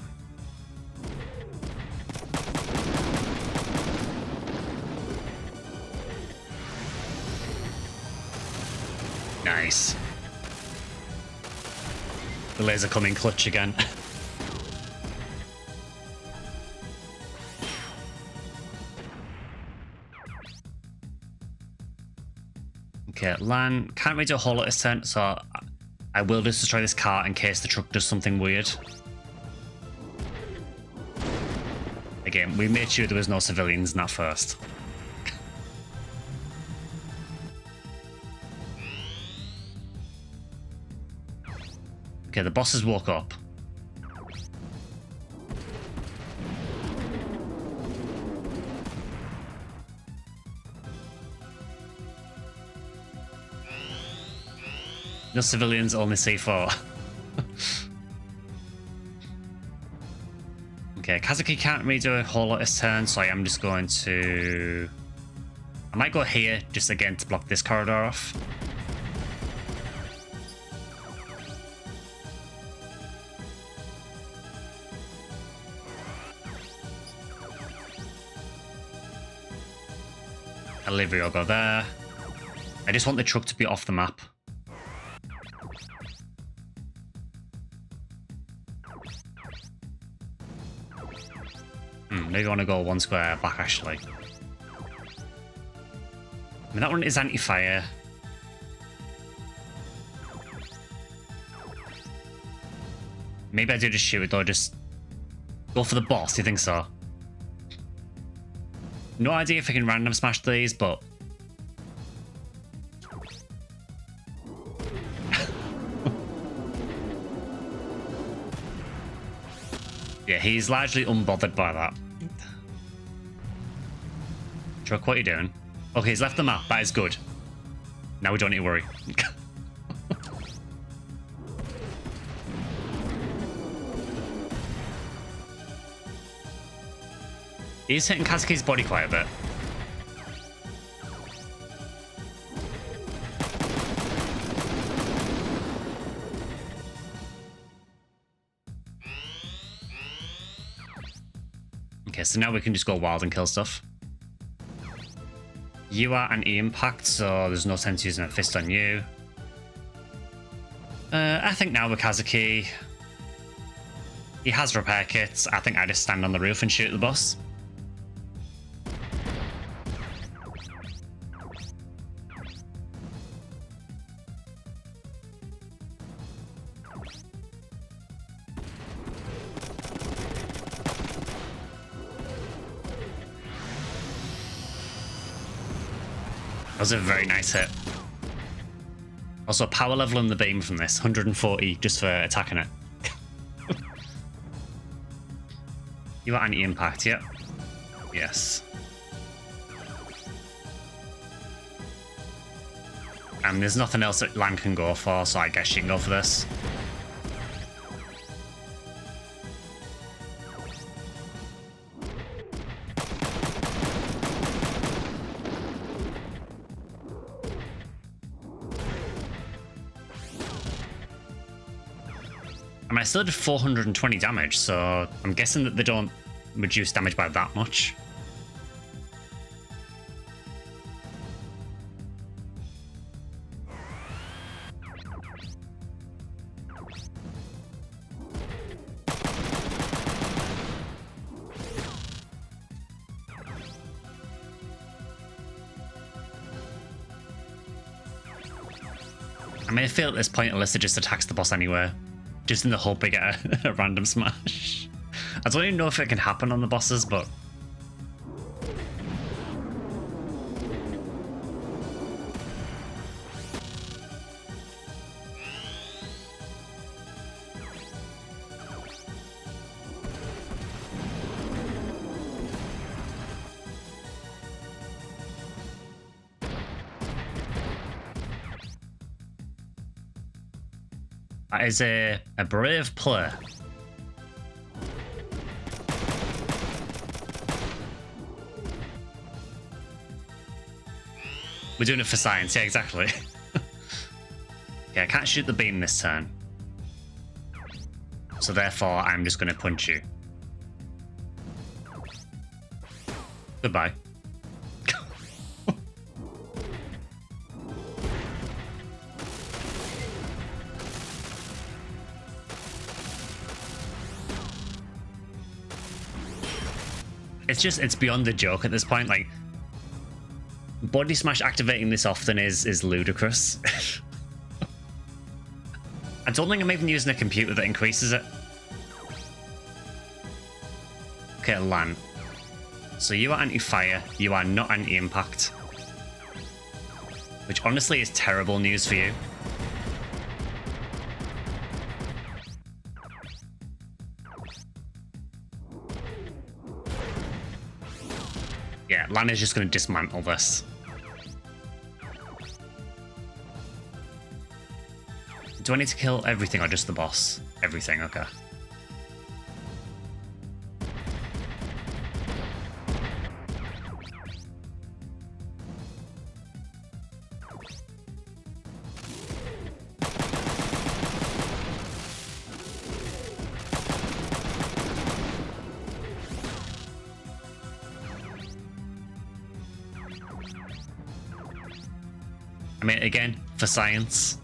Nice. The laser coming clutch again. Okay, Lan can't really do a whole lot of turn, so I will just destroy this car in case the truck does something weird. Again, we made sure there was no civilians in that first. Okay, the boss has woke up. No civilians, only C4. Okay, Kazuki can't really do a whole lot this turn, so I am just going to... I might go here, just again to block this corridor off. I'll leave Ryogo there. I just want the truck to be off the map. Maybe I want to go one square back, actually. I mean, that one is anti-fire. Maybe I do just shoot it, though. Just go for the boss. Do you think so? No idea if I can random smash these, but... yeah, he's largely unbothered by that. Truck, what are you doing? Okay, he's left the map. That is good. Now we don't need to worry. He's hitting Kazuki's body quite a bit. Okay, so now we can just go wild and kill stuff. You are anti-impact, so there's no sense using a fist on you. I think now with Kazuki, he has repair kits. I think I just stand on the roof and shoot the boss. That was a very nice hit. Also, power level in the beam from this, 140 just for attacking it. You are anti-impact, yeah? Yes. And there's nothing else that Lan can go for, so I guess she can go for this. I mean, I still did 420 damage, so I'm guessing that they don't reduce damage by that much. I mean, I feel at this point Alisa just attacks the boss anyway, just in the hope they get a random smash. I don't even know if it can happen on the bosses, but... that is a brave play. We're doing it for science, yeah, exactly. Okay, I can't shoot the beam this turn. So therefore, I'm just going to punch you. Goodbye. It's beyond a joke at this point. Like, body smash activating this often is ludicrous. I don't think I'm even using a computer that increases it. Okay, Lan. So you are anti-fire, you are not anti-impact. Which honestly is terrible news for you. Yeah, Lan is just going to dismantle this. Do I need to kill everything or just the boss? Everything, okay. I mean, again, for science.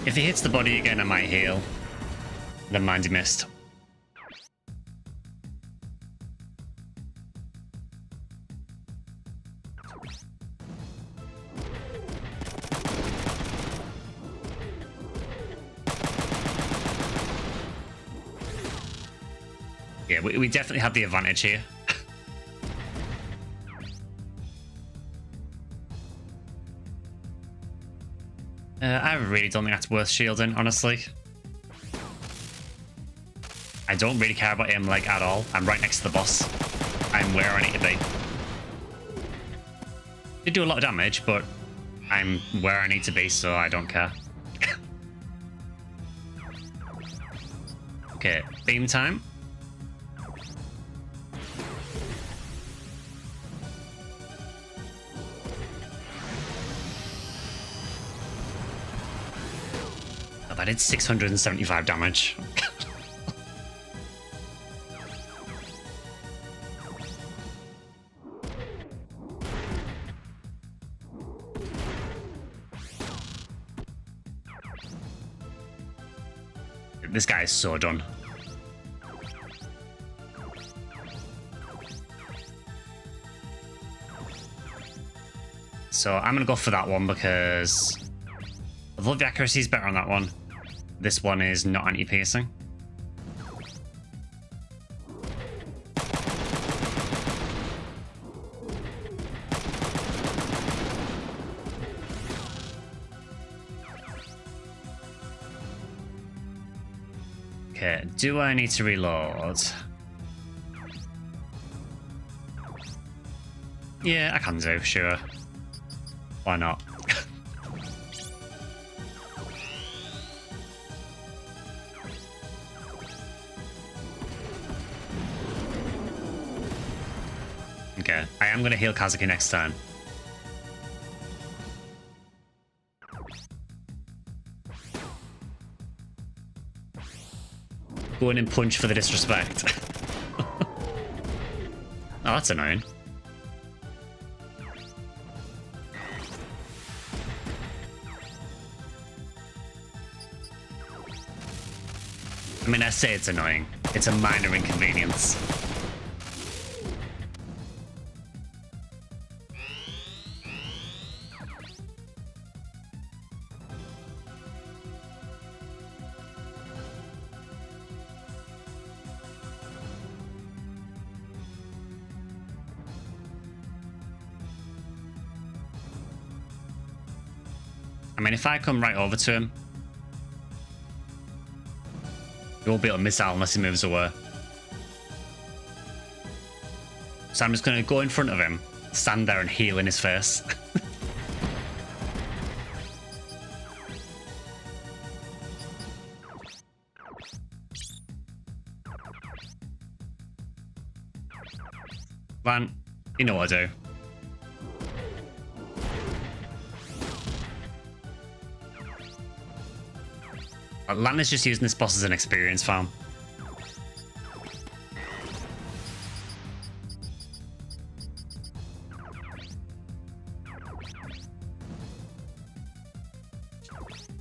If he hits the body again, I might heal. Never mind, he missed. Yeah, we definitely have the advantage here. I really don't think that's worth shielding, honestly. I don't really care about him, like, at all. I'm right next to the boss. I'm where I need to be. Did do a lot of damage, but I'm where I need to be, so I don't care. Okay, beam time. I did 675 damage. This guy is so done. So I'm gonna go for that one because although the accuracy is better on that one, this one is not anti-piercing. Okay, do I need to reload? Yeah, I can do, sure. Why not? Okay, I am going to heal Kazuki next turn. Go in and punch for the disrespect. Oh, that's annoying. I mean, I say it's annoying. It's a minor inconvenience. I mean, if I come right over to him, he won't be able to miss out unless he moves away. So I'm just going to go in front of him, stand there and heal in his face. Van, you know what I do. Lan is just using this boss as an experience farm.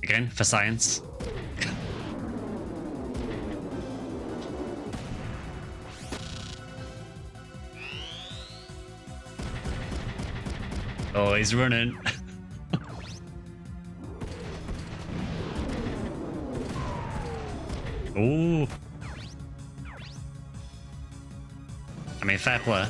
Again, for science. Oh, he's running. Ooh. I mean, fair play.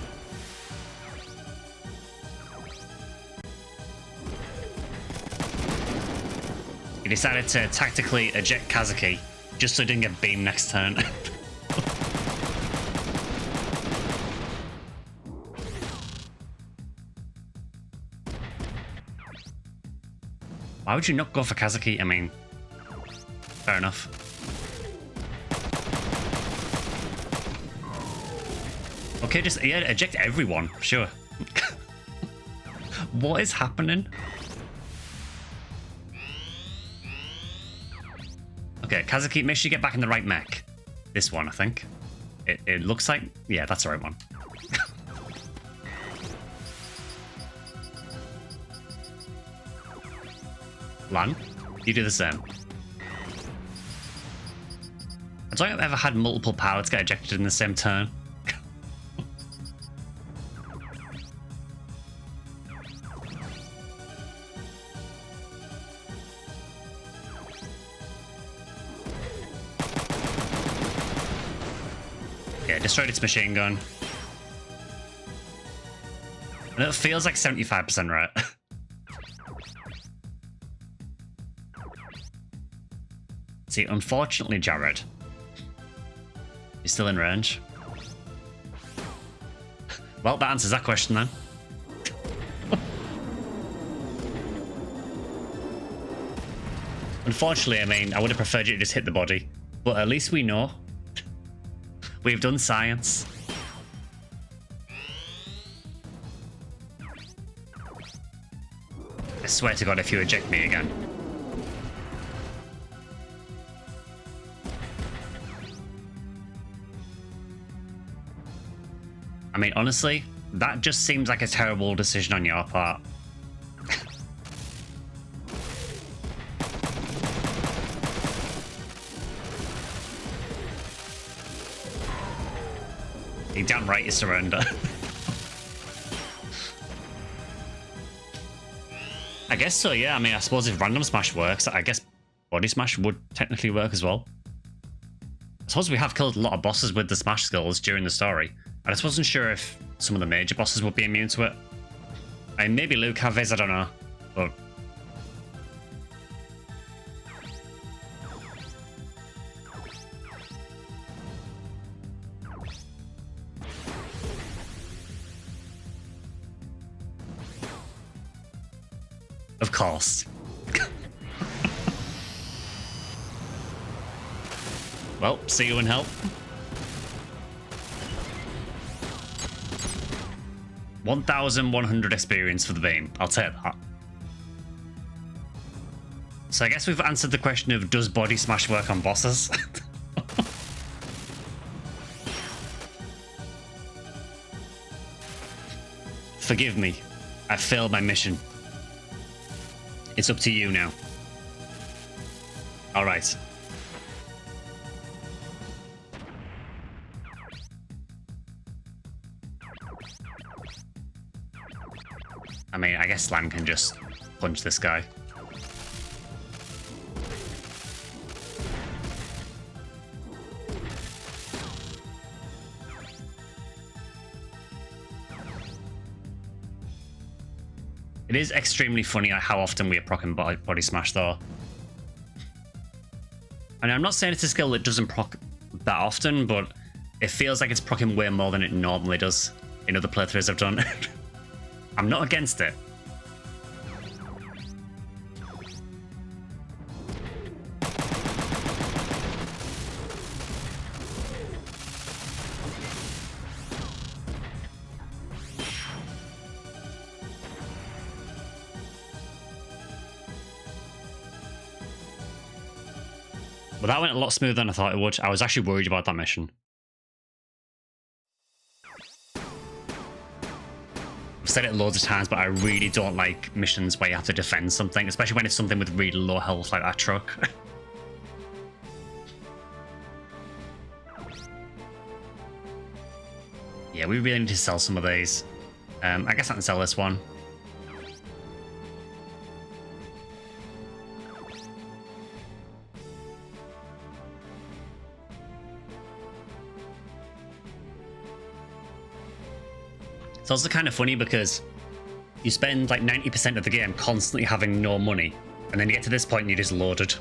He decided to tactically eject Kazuki just so he didn't get beamed next turn. Why would you not go for Kazuki? I mean, fair enough. Okay, just yeah, eject everyone, sure. What is happening? Okay, Kazuki, make sure you get back in the right mech. This one, I think. It looks like... Yeah, that's the right one. Lan, you do the same. I don't think I've ever had multiple pilots get ejected in the same turn. Yeah, destroyed its machine gun. And it feels like 75% right. See, unfortunately, Jared, you're still in range. Well, that answers that question then. Unfortunately, I mean, I would have preferred you to just hit the body, but at least we know. We've done science. I swear to God, if you eject me again. I mean, honestly, that just seems like a terrible decision on your part. You're damn right you surrender. I guess so, yeah. I mean, I suppose if random smash works, I guess body smash would technically work as well. I suppose we have killed a lot of bosses with the smash skills during the story. I just wasn't sure if some of the major bosses would be immune to it. I mean, maybe Luke have his, I don't know. But Of course. Well, see you in hell. 1,100 experience for the beam. I'll take that. So I guess we've answered the question of, does body smash work on bosses? Forgive me. I failed my mission. It's up to you now. All right. I mean, I guess Slam can just punch this guy. It is extremely funny how often we are proccing body smash, though. I mean, I'm not saying it's a skill that doesn't proc that often, but it feels like it's proccing way more than it normally does in other playthroughs I've done. I'm not against it. Well, that went a lot smoother than I thought it would. I was actually worried about that mission. I've said it loads of times, but I really don't like missions where you have to defend something, especially when it's something with really low health like that truck. Yeah, we really need to sell some of these. I guess I can sell this one. It's also kind of funny because you spend like 90% of the game constantly having no money, and then you get to this point and you're just loaded.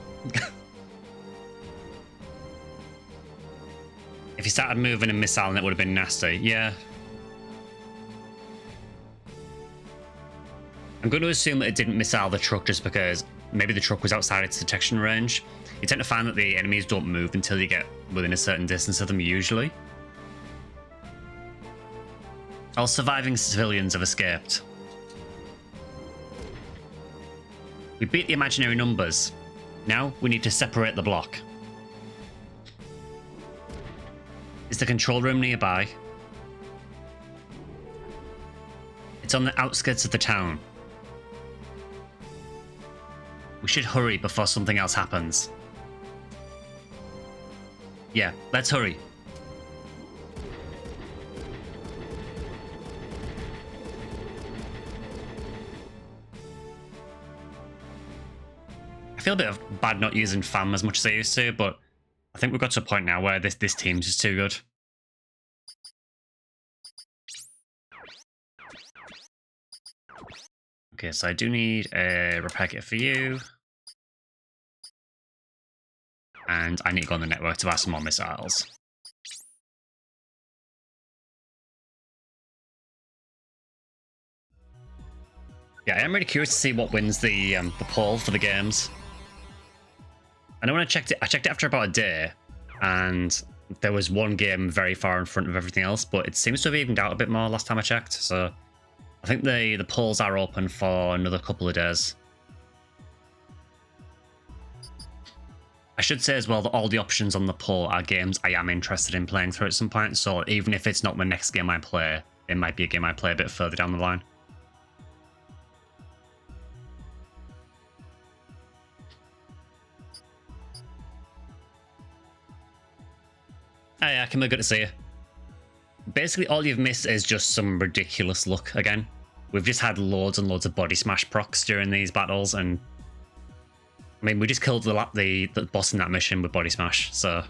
If you started moving and missiling, it would have been nasty. Yeah. I'm going to assume that it didn't missile the truck just because maybe the truck was outside its detection range. You tend to find that the enemies don't move until you get within a certain distance of them, usually. All surviving civilians have escaped. We beat the imaginary numbers. Now we need to separate the block. Is the control room nearby? It's on the outskirts of the town. We should hurry before something else happens. Yeah, let's hurry. I feel a bit of bad not using FAM as much as I used to, but I think we've got to a point now where this team's just too good. Okay, so I do need a repair kit for you. And I need to go on the network to buy some more missiles. Yeah, I am really curious to see what wins the poll for the games. I know when I checked it after about a day, and there was one game very far in front of everything else, but it seems to have evened out a bit more last time I checked, so I think the polls are open for another couple of days. I should say as well that all the options on the poll are games I am interested in playing through at some point, so even if it's not the next game I play, it might be a game I play a bit further down the line. Oh yeah, Kimmer, good to see you. Basically, all you've missed is just some ridiculous luck again. We've just had loads and loads of body smash procs during these battles, and I mean, we just killed the boss in that mission with body smash, so...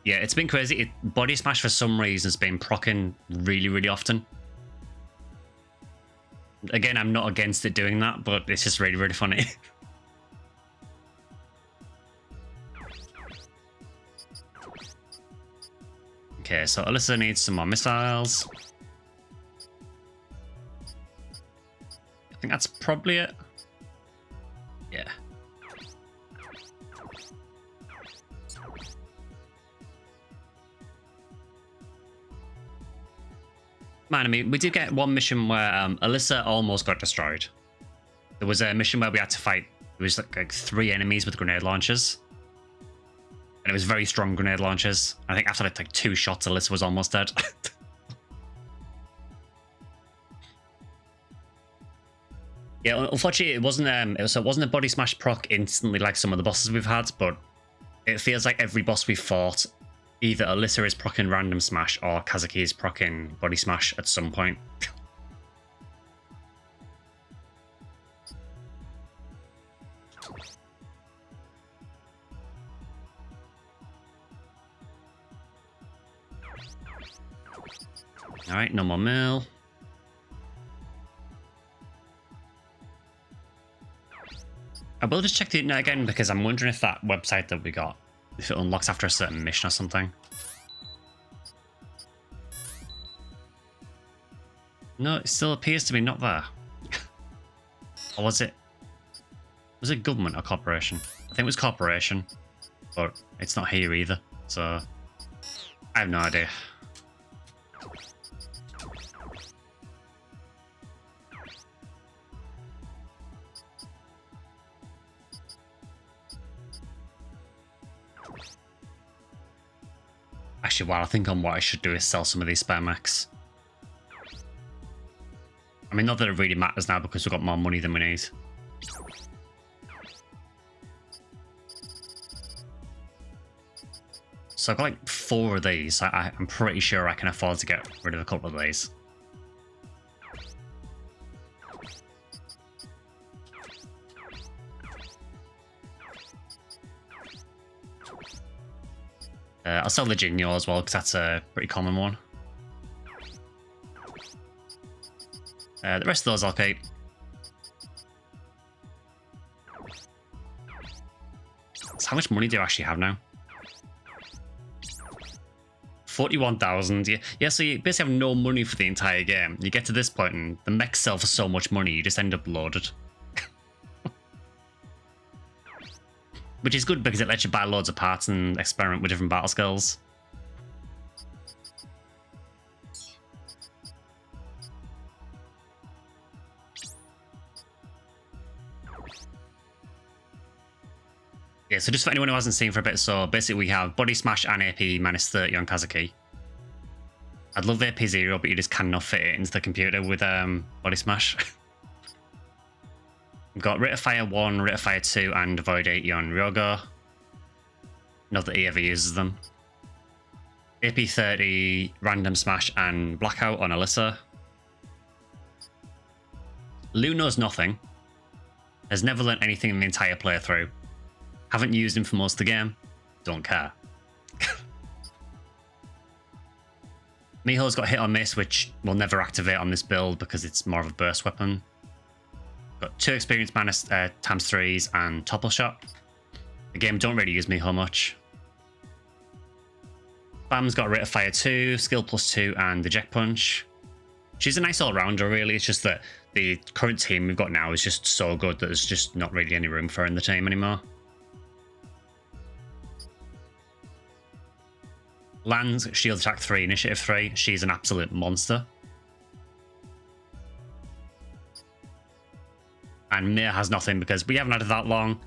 Yeah, it's been crazy. Body smash for some reason has been proccing really, really often. Again, I'm not against it doing that, but it's just really, really funny. Okay, so Alisa needs some more missiles. I think that's probably it. Yeah. Man, I mean, we did get one mission where Alisa almost got destroyed. There was a mission where we had to fight. It was like 3 enemies with grenade launchers. And it was very strong grenade launchers. I think after like 2 shots, Alisa was almost dead. Yeah, unfortunately, it wasn't a body smash proc instantly like some of the bosses we've had, but it feels like every boss we fought, either Alisa is proccing random smash or Kazuki is proccing body smash at some point. All right, no more mill. I will just check the internet again because I'm wondering if that website that we got, if it unlocks after a certain mission or something. No, it still appears to be not there. Or was it? Was it government or corporation? I think it was corporation, but it's not here either. So I have no idea. Actually, while I think on what I should do is sell some of these spare mechs. I mean, not that it really matters now because we've got more money than we need. So I've got like 4 of these. I'm pretty sure I can afford to get rid of a couple of these. I'll sell the Jinyo as well because that's a pretty common one. The rest of those I'll keep. So how much money do you actually have now? 41,000. Yeah, so you basically have no money for the entire game. You get to this point and the mechs sell for so much money, you just end up loaded. Which is good because it lets you buy loads of parts and experiment with different battle skills. Yeah, so just for anyone who hasn't seen for a bit, so basically we have Body Smash and AP minus 30 on Kazuki. I'd love AP 0, but you just cannot fit it into the computer with Body Smash. We've got Rate of Fire 1, Rate of Fire 2, and Void 80 on Ryogo. Not that he ever uses them. AP 30, Random Smash, and Blackout on Alisa. Lou knows nothing. Has never learnt anything in the entire playthrough. Haven't used him for most of the game. Don't care. Miho's got Hit or Miss, which will never activate on this build because it's more of a burst weapon. Got 2 experience minus times 3s and Topple Shot. Again, don't really use Miho much. Bam's got a Rate of Fire 2, Skill +2, and Eject Punch. She's a nice all-rounder, really. It's just that the current team we've got now is just so good that there's just not really any room for her in the team anymore. Lands, Shield Attack 3, Initiative 3. She's an absolute monster. And Mir has nothing because we haven't had it that long.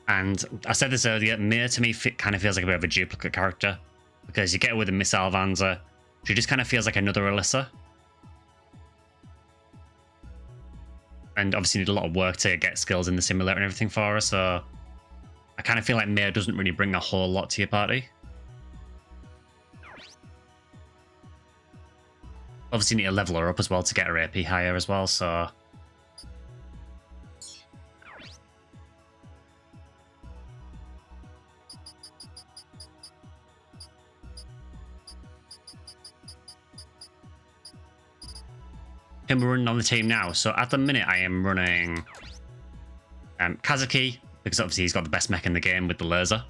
And I said this earlier, Mir to me kind of feels like a bit of a duplicate character. Because you get her with a Missile Vanza, she just kind of feels like another Alisa. And obviously need a lot of work to get skills in the simulator and everything for her, so I kind of feel like Mir doesn't really bring a whole lot to your party. Obviously you need to level her up as well to get her AP higher as well, so... Who we're running on the team now. So at the minute I am running Kazuki, because obviously he's got the best mech in the game with the laser.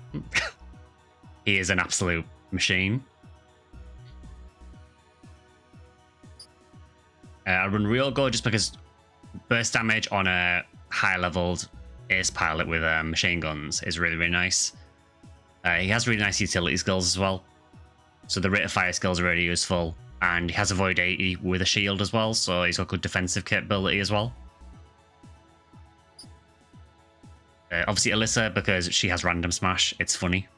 He is an absolute machine. I run real good just because burst damage on a high-leveled ace pilot with machine guns is really, really nice. He has really nice utility skills as well. So the rate of fire skills are really useful. And he has avoid 80 with a shield as well, so he's got good defensive capability as well. Obviously Alisa, because she has random smash, it's funny.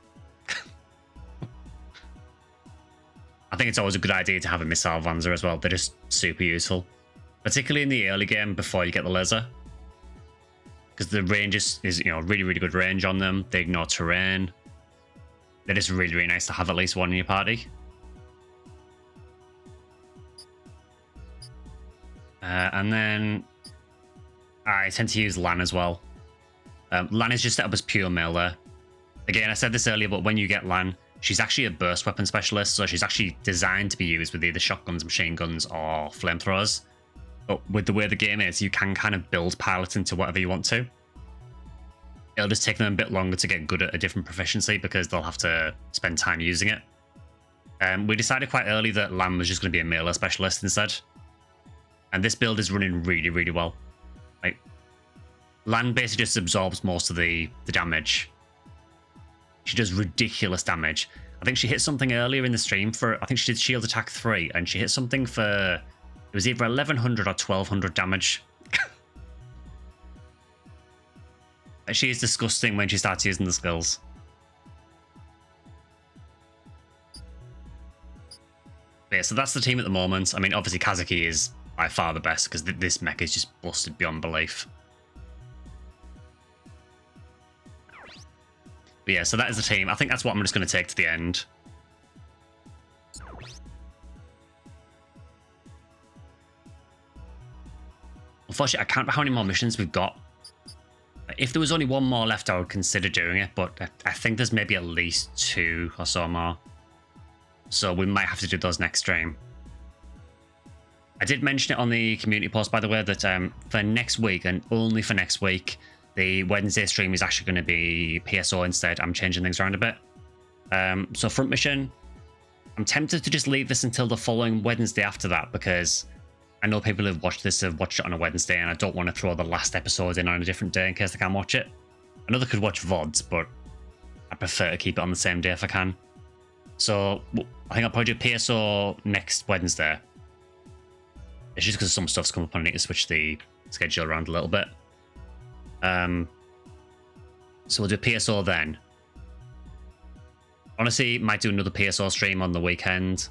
I think it's always a good idea to have a missile Vanzer as well. They're just super useful. Particularly in the early game before you get the laser. Because the range is really, really good range on them. They ignore terrain. They're just really, really nice to have at least one in your party. And then I tend to use Lan as well. Lan is just set up as pure melee. Again, I said this earlier, but when you get Lan, she's actually a burst weapon specialist, so she's actually designed to be used with either shotguns, machine guns, or flamethrowers. But with the way the game is, you can kind of build pilots into whatever you want to. It'll just take them a bit longer to get good at a different proficiency because they'll have to spend time using it. We decided quite early that Lan was just going to be a melee specialist instead. And this build is running really, really well. Like, Lan basically just absorbs most of the damage. She does ridiculous damage. I think she hit something earlier in the stream for, I think she did shield attack 3, and she hit something for, it was either 1100 or 1200 damage. She is disgusting when she starts using the skills. But yeah, so that's the team at the moment. I mean, obviously Kazuki is by far the best because this mech is just busted beyond belief. But yeah, so that is the team. I think that's what I'm just going to take to the end. Unfortunately, I can't remember how many more missions we've got. If there was only one more left, I would consider doing it, but I think there's maybe at least 2 or so more. So we might have to do those next stream. I did mention it on the community post, by the way, that for next week, and only for next week, the Wednesday stream is actually going to be PSO instead. I'm changing things around a bit. So front mission, I'm tempted to just leave this until the following Wednesday after that, because I know people who've watched this have watched it on a Wednesday, and I don't want to throw the last episode in on a different day in case they can't watch it. I know they could watch VODs, but I prefer to keep it on the same day if I can. So I think I'll probably do PSO next Wednesday. It's just because some stuff's come up and I need to switch the schedule around a little bit. So we'll do PSO then. Honestly, might do another PSO stream on the weekend,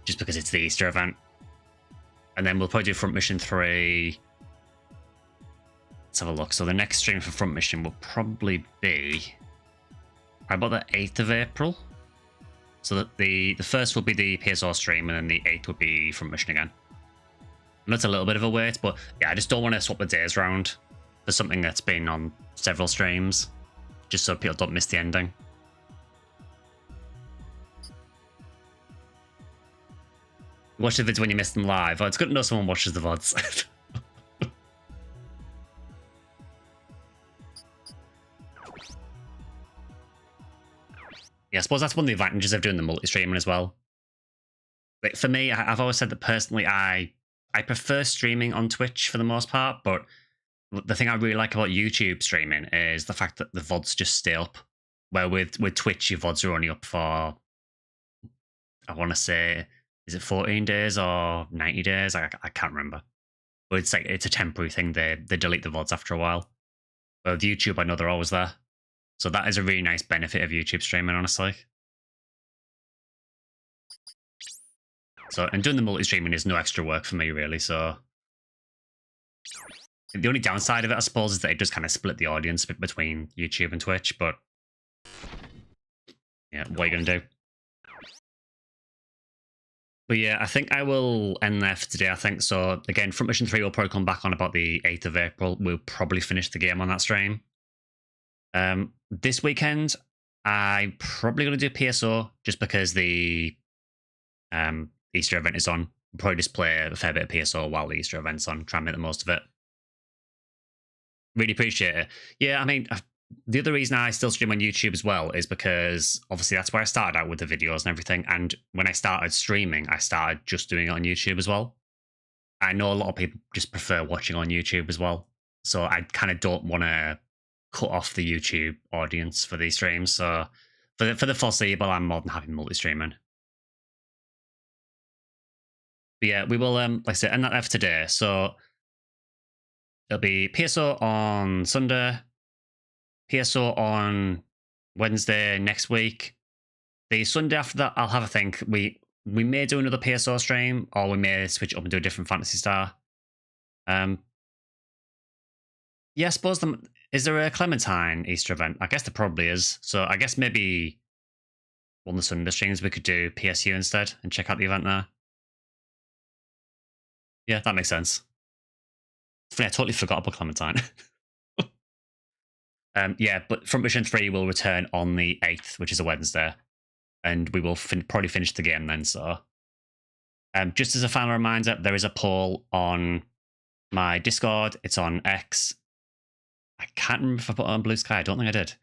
just because it's the Easter event. And then we'll probably do Front Mission 3. Let's have a look. So the next stream for Front Mission will probably be about the 8th of April. So that the first will be the PSO stream, and then the 8th will be Front Mission again. And that's a little bit of a wait, but yeah, I just don't want to swap the days around for something that's been on several streams, just so people don't miss the ending. Watch the vids when you miss them live. Oh, it's good to know someone watches the VODs. Yeah, I suppose that's one of the advantages of doing the multi-streaming as well. But for me, I've always said that personally, I prefer streaming on Twitch for the most part, but the thing I really like about YouTube streaming is the fact that the VODs just stay up. Where with Twitch, your VODs are only up for, I want to say, is it 14 days or 90 days? I can't remember. But it's like, it's a temporary thing. They delete the VODs after a while. But with YouTube, I know they're always there. So that is a really nice benefit of YouTube streaming, honestly. So, and doing the multi-streaming is no extra work for me, really. So the only downside of it, I suppose, is that it does kind of split the audience between YouTube and Twitch. But yeah, what are you going to do? But yeah, I think I will end there for today, I think. So again, Front Mission 3 will probably come back on about the 8th of April. We'll probably finish the game on that stream. This weekend, I'm probably going to do PSO just because the Easter event is on. We'll probably just play a fair bit of PSO while the Easter event's on, try and make the most of it. Really appreciate it. Yeah, I mean, the other reason I still stream on YouTube as well is because obviously that's where I started out with the videos and everything. And when I started streaming, I started just doing it on YouTube as well. I know a lot of people just prefer watching on YouTube as well. So I kind of don't want to cut off the YouTube audience for these streams. So for the foreseeable, I'm more than happy multi-streaming. But yeah, we will, like I said, end that there for today. So it'll be PSO on Sunday, PSO on Wednesday next week. The Sunday after that, I'll have a think. We may do another PSO stream, or we may switch up and do a different Fantasy Star. Yeah, I suppose is there a Clementine Easter event? I guess there probably is. So I guess maybe one of the Sunday streams we could do PSU instead and check out the event there. Yeah, that makes sense. Funny, I totally forgot about Clementine. Yeah, but Front Mission 3 will return on the 8th, which is a Wednesday. And we will probably finish the game then, so... just as a final reminder, there is a poll on my Discord. It's on X. I can't remember if I put it on Bluesky. I don't think I did.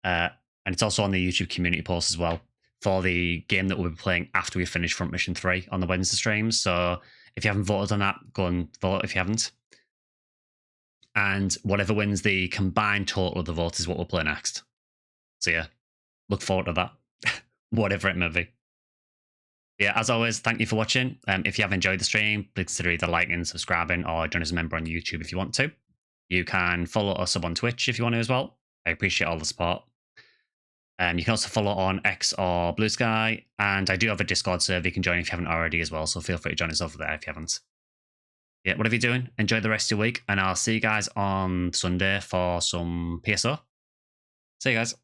And it's also on the YouTube community post as well for the game that we'll be playing after we finish Front Mission 3 on the Wednesday streams. So if you haven't voted on that, go and vote if you haven't. And whatever wins the combined total of the vote is what we'll play next. So yeah, look forward to that. Whatever it may be. Yeah, as always, thank you for watching. If you have enjoyed the stream, please consider either liking, subscribing, or join as a member on YouTube if you want to. You can follow us up on Twitch if you want to as well. I appreciate all the support. You can also follow on X or Bluesky, and I do have a Discord server you can join if you haven't already as well, so feel free to join us over there if you haven't. Yeah, whatever you're doing, enjoy the rest of your week, and I'll see you guys on Sunday for some PSO. See you guys.